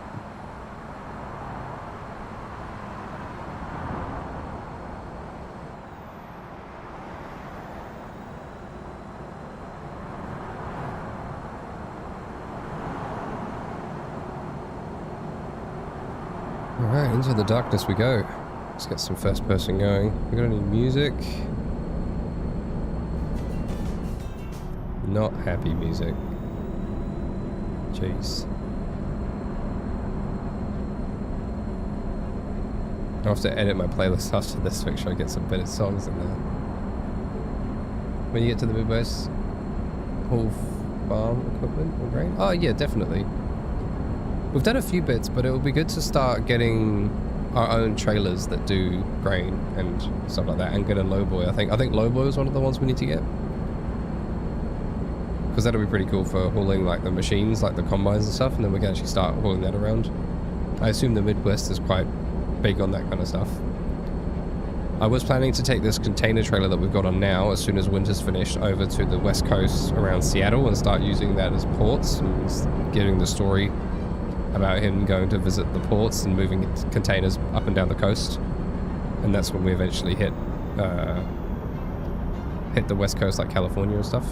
Alright, into the darkness we go. Let's get some first person going. We got any music? Not happy music. Jeez. I'll have to edit my playlist after this, make sure I get some better songs in there. When you get to the Midwest, whole farm equipment or grain? Oh yeah, definitely. We've done a few bits, but it would be good to start getting our own trailers that do grain and stuff like that, and get a lowboy. I think lowboy is one of the ones we need to get. Because that'll be pretty cool for hauling like the machines, like the combines and stuff, and then we can actually start hauling that around. I assume the Midwest is quite big on that kind of stuff. I was planning to take this container trailer that we've got on now as soon as winter's finished over to the west coast around Seattle and start using that as ports and getting the story about him going to visit the ports and moving containers up and down the coast. And that's when we eventually hit the west coast like California and stuff.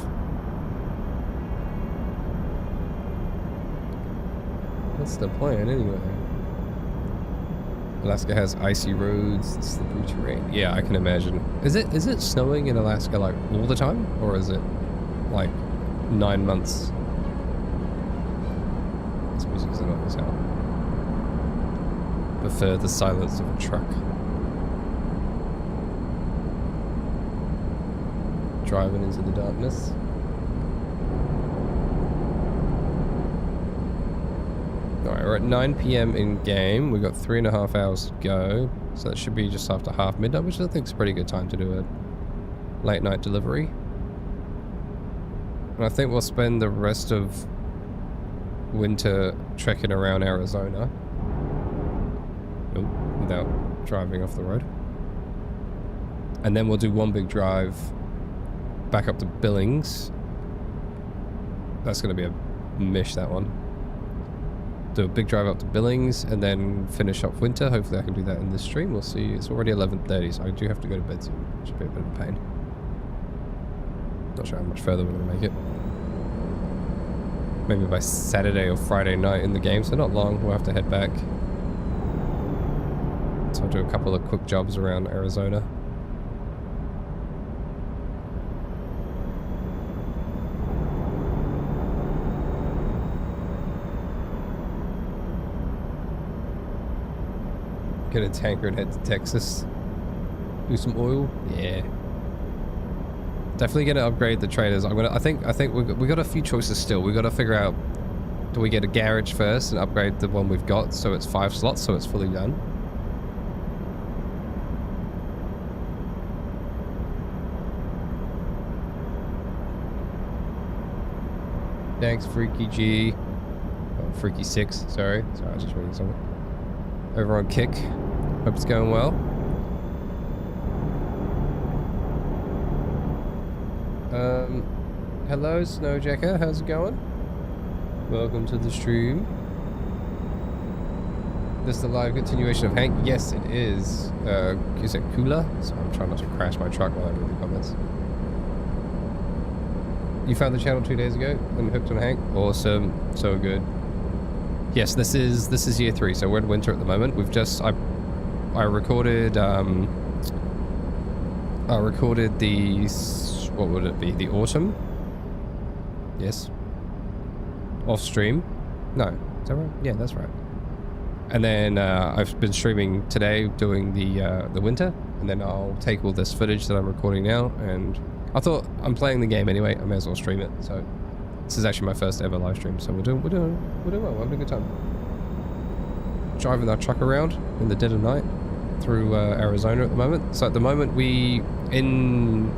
What's the plan anyway? Alaska has icy roads, slippery terrain. Yeah, I can imagine. Is it snowing in Alaska like all the time, or is it like 9 months? This music is annoying as hell. Prefer the silence of a truck. Driving into the darkness. Alright, we're at 9 PM in game. We've got 3.5 hours to go. So that should be just after half midnight, which I think is a pretty good time to do a late night delivery. And I think we'll spend the rest of winter trekking around Arizona. Without driving off the road. And then we'll do one big drive back up to Billings. That's going to be a mish, that one. Do a big drive up to Billings and then finish up Winter. Hopefully I can do that in this stream. We'll see. It's already 11:30, so I do have to go to bed soon. Should be a bit of a pain. Not sure how much further we're going to make it. Maybe by Saturday or Friday night in the game, so not long. We'll have to head back. So I'll do a couple of quick jobs around Arizona. Get a tanker and head to Texas. Do some oil. Yeah. Definitely gonna upgrade the traders. I think we got a few choices still. We got to figure out, do we get a garage first and upgrade the one we've got so it's 5 slots so it's fully done? Thanks, Freaky G. Oh, Freaky 6, sorry. Sorry, I was just reading something. Over on Kick. Hope it's going well. Hello, Snowjacker. How's it going? Welcome to the stream. This is the live continuation of Hank? Yes, it is. Is it Kula? So I'm trying not to crash my truck while I read the comments. You found the channel 2 days ago and hooked on Hank? Awesome. So good. Yes, this is year 3, so we're in winter at the moment. We've just I recorded the what would it be? The autumn? Yes. Off stream? No, is that right? Yeah, that's right. And then I've been streaming today doing the winter, and then I'll take all this footage that I'm recording now, and I thought I'm playing the game anyway, I may as well stream it. So this is actually my first ever live stream, so we're doing well, we're having a good time. Driving our truck around in the dead of night through Arizona at the moment. So at the moment in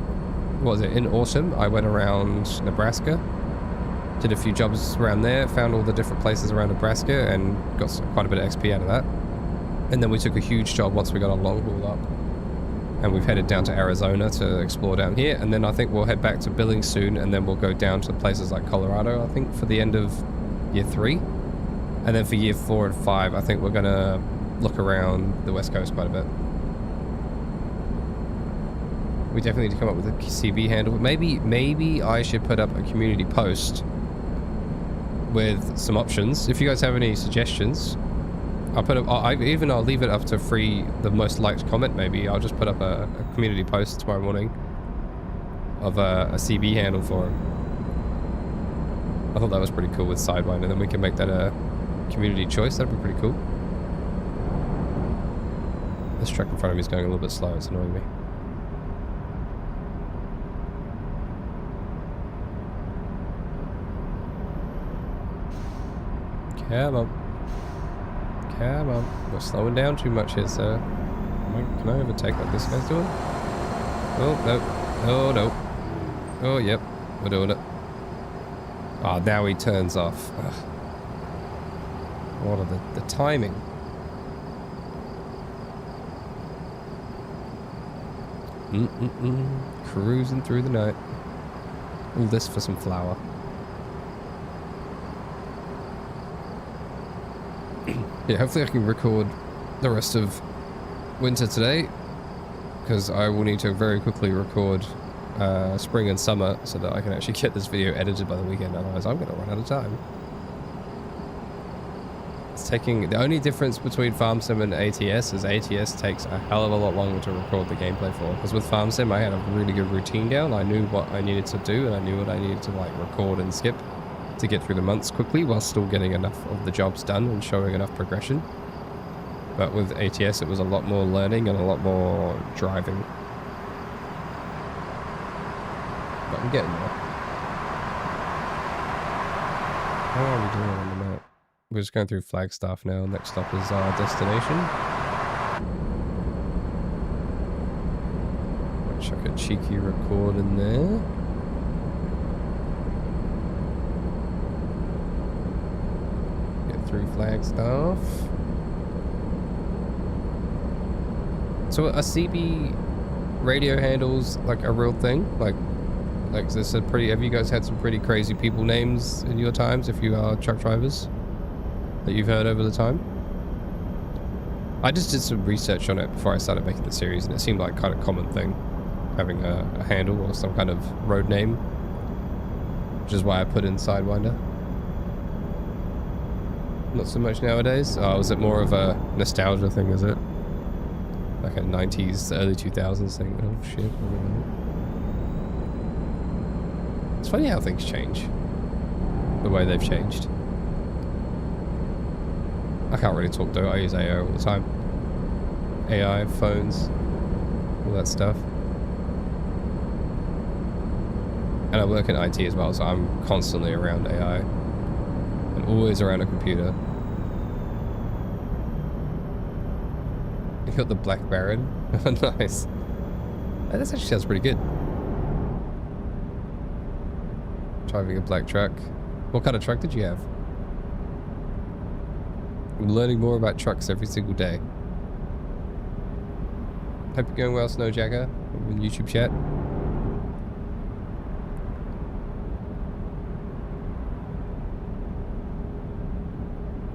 autumn I went around Nebraska, did a few jobs around there, found all the different places around Nebraska and got quite a bit of XP out of that. And then we took a huge job once we got our long haul up, and we've headed down to Arizona to explore down here, and then I think we'll head back to Billings soon, and then we'll go down to places like Colorado, I think, for the end of year 3. And then for year 4 and 5, I think we're gonna look around the West Coast quite a bit. We definitely need to come up with a CB handle. Maybe I should put up a community post with some options. If you guys have any suggestions, I'll put up, I'll leave it up to the most liked comment maybe. I'll just put up a community post tomorrow morning of a CB handle for him. I thought that was pretty cool with Sidewind, and then we can make that a community choice. That'd be pretty cool. This truck in front of me is going a little bit slow, it's annoying me. Come on. Come on. We're slowing down too much here, sir. Can I overtake like this guy's doing? Oh, no. Oh, no. Oh, yep. We're doing it. Ah, oh, now he turns off. Ugh. What are the timing? Cruising through the night. All this for some flour. Yeah, hopefully I can record the rest of winter today, because I will need to very quickly record spring and summer so that I can actually get this video edited by the weekend, otherwise I'm going to run out of time. It's taking, the only difference between Farm Sim and ATS is ATS takes a hell of a lot longer to record the gameplay for, because with Farm Sim I had a really good routine down. I knew what I needed to do, and I knew what I needed to like record and skip to get through the months quickly while still getting enough of the jobs done and showing enough progression. But with ATS it was a lot more learning and a lot more driving. But I'm getting there. How are we doing on the map? We're just going through Flagstaff now. Next stop is our destination. I'll chuck a cheeky record in there. Through Flagstaff. So a CB radio handles like a real thing? Like Like, this a pretty. Have you guys had some pretty crazy people names in your times? If you are truck drivers, that you've heard over the time. I just did some research on it before I started making the series, and it seemed like kind of common thing, having a handle or some kind of road name, which is why I put in Sidewinder. Not so much nowadays. Oh, is it more of a nostalgia thing? Is it like a 90s, early 2000s thing? Oh shit! It's funny how things change, the way they've changed. I can't really talk though. I use AI all the time. AI, phones, all that stuff. And I work in IT as well, so I'm constantly around AI. And always around a computer. You got the Black Baron? Nice. That actually sounds pretty good. Driving a black truck. What kind of truck did you have? I'm learning more about trucks every single day. Hope you're going well, Snowjacker. In YouTube chat.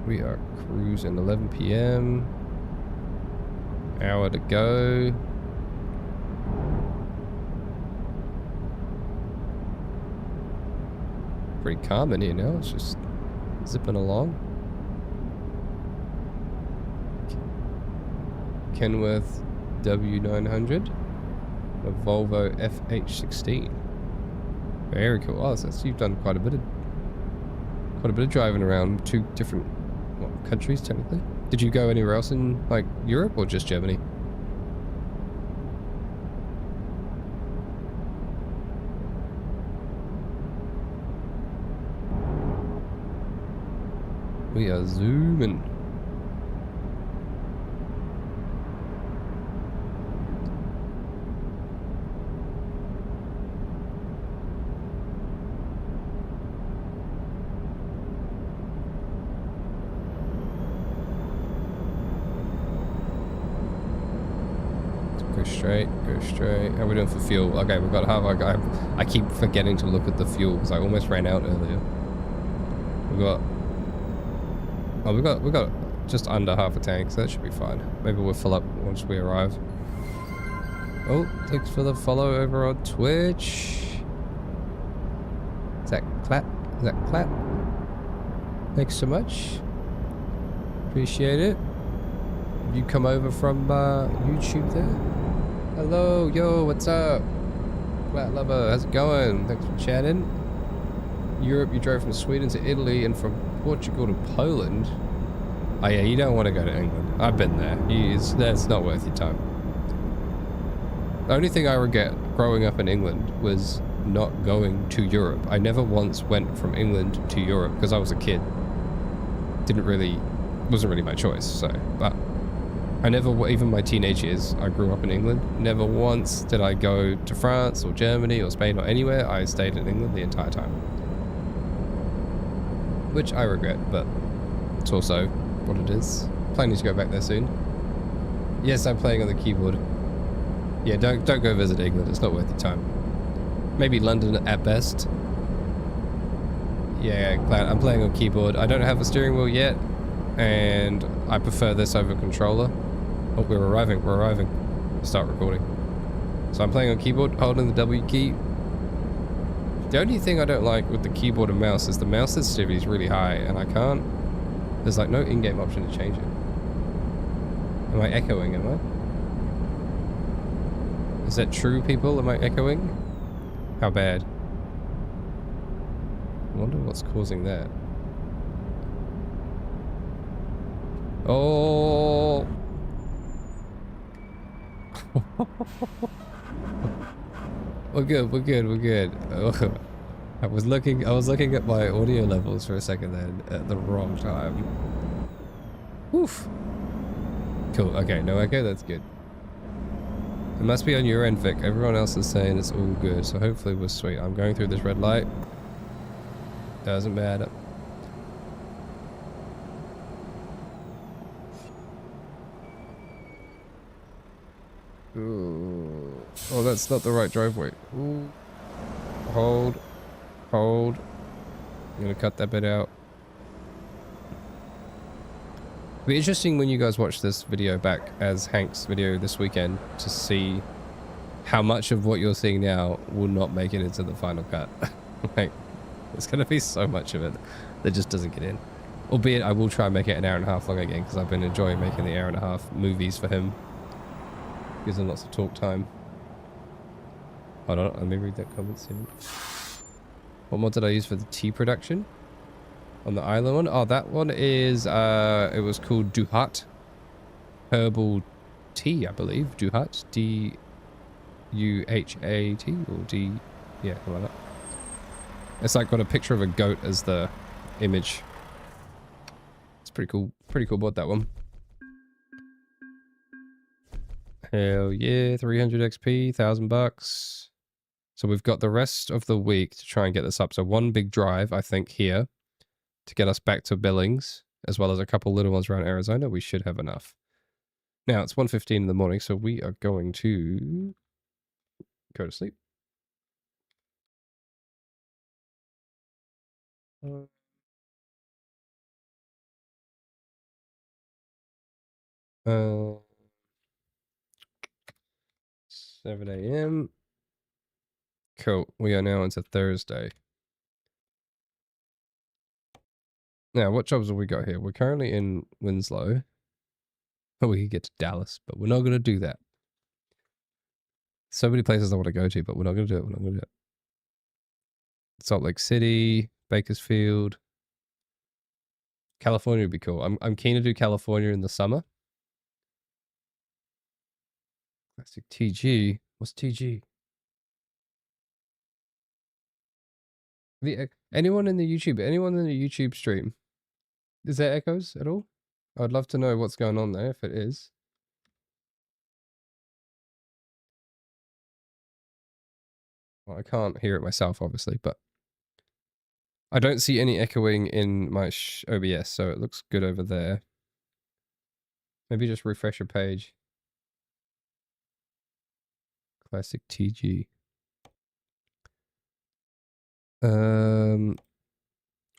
We are cruising 11 p.m. Hour to go. Pretty calm in here now. It's just zipping along. Kenworth W900, a Volvo FH16. Very cool. Oh, so you've done quite a bit of driving around 2 different countries technically. Did you go anywhere else in like Europe or just Germany? We are zooming. Go straight. How are we doing for fuel? Okay, we've got half. I keep forgetting to look at the fuel because I almost ran out earlier. We've got just under half a tank, so that should be fine. Maybe we'll fill up once we arrive. Oh, thanks for the follow over on Twitch. Is that Clap? Thanks so much. Appreciate it. Have you come over from YouTube there? Hello, yo, what's up? Flat Lover, how's it going? Thanks for chatting. Europe, you drove from Sweden to Italy and from Portugal to Poland. Oh yeah, you don't want to go to England. I've been there. That's not worth your time. The only thing I regret growing up in England was not going to Europe. I never once went from England to Europe because I was a kid. Wasn't really my choice, so, but I never, even my teenage years, I grew up in England. Never once did I go to France or Germany or Spain or anywhere. I stayed in England the entire time. Which I regret, but it's also what it is. Planning to go back there soon. Yes, I'm playing on the keyboard. Yeah, don't go visit England. It's not worth your time. Maybe London at best. Yeah, glad I'm playing on keyboard. I don't have a steering wheel yet, and I prefer this over controller. Oh, we're arriving. Start recording. So I'm playing on keyboard, holding the W key. The only thing I don't like with the keyboard and mouse is the mouse sensitivity is really high, and I can't. There's like no in-game option to change it. Am I echoing? Am I? Is that true, people? Am I echoing? How bad? I wonder what's causing that. Oh. We're good. Oh. I was looking at my audio levels for a second then at the wrong time. Oof. Cool. Okay, no echo, that's good. It must be on your end, Vic. Everyone else is saying it's all good, so hopefully we're sweet. I'm going through this red light. Doesn't matter. Ooh. Oh, that's not the right driveway. Ooh. Hold. Hold. I'm gonna cut that bit out. It'll be interesting when you guys watch this video back as Hank's video this weekend to see how much of what you're seeing now will not make it into the final cut. Like, there's gonna be so much of it that just doesn't get in. Albeit I will try and make it an hour and a half long again because I've been enjoying making the hour and a half movies for him. Gives him lots of talk time. Hold on, let me read that comment soon. What mod did I use for the tea production? On the island one? Oh, that one is, it was called Duhat. Herbal tea, I believe. Duhat. D-U-H-A-T or D... Yeah, something like that. It's like got a picture of a goat as the image. It's pretty cool. Pretty cool mod, that one. Hell yeah, 300 XP, 1,000 bucks. So we've got the rest of the week to try and get this up. So one big drive, I think, here to get us back to Billings, as well as a couple little ones around Arizona. We should have enough. Now, it's 1:15 in the morning, so we are going to go to sleep. Uh, 7 a.m. Cool. We are now into Thursday. Now, what jobs have we got here? We're currently in Winslow. Oh, we could get to Dallas, but we're not going to do that. So many places I want to go to, but we're not going to do it. We're not going to do it. Salt Lake City, Bakersfield. California would be cool. I'm keen to do California in the summer. Classic TG. What's TG? Anyone in the YouTube stream? Is there echoes at all? I'd love to know what's going on there, if it is. Well, I can't hear it myself, obviously, but I don't see any echoing in my OBS, so it looks good over there. Maybe just refresh your page. Classic TG.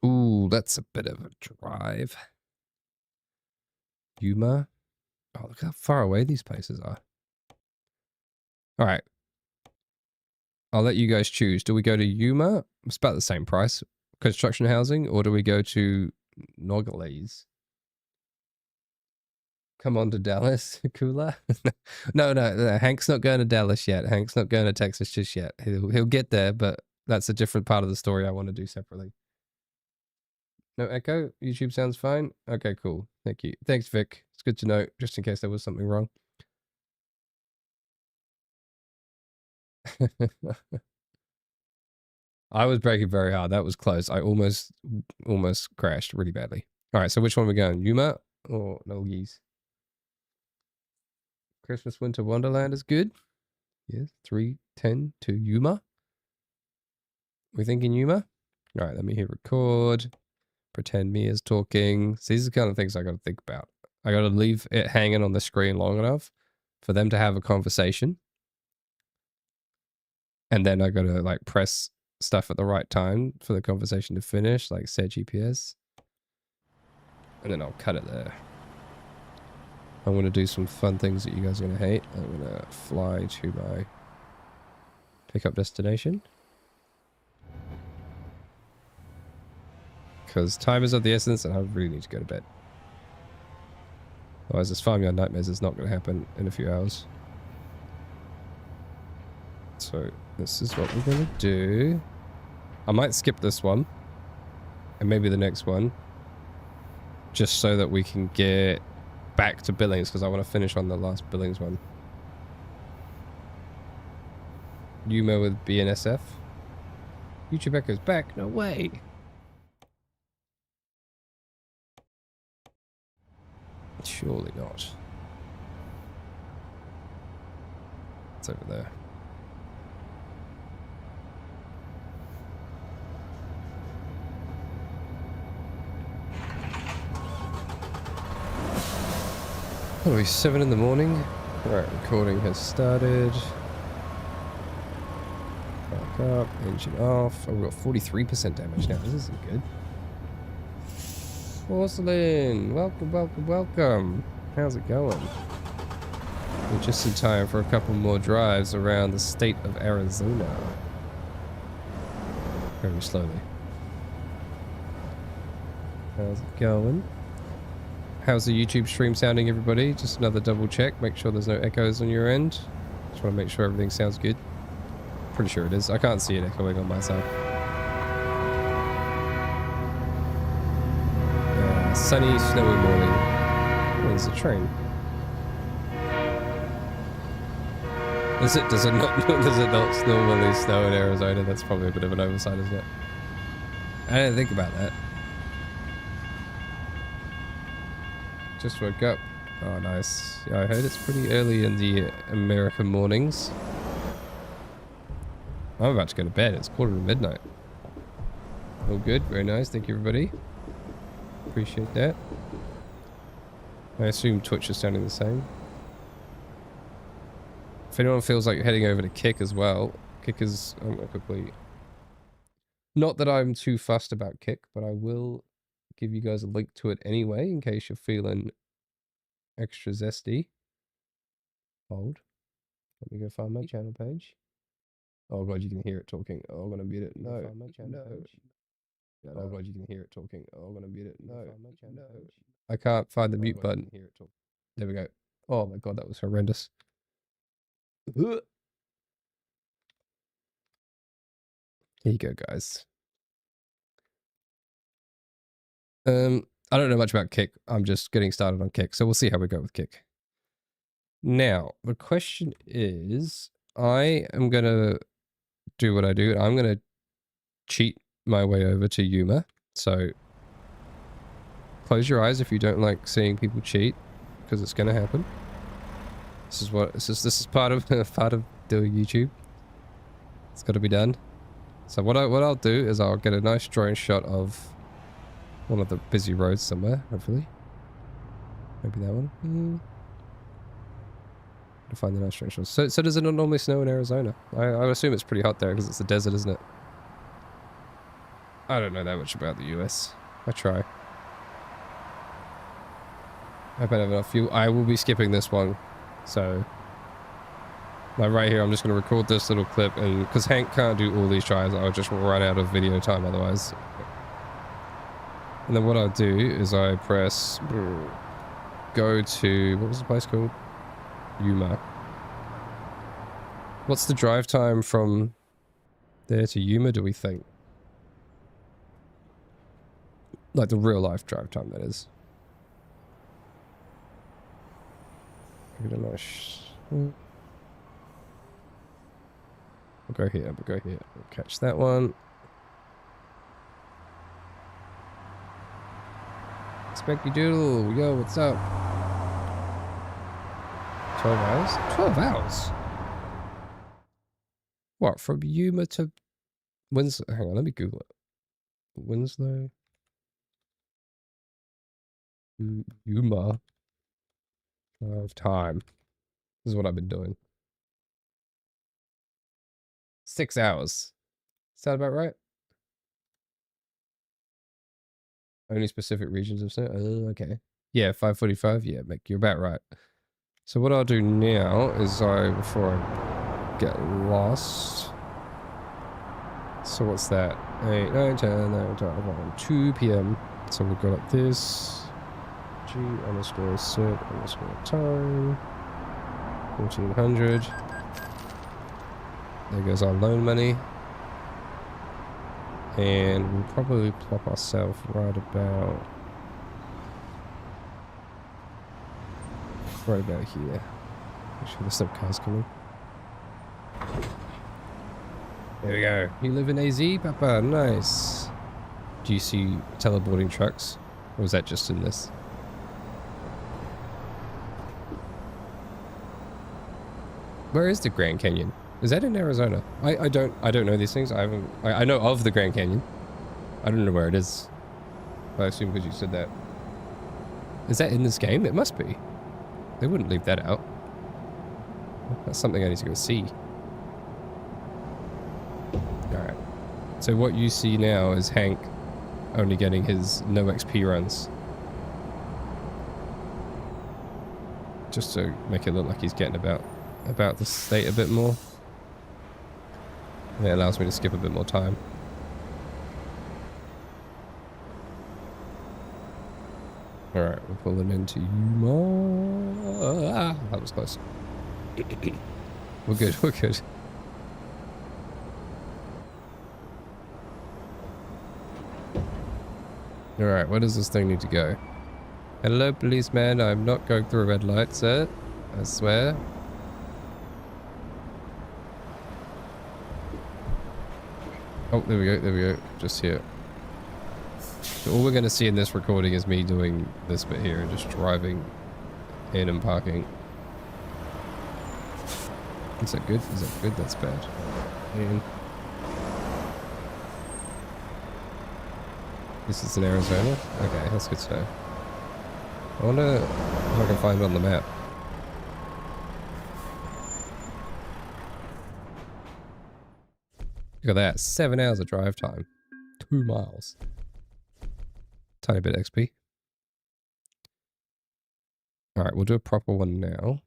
Ooh, that's a bit of a drive. Yuma. Oh, look how far away these places are. All right. I'll let you guys choose. Do we go to Yuma? It's about the same price. Construction housing, or do we go to Nogales? Come on to Dallas, Kula. No. Hank's not going to Dallas yet. Hank's not going to Texas just yet. He'll get there, but that's a different part of the story I want to do separately. No echo? YouTube sounds fine? Okay, cool. Thank you. Thanks, Vic. It's good to know, just in case there was something wrong. I was braking very hard. That was close. I almost crashed really badly. All right, so which one are we going? Yuma or Nogales? Christmas Winter Wonderland is good. Yes, 3:10 to Yuma. We thinking Yuma? All right, let me hit record. Pretend Mia's talking. So these are the kind of things I got to think about. I got to leave it hanging on the screen long enough for them to have a conversation. And then I got to like press stuff at the right time for the conversation to finish, like set GPS. And then I'll cut it there. I'm going to do some fun things that you guys are going to hate. I'm going to fly to my pickup destination. Because time is of the essence and I really need to go to bed. Otherwise this Farmyard Nightmares is not going to happen in a few hours. So this is what we're going to do. I might skip this one. And maybe the next one. Just so that we can get back to Billings. Because I want to finish on the last Billings one. Yuma with BNSF. YouTube Echo's back. No way. Surely not. It's over there. Oh, it's 7 in the morning. Alright, recording has started. up, engine off. Oh, we've got 43% damage now. This isn't good. Porcelain, welcome, welcome, welcome. How's it going? We're just in time for a couple more drives around the state of Arizona. Very slowly. How's it going? How's the YouTube stream sounding, everybody? Just another double check. Make sure there's no echoes on your end. Just want to make sure everything sounds good. Pretty sure it is. I can't see it echoing on my side. Sunny, snowy morning. Where's the train? Does it not normally snow in Arizona? That's probably a bit of an oversight, isn't it? I didn't think about that. Just woke up. Oh, nice. Yeah, I heard it's pretty early in the American mornings. I'm about to go to bed. It's 1:45. All good. Very nice. Thank you, everybody. Appreciate that. I assume Twitch is sounding the same. If anyone feels like heading over to Kick as well, Kick is quickly. Not that I'm too fussed about Kick, but I will give you guys a link to it anyway in case you're feeling extra zesty. Hold. Let me go find my channel page. Oh god, you can hear it talking. Oh, I'm gonna mute it. No. Oh god, you can hear it talking. Oh, I'm gonna mute it. No. I can't find the mute button. There we go. Oh my god, that was horrendous. Here you go, guys. I don't know much about Kick. I'm just getting started on Kick, so we'll see how we go with Kick. Now, the question is, I am gonna do what I do. I'm gonna cheat my way over to Yuma. So close your eyes if you don't like seeing people cheat, because it's gonna happen. This is part of doing YouTube. It's got to be done. So what I'll do is I'll get a nice drone shot of one of the busy roads somewhere, hopefully. Maybe that one. To find the nice drone shot. So does it not normally snow in Arizona? I assume it's pretty hot there because it's a desert, isn't it? I don't know that much about the US. I try. I hope I have enough fuel. I will be skipping this one. So, like right here, I'm just going to record this little clip, and because Hank can't do all these tries, I'll just run out of video time otherwise. And then what I'll do is I press go to, what was the place called? Yuma. What's the drive time from there to Yuma, do we think? Like the real life drive time, that is. We'll go here, we'll go here. We'll catch that one. Specky Doodle, yo, what's up? 12 hours? 12 hours? What, from Yuma to Winslow? Hang on, let me Google it. Winslow? Yuma. Of time. This is what I've been doing. 6 hours. Is that about right? Only specific regions of snow? Oh, okay. Yeah, 5:45. Yeah, Mick, you're about right. So what I'll do now is before I get lost. So what's that? 8, 9, 10, 11, 12, 1, 2 p.m. So we'll go like this. G underscore set underscore time. 1400. There goes our loan money. And we'll probably plop ourselves right about here. Make sure there's no cars coming. There we go. You live in AZ, Papa? Nice. Do you see teleporting trucks? Or is that just in this? Where is the Grand Canyon? Is that in Arizona? I don't know these things. I know of the Grand Canyon. I don't know where it is. I assume because you said that. Is that in this game? It must be. They wouldn't leave that out. That's something I need to go see. So what you see now is Hank only getting his no XP runs. Just to make it look like he's getting about the state a bit more. And it allows me to skip a bit more time. Alright, we're pulling into Yuma. Ah, that was close. We're good, we're good. Alright, where does this thing need to go? Hello, policeman. I'm not going through a red light, sir. I swear. Oh, there we go, there we go. Just here. So all we're going to see in this recording is me doing this bit here, just driving in and parking. Is that good? Is that good? That's bad. And this is in Arizona? Okay, that's good to know. I wonder if I can find it on the map. Look at that, 7 hours of drive time. 2 miles. Tiny bit XP. Alright, we'll do a proper one now.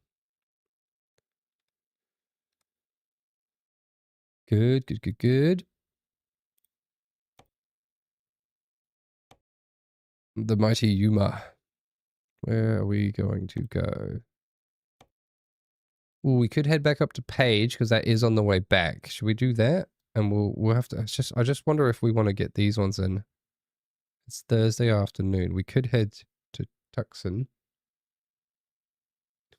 Good, good, good, good. The mighty Yuma. Where are we going to go? Ooh, we could head back up to Page because that is on the way back. Should we do that? And we'll have to. I just wonder if we want to get these ones in. It's Thursday afternoon. We could head to Tucson.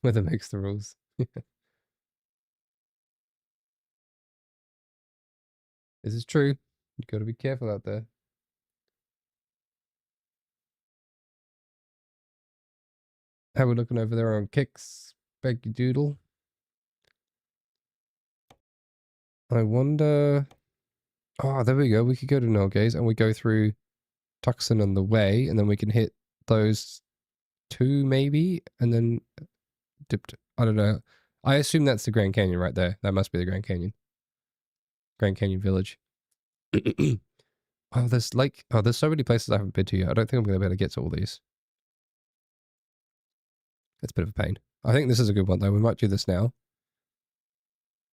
Weather makes the rules. This is true. You've got to be careful out there. How we looking over there on Kicks? Beggy Doodle. I wonder. Oh, there we go. We could go to Nogales and we go through Tucson on the way, and then we can hit those 2 maybe, and then dipped. I don't know. I assume that's the Grand Canyon right there. That must be the Grand Canyon. Grand Canyon Village. Oh, there's like, oh, there's so many places I haven't been to yet. I don't think I'm going to be able to get to all these. It's a bit of a pain. I think this is a good one though. We might do this now.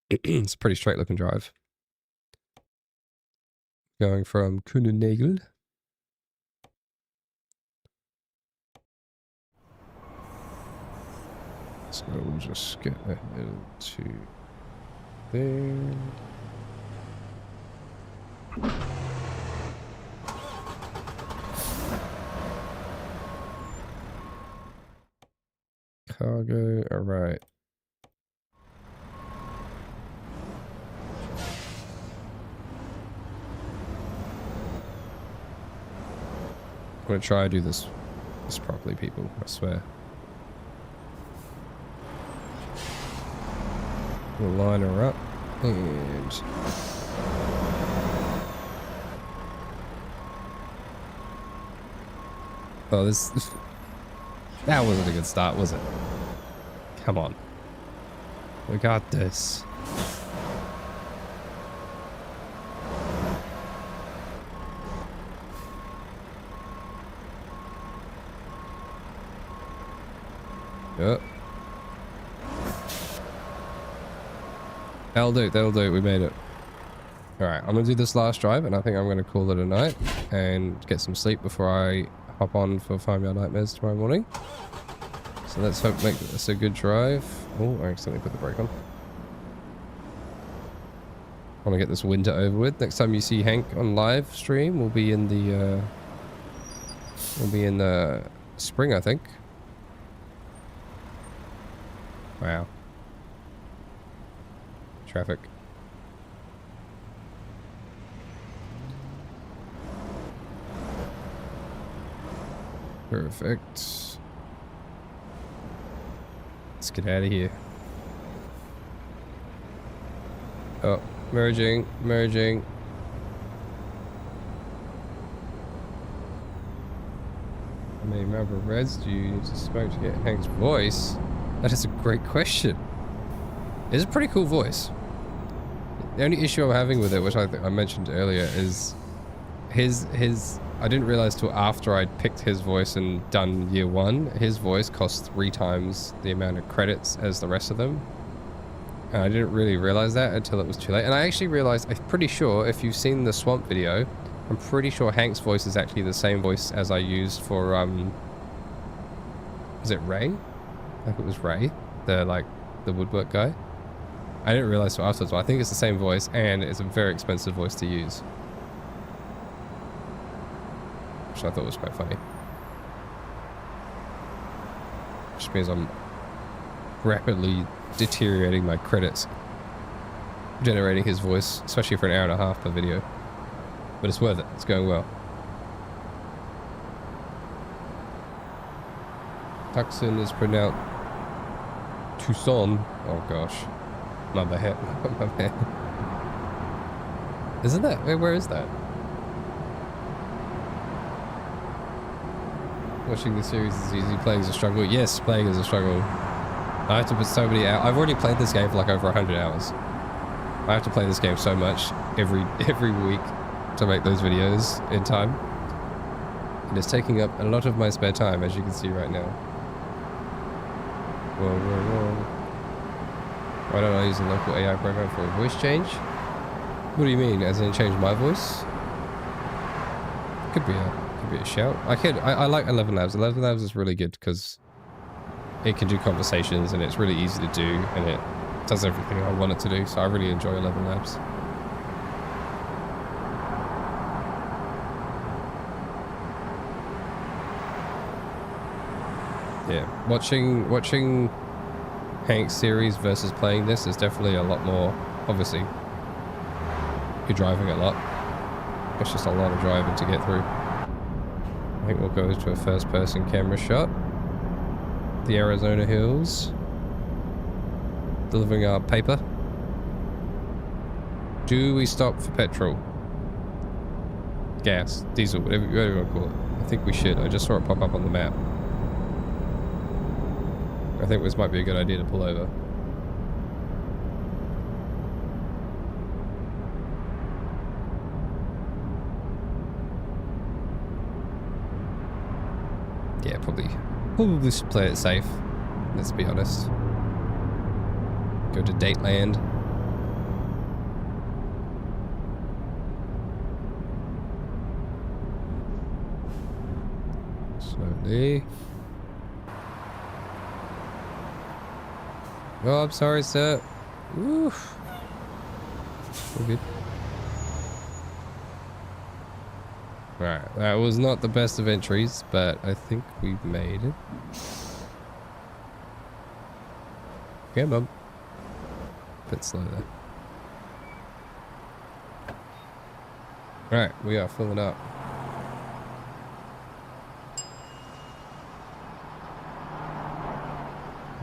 It's a pretty straight looking drive. Going from Kunenagel. So we'll just get ahead to there. Cargo, alright. I'm gonna try to do this properly, people, I swear. We'll line her up and oh, this that wasn't a good start, was it? Come on. We got this. Yep. That'll do, we made it. Alright, I'm gonna do this last drive and I think I'm gonna call it a night and get some sleep before I hop on for Farmyard Nightmares tomorrow morning. So let's hope make this a good drive. Oh, I accidentally put the brake on. I want to get this winter over with. Next time you see Hank on live stream, we'll be in the spring, I think. Wow. Traffic. Perfect. Let's get out of here. Oh, merging. How many Marlboro Reds do you need to smoke to get Hank's voice? That is a great question. It's a pretty cool voice. The only issue I'm having with it, which I mentioned earlier, is his I didn't realize till after I'd picked his voice and done year 1, his voice costs 3 times the amount of credits as the rest of them. And I didn't really realize that until it was too late. And I actually realized, I'm pretty sure if you've seen the Swamp video, I'm pretty sure Hank's voice is actually the same voice as I used for, was it Ray? I think it was Ray, the woodwork guy. I didn't realize till afterwards, but I think it's the same voice, and it's a very expensive voice to use. Which I thought was quite funny. Which means I'm rapidly deteriorating my credits generating his voice, especially for an hour and a half per video. But it's worth it. It's going well. Tucson is pronounced Tucson. Oh gosh. My bad. My bad. Isn't that? Where is that? Watching the series is easy, playing is a struggle. Yes, playing is a struggle. I have to put so many hours. I've already played this game for like over 100 hours. I have to play this game so much every week to make those videos in time. And it's taking up a lot of my spare time, as you can see right now. Whoa, whoa, whoa. Why don't I use a local AI program for a voice change? What do you mean, as in change my voice? Could be a shout. I like 11 Labs. 11 Labs is really good because it can do conversations and it's really easy to do and it does everything I want it to do. So I really enjoy 11 Labs. Yeah, watching Hank's series versus playing this is definitely a lot more. Obviously, you're driving a lot. It's just a lot of driving to get through. I think we'll go to a first-person camera shot. The Arizona hills. Delivering our paper. Do we stop for petrol? Gas, diesel, whatever you want to call it. I think we should. I just saw it pop up on the map. I think this might be a good idea to pull over. Yeah, probably just play it safe. Let's be honest. Go to Dateland. Slowly. Oh, I'm sorry, sir. Oof. We're good. Alright, that was not the best of entries, but I think we made it. Come on. Bit slow there. Alright, we are filling up.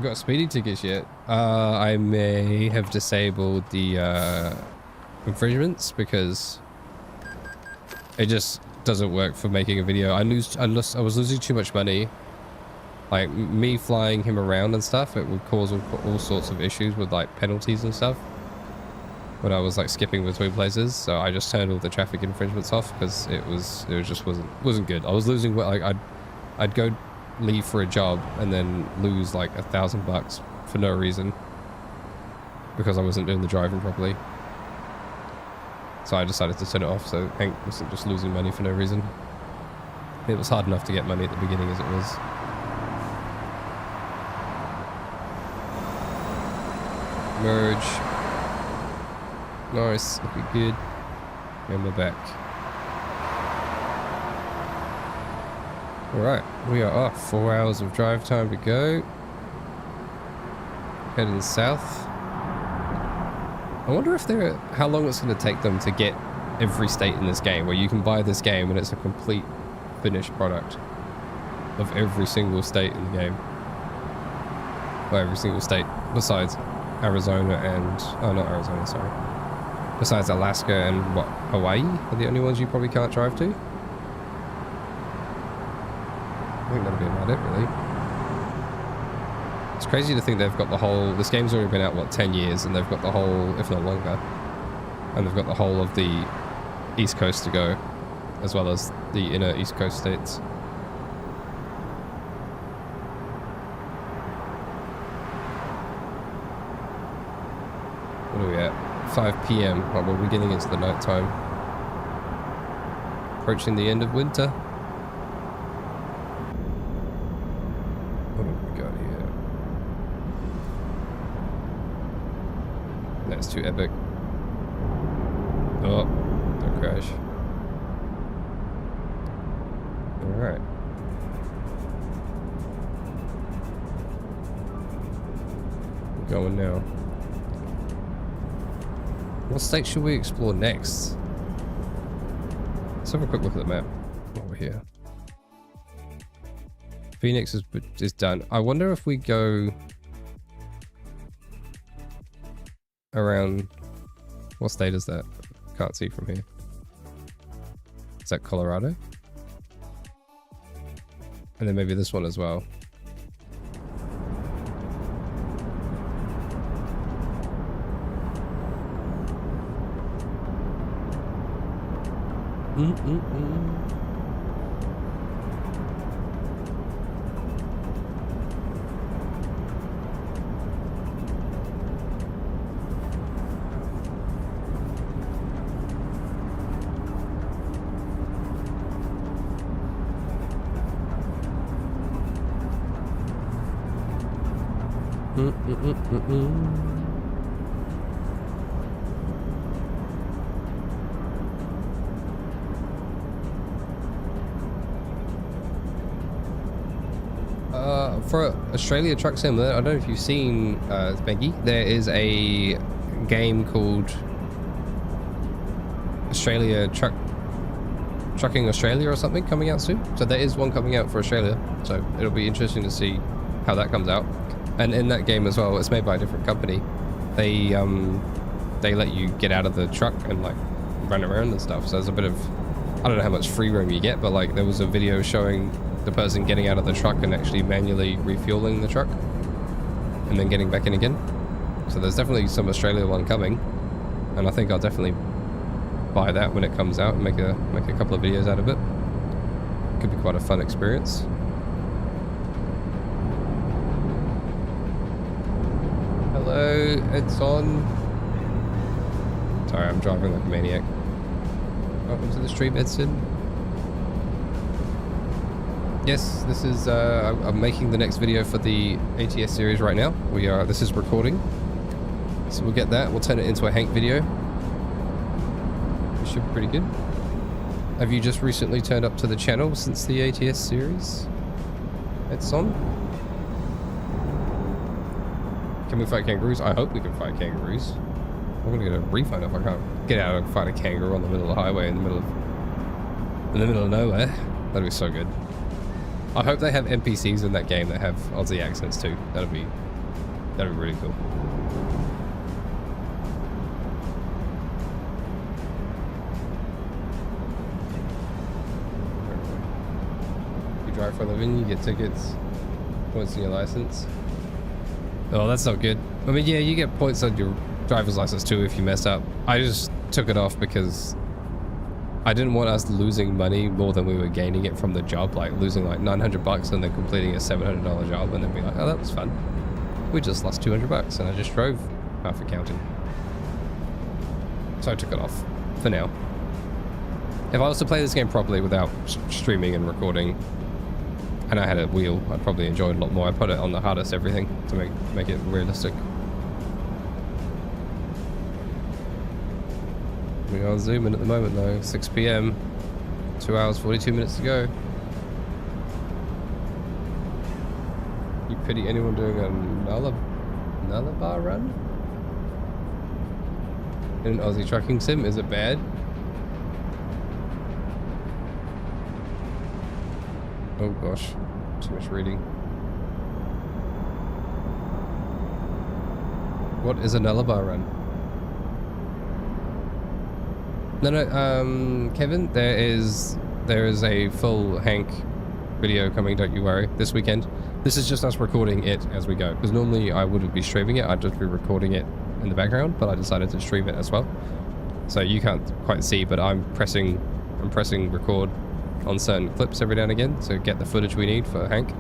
Got speeding tickets yet? I may have disabled the infringements because it just doesn't work for making a video. I was losing too much money. Like me flying him around and stuff, it would cause all sorts of issues with like penalties and stuff when I was like skipping between places. So I just turned all the traffic infringements off because it just wasn't good. I was losing, like I'd go leave for a job and then lose like $1,000 for no reason because I wasn't doing the driving properly. So I decided to turn it off so Hank wasn't just losing money for no reason. It was hard enough to get money at the beginning as it was. Merge. Nice, looking good. And we're back. Alright, we are off. 4 hours of drive time to go. Heading south. I wonder if how long it's going to take them to get every state in this game, where you can buy this game and it's a complete finished product of every single state in the game. Well, every single state besides Arizona and... oh, not Arizona, sorry. Besides Alaska and what, Hawaii are the only ones you probably can't drive to. I think that'll be about it, really. It's crazy to think they've got the whole... this game's already been out, what, 10 years, and they've got the whole, if not longer, And they've got the whole of the East Coast to go, as well as the inner East Coast states. What are we at? 5 p.m. Oh, we're getting into the night time. Approaching the end of winter. What have we got here? That's too epic. Oh, don't crash. Alright. We're going now. What state should we explore next? Let's have a quick look at the map while we're here. Phoenix is done. I wonder if we go around... What state is that? Can't see from here. Is that Colorado? And then maybe this one as well. For Australia Truck Sim, I don't know if you've seen Spanky, there is a game called Trucking Australia or something coming out soon. So there is one coming out for Australia. So it'll be interesting to see how that comes out. And in that game as well, it's made by a different company. They let you get out of the truck and like run around and stuff. So there's a bit of, I don't know how much free room you get, but like there was a video showing the person getting out of the truck and actually manually refueling the truck and then getting back in again. So there's definitely some Australia one coming, and I think I'll definitely buy that when it comes out and make a couple of videos out of it. Could be quite a fun experience. Hello, Edson. Sorry, I'm driving like a maniac. Welcome to the stream, Edson. Yes, this is, I'm making the next video for the ATS series right now. This is recording. So we'll get that, we'll turn it into a Hank video. It should be pretty good. Have you just recently turned up to the channel since the ATS series? It's on. Can we fight kangaroos? I hope we can fight kangaroos. I'm gonna get a refund if I can't get out and fight a kangaroo on the middle of the highway in the middle of nowhere. That'd be so good. I hope they have NPCs in that game that have Aussie accents too. That'd be really cool. You drive for a living, you get tickets, points in your license. Oh, that's not good. I mean, yeah, you get points on your driver's license too if you mess up. I just took it off because I didn't want us losing money more than we were gaining it from the job, like losing like $900 and then completing a $700 job and then be like, oh, that was fun. We just lost $200 and I just drove half accounting. So I took it off for now. If I was to play this game properly without streaming and recording, and I had a wheel, I'd probably enjoy it a lot more. I put it on the hardest everything to make it realistic. We are zooming at the moment though, 6 p.m. 2 hours, 42 minutes to go. You pity anyone doing a Nullarbor run? In an Aussie trucking sim, is it bad? Oh gosh, too much reading. What is a Nullarbor run? No, Kevin, there is a full Hank video coming, don't you worry, this weekend. This is just us recording it as we go, because normally I wouldn't be streaming it, I'd just be recording it in the background, but I decided to stream it as well. So you can't quite see, but I'm pressing record on certain clips every now and again to get the footage we need for Hank.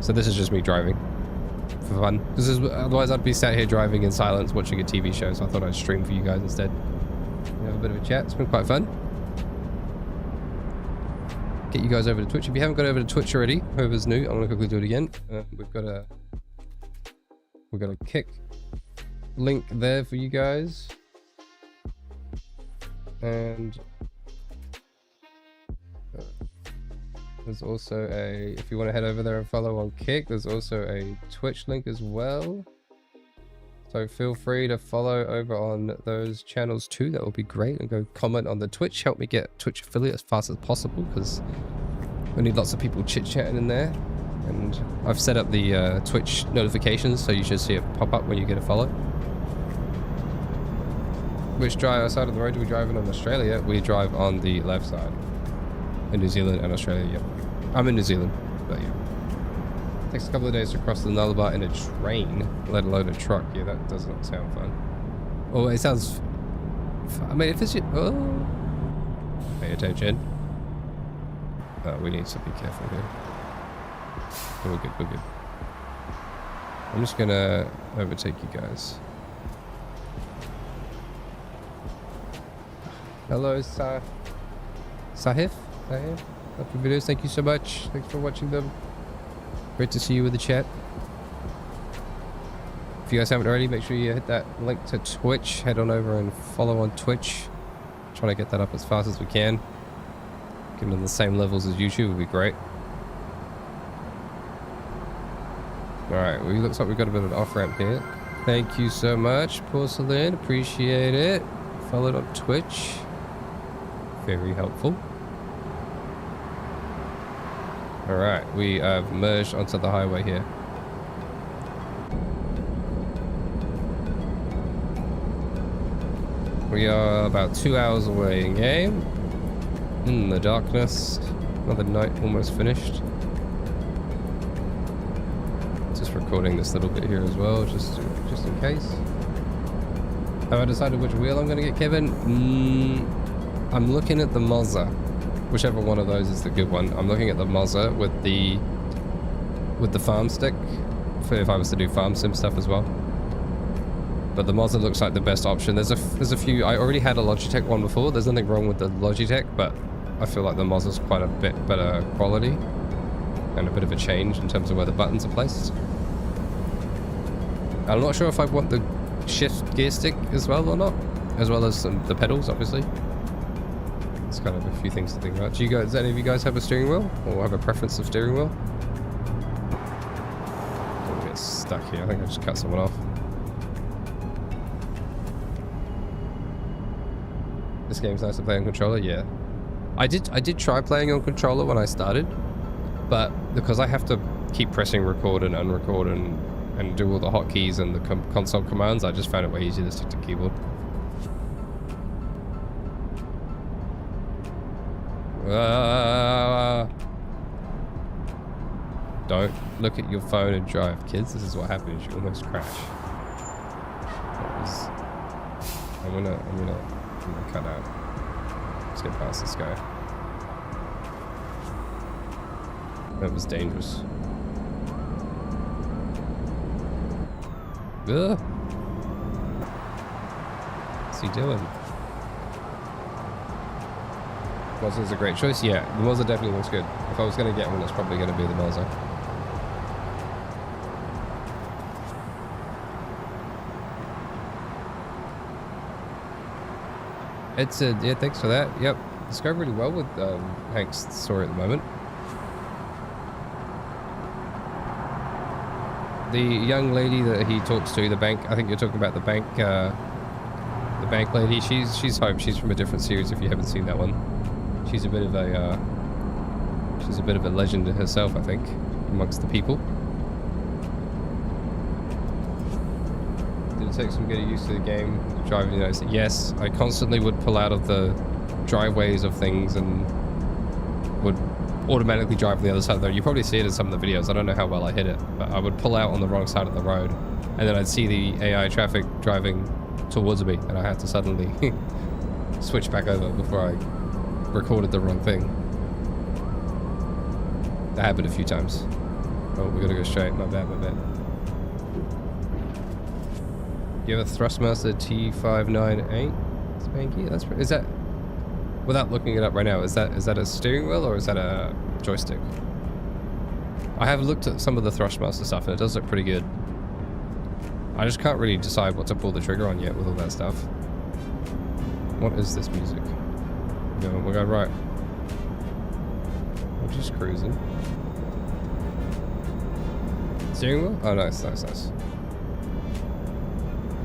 So this is just me driving for fun. Otherwise I'd be sat here driving in silence watching a TV show, so I thought I'd stream for you guys instead. We have a bit of a chat. It's been quite fun. Get you guys over to Twitch. If you haven't got over to Twitch already, whoever's new, I'm gonna quickly do it again. We've got a kick link there for you guys, and there's also if you want to head over there and follow on Kick, there's also a Twitch link as well. So feel free to follow over on those channels too. That would be great. And go comment on the Twitch. Help me get Twitch affiliate as fast as possible, because we need lots of people chit-chatting in there. And I've set up the Twitch notifications, so you should see it pop up when you get a follow. Which side of the road do we drive in Australia? We drive on the left side. In New Zealand and Australia, yep. I'm in New Zealand, but yeah. Takes a couple of days to cross the Nullarbor in a train, let alone a truck. Yeah, that does not sound fun. Oh, it sounds... I mean, if it's... Oh. Pay attention. We need to be careful here. We're good, we're good. I'm just gonna overtake you guys. Hello, Sahif. Sahif, love your videos. Thank you so much. Thanks for watching them. Great to see you in the chat. If you guys haven't already, make sure you hit that link to Twitch. Head on over and follow on Twitch. Trying to get that up as fast as we can. Get them the same levels as YouTube would be great. Alright, well, it looks like we've got a bit of an off-ramp here. Thank you so much, Porcelain. Appreciate it. Followed on Twitch. Very helpful. Alright, we have merged onto the highway here. We are about 2 hours away in game. In the darkness. Another night almost finished. Just recording this little bit here as well, just in case. Have I decided which wheel I'm going to get, Kevin? I'm looking at the Mazda. Whichever one of those is the good one. I'm looking at the Mazda with the farm stick for if I was to do farm sim stuff as well. But the Mazda looks like the best option. There's a few. I already had a Logitech one before. There's nothing wrong with the Logitech, but I feel like the Mazda's quite a bit better quality and a bit of a change in terms of where the buttons are placed. I'm not sure if I want the shift gear stick as well or not, as well as the pedals, obviously. It's kind of a few things to think about. Does any of you guys have a steering wheel or have a preference of steering wheel? Don't get stuck here. I think I just cut someone off. This game's nice to play on controller. Yeah, I did try playing on controller when I started, but because I have to keep pressing record and unrecord and do all the hotkeys and the console commands, I just found it way easier to stick to keyboard. Don't look at your phone and drive, kids. This is what happens. You almost crash. I'm gonna cut out. Let's get past this guy. That was dangerous. Ugh. What's he doing? Mazda's a great choice. Yeah, the Mazda definitely looks good. If I was going to get one, it's probably going to be the Mazda. Yeah, thanks for that. Yep, it's going really well with Hank's story at the moment. The young lady that he talks to, the bank, I think you're talking about the bank lady. She's home. She's from a different series. If you haven't seen that one, she's a bit of a legend herself, I think, amongst the people. Did it take some getting used to the game driving in the United States? Yes, I constantly would pull out of the driveways of things and would automatically drive on the other side of the road. You probably see it in some of the videos. I don't know how well I hit it, but I would pull out on the wrong side of the road, and then I'd see the AI traffic driving towards me, and I had to suddenly switch back over before I recorded the wrong thing. That happened a few times. Oh, we gotta go straight. My bad, my bad. You have a Thrustmaster T598? Spanky? That's is that, without looking it up right now, is that a steering wheel or is that a joystick? I have looked at some of the Thrustmaster stuff and it does look pretty good. I just can't really decide what to pull the trigger on yet with all that stuff. What is this music? We'll go right. We're just cruising. Steering wheel? Oh, nice, nice, nice.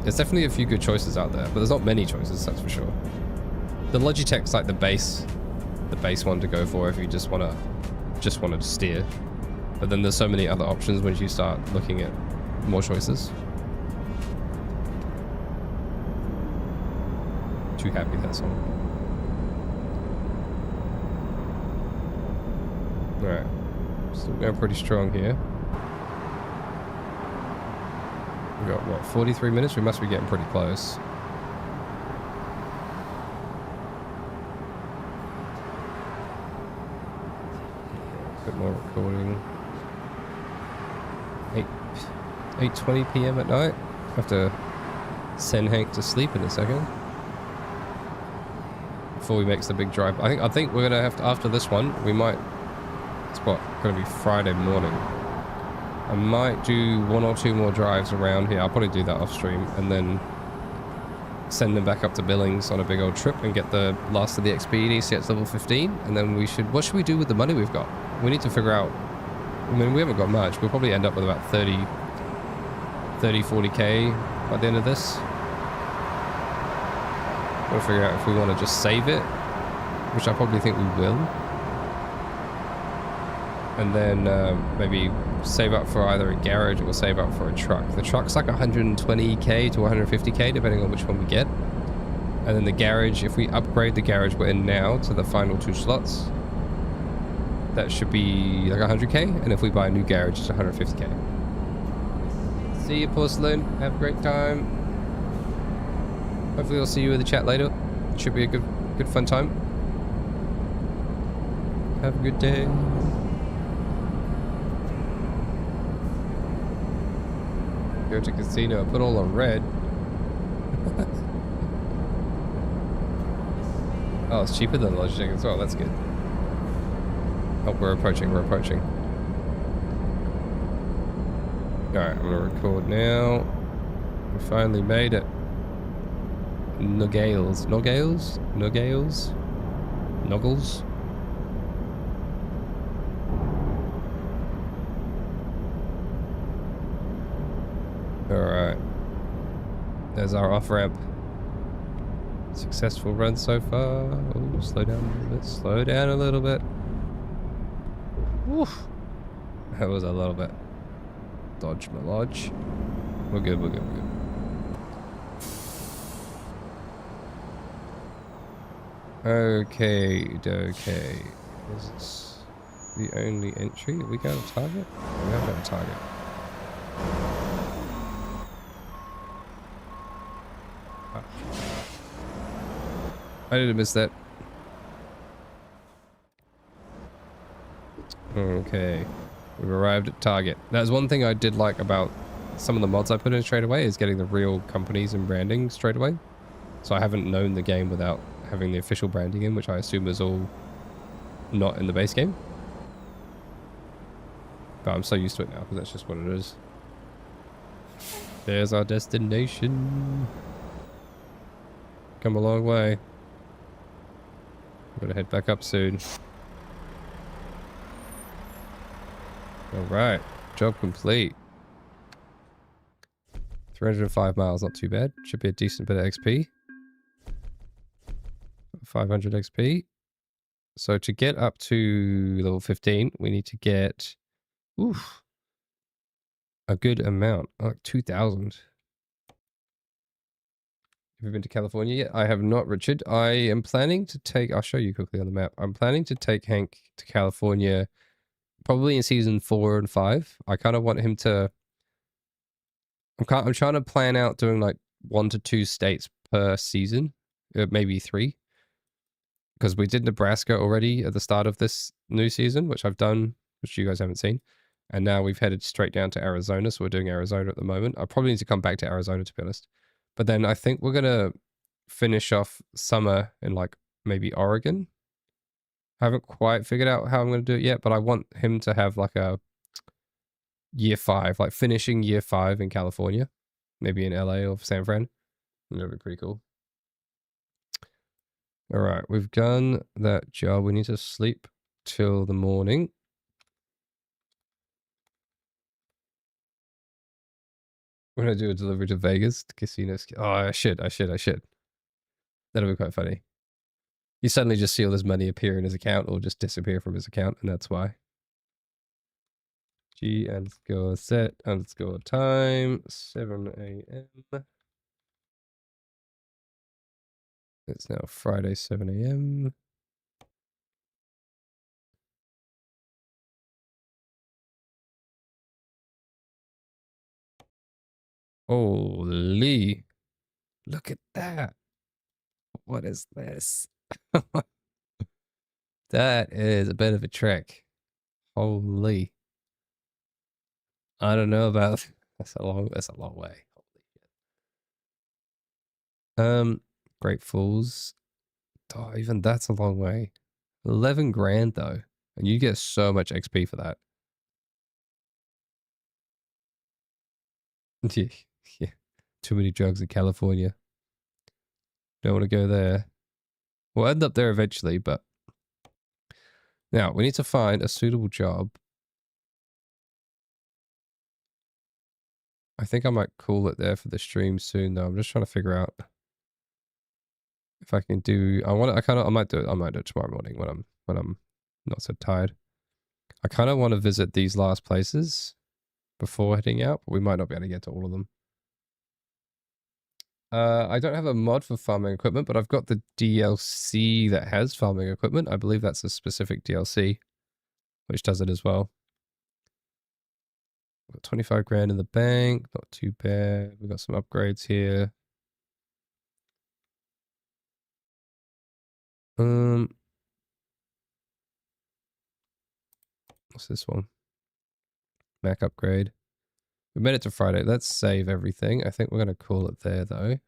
There's definitely a few good choices out there, but there's not many choices, that's for sure. The Logitech's like the base one to go for if you just want to steer. But then there's so many other options once you start looking at more choices. Too happy that song. Alright. Still going pretty strong here. We got what, 43 minutes? We must be getting pretty close. A bit more recording. 8:20 p.m. at night. Have to send Hank to sleep in a second before he makes the big drive. I think we're gonna have to, after this one, we might. It's what, gonna be Friday morning. I might do 1 or 2 more drives around here. I'll probably do that off stream and then send them back up to Billings on a big old trip and get the last of the XP and ECX level 15. And then what should we do with the money we've got? We need to figure out. I mean, we haven't got much. We'll probably end up with about 40k by the end of this. We'll figure out if we want to just save it, which I probably think we will. And then maybe save up for either a garage or save up for a truck. The truck's like 120k to 150k, depending on which one we get. And then the garage, if we upgrade the garage we're in now to the final 2 slots, that should be like 100k. And if we buy a new garage, it's 150k. See you, Porcelain. Have a great time. Hopefully I'll see you in the chat later. It should be a good fun time. Have a good day. Go to casino, put all on red. Oh, it's cheaper than Logitech as well, that's good. Oh, we're approaching. Alright, I'm gonna record now. We finally made it. Noggles. Alright. There's our off-ramp. Successful run so far. Oh, slow down a little bit. Woof. That was a little bit. Dodge my lodge. We're good. Okay. Is this the only entry? We got a target? We have got a target. I didn't miss that. Okay. We've arrived at target. That's one thing I did like about some of the mods I put in straight away, is getting the real companies and branding straight away. So I haven't known the game without having the official branding in, which I assume is all not in the base game. But I'm so used to it now, because that's just what it is. There's our destination. Come a long way. We're gonna head back up soon. Alright, job complete. 305 miles, not too bad. Should be a decent bit of XP. 500 XP. So to get up to level 15, we need to get a good amount, like 2,000. Have you been to California yet? I have not, Richard. I am planning to take, I'll show you quickly on the map. I'm planning to take Hank to California probably in season 4 and 5. I kind of want him to, I'm trying to plan out doing like 1 to 2 states per season, maybe 3. Because we did Nebraska already at the start of this new season, which I've done, which you guys haven't seen. And now we've headed straight down to Arizona, so we're doing Arizona at the moment. I probably need to come back to Arizona, to be honest. But then I think we're going to finish off summer in like maybe Oregon. I haven't quite figured out how I'm going to do it yet, but I want him to have like a year 5, like finishing year 5 in California, maybe in LA or San Fran. That'd be pretty cool. All right, we've done that job. We need to sleep till the morning. We're gonna do a delivery to Vegas to casinos. Oh, I should. That'll be quite funny. You suddenly just see all this money appear in his account or just disappear from his account, and that's why. G underscore set underscore time 7 a.m. It's now Friday 7 a.m. Holy! Look at that! What is this? That is a bit of a trick. Holy! I don't know about. That's a long way. Great Falls. Oh, even that's a long way. 11 grand though, and you get so much XP for that. Yeah, too many drugs in California. Don't want to go there. We'll end up there eventually, but now we need to find a suitable job. I think I might call it there for the stream soon though. I'm just trying to figure out if I can do. I might do it. I might do it tomorrow morning when I'm not so tired. I kind of want to visit these last places before heading out, but we might not be able to get to all of them. I don't have a mod for farming equipment, but I've got the DLC that has farming equipment. I believe that's a specific DLC, which does it as well. We've got 25 grand in the bank, not too bad. We've got some upgrades here. What's this one? Mac upgrade. We made it to Friday. Let's save everything. I think we're going to call it there, though.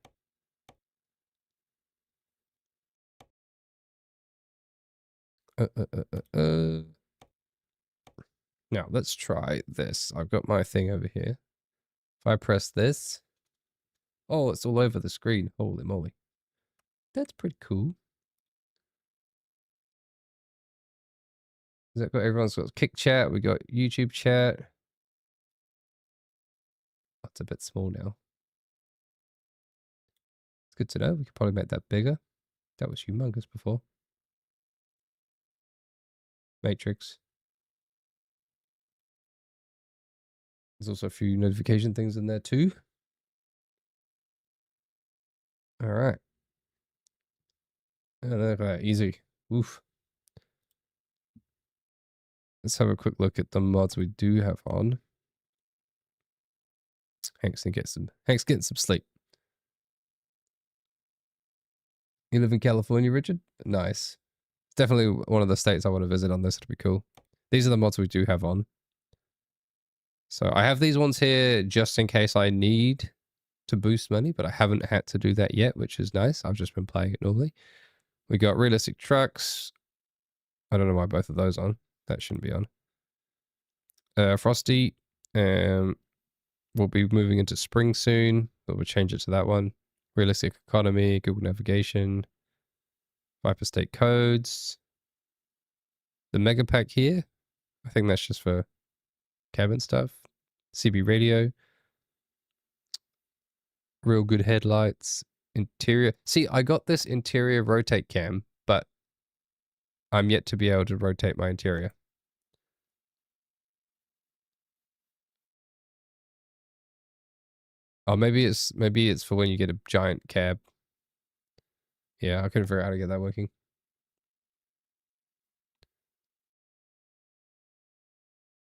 Now, let's try this. I've got my thing over here. If I press this... Oh, it's all over the screen. Holy moly. That's pretty cool. Is that got everyone's got Kick Chat? We got YouTube chat. That's a bit small now. It's good to know. We could probably make that bigger. That was humongous before. Matrix. There's also a few notification things in there too. All right. Easy. Oof. Let's have a quick look at the mods we do have on. Hank's getting some sleep. You live in California, Richard? Nice. It's definitely one of the states I want to visit on this. It'd be cool. These are the mods we do have on. So I have these ones here just in case I need to boost money, but I haven't had to do that yet, which is nice. I've just been playing it normally. We got realistic trucks. I don't know why both of those on. That shouldn't be on. Frosty. We'll be moving into spring soon, but we'll change it to that one. Realistic economy, Google navigation, Viper state codes. The mega pack here, I think that's just for cabin stuff. CB radio. Real good headlights. Interior. See, I got this interior rotate cam, but I'm yet to be able to rotate my interior. Oh, maybe it's for when you get a giant cab. Yeah, I couldn't figure out how to get that working.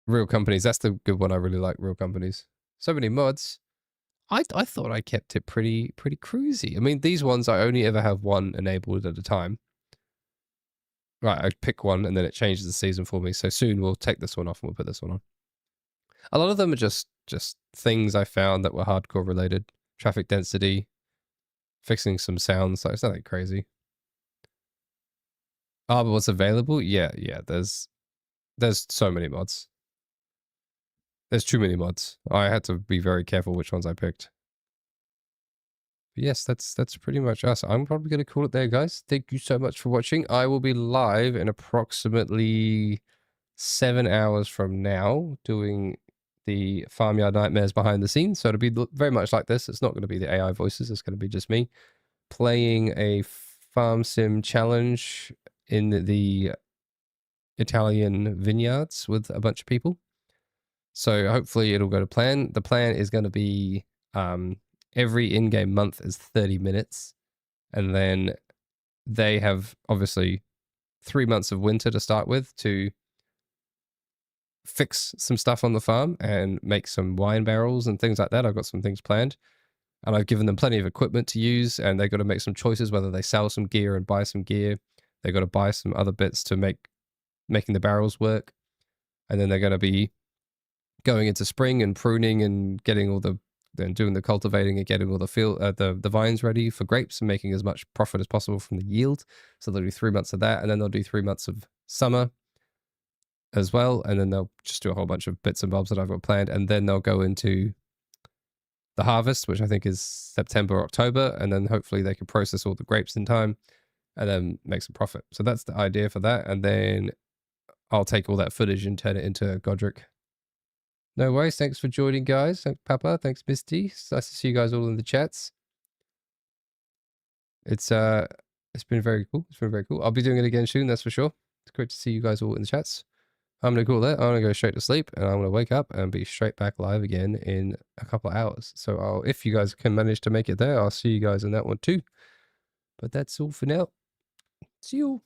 Real companies. That's the good one. I really like real companies. So many mods. I thought I kept it pretty cruisy. I mean, these ones I only ever have one enabled at a time. Right, I pick one and then it changes the season for me. So soon we'll take this one off and we'll put this one on. A lot of them are just things I found that were hardcore related. Traffic density, fixing some sounds. So it's nothing crazy. Oh, but what's available? Yeah. There's so many mods. There's too many mods. I had to be very careful which ones I picked. But yes, that's pretty much us. I'm probably going to call it there, guys. Thank you so much for watching. I will be live in approximately 7 hours from now doing the Farmyard Nightmares behind the scenes. So it'll be very much like this. It's not going to be the AI voices. It's going to be just me playing a farm sim challenge in the Italian vineyards with a bunch of people. So hopefully it'll go to plan. The plan is going to be every in-game month is 30 minutes. And then they have obviously 3 months of winter to start with to fix some stuff on the farm and make some wine barrels and things like that. I've got some things planned. And I've given them plenty of equipment to use, and they've got to make some choices whether they sell some gear and buy some gear. They've got to buy some other bits to making the barrels work. And then they're going to be going into spring and pruning and getting all the then doing the cultivating and getting all the the vines ready for grapes and making as much profit as possible from the yield. So they'll do 3 months of that, and then they'll do 3 months of summer as well, and then they'll just do a whole bunch of bits and bobs that I've got planned, and then they'll go into the harvest, which I think is September or October, and then hopefully they can process all the grapes in time and then make some profit. So that's the idea for that, and then I'll take all that footage and turn it into Godric. No worries. Thanks for joining, guys. Thanks, Papa. Thanks, Misty. It's nice to see you guys all in the chats. It's been very cool. It's been very cool. I'll be doing it again soon, that's for sure. It's great to see you guys all in the chats. I'm going to call that. I'm going to go straight to sleep, and I'm going to wake up and be straight back live again in a couple of hours. So if you guys can manage to make it there, I'll see you guys in that one too. But that's all for now. See you all.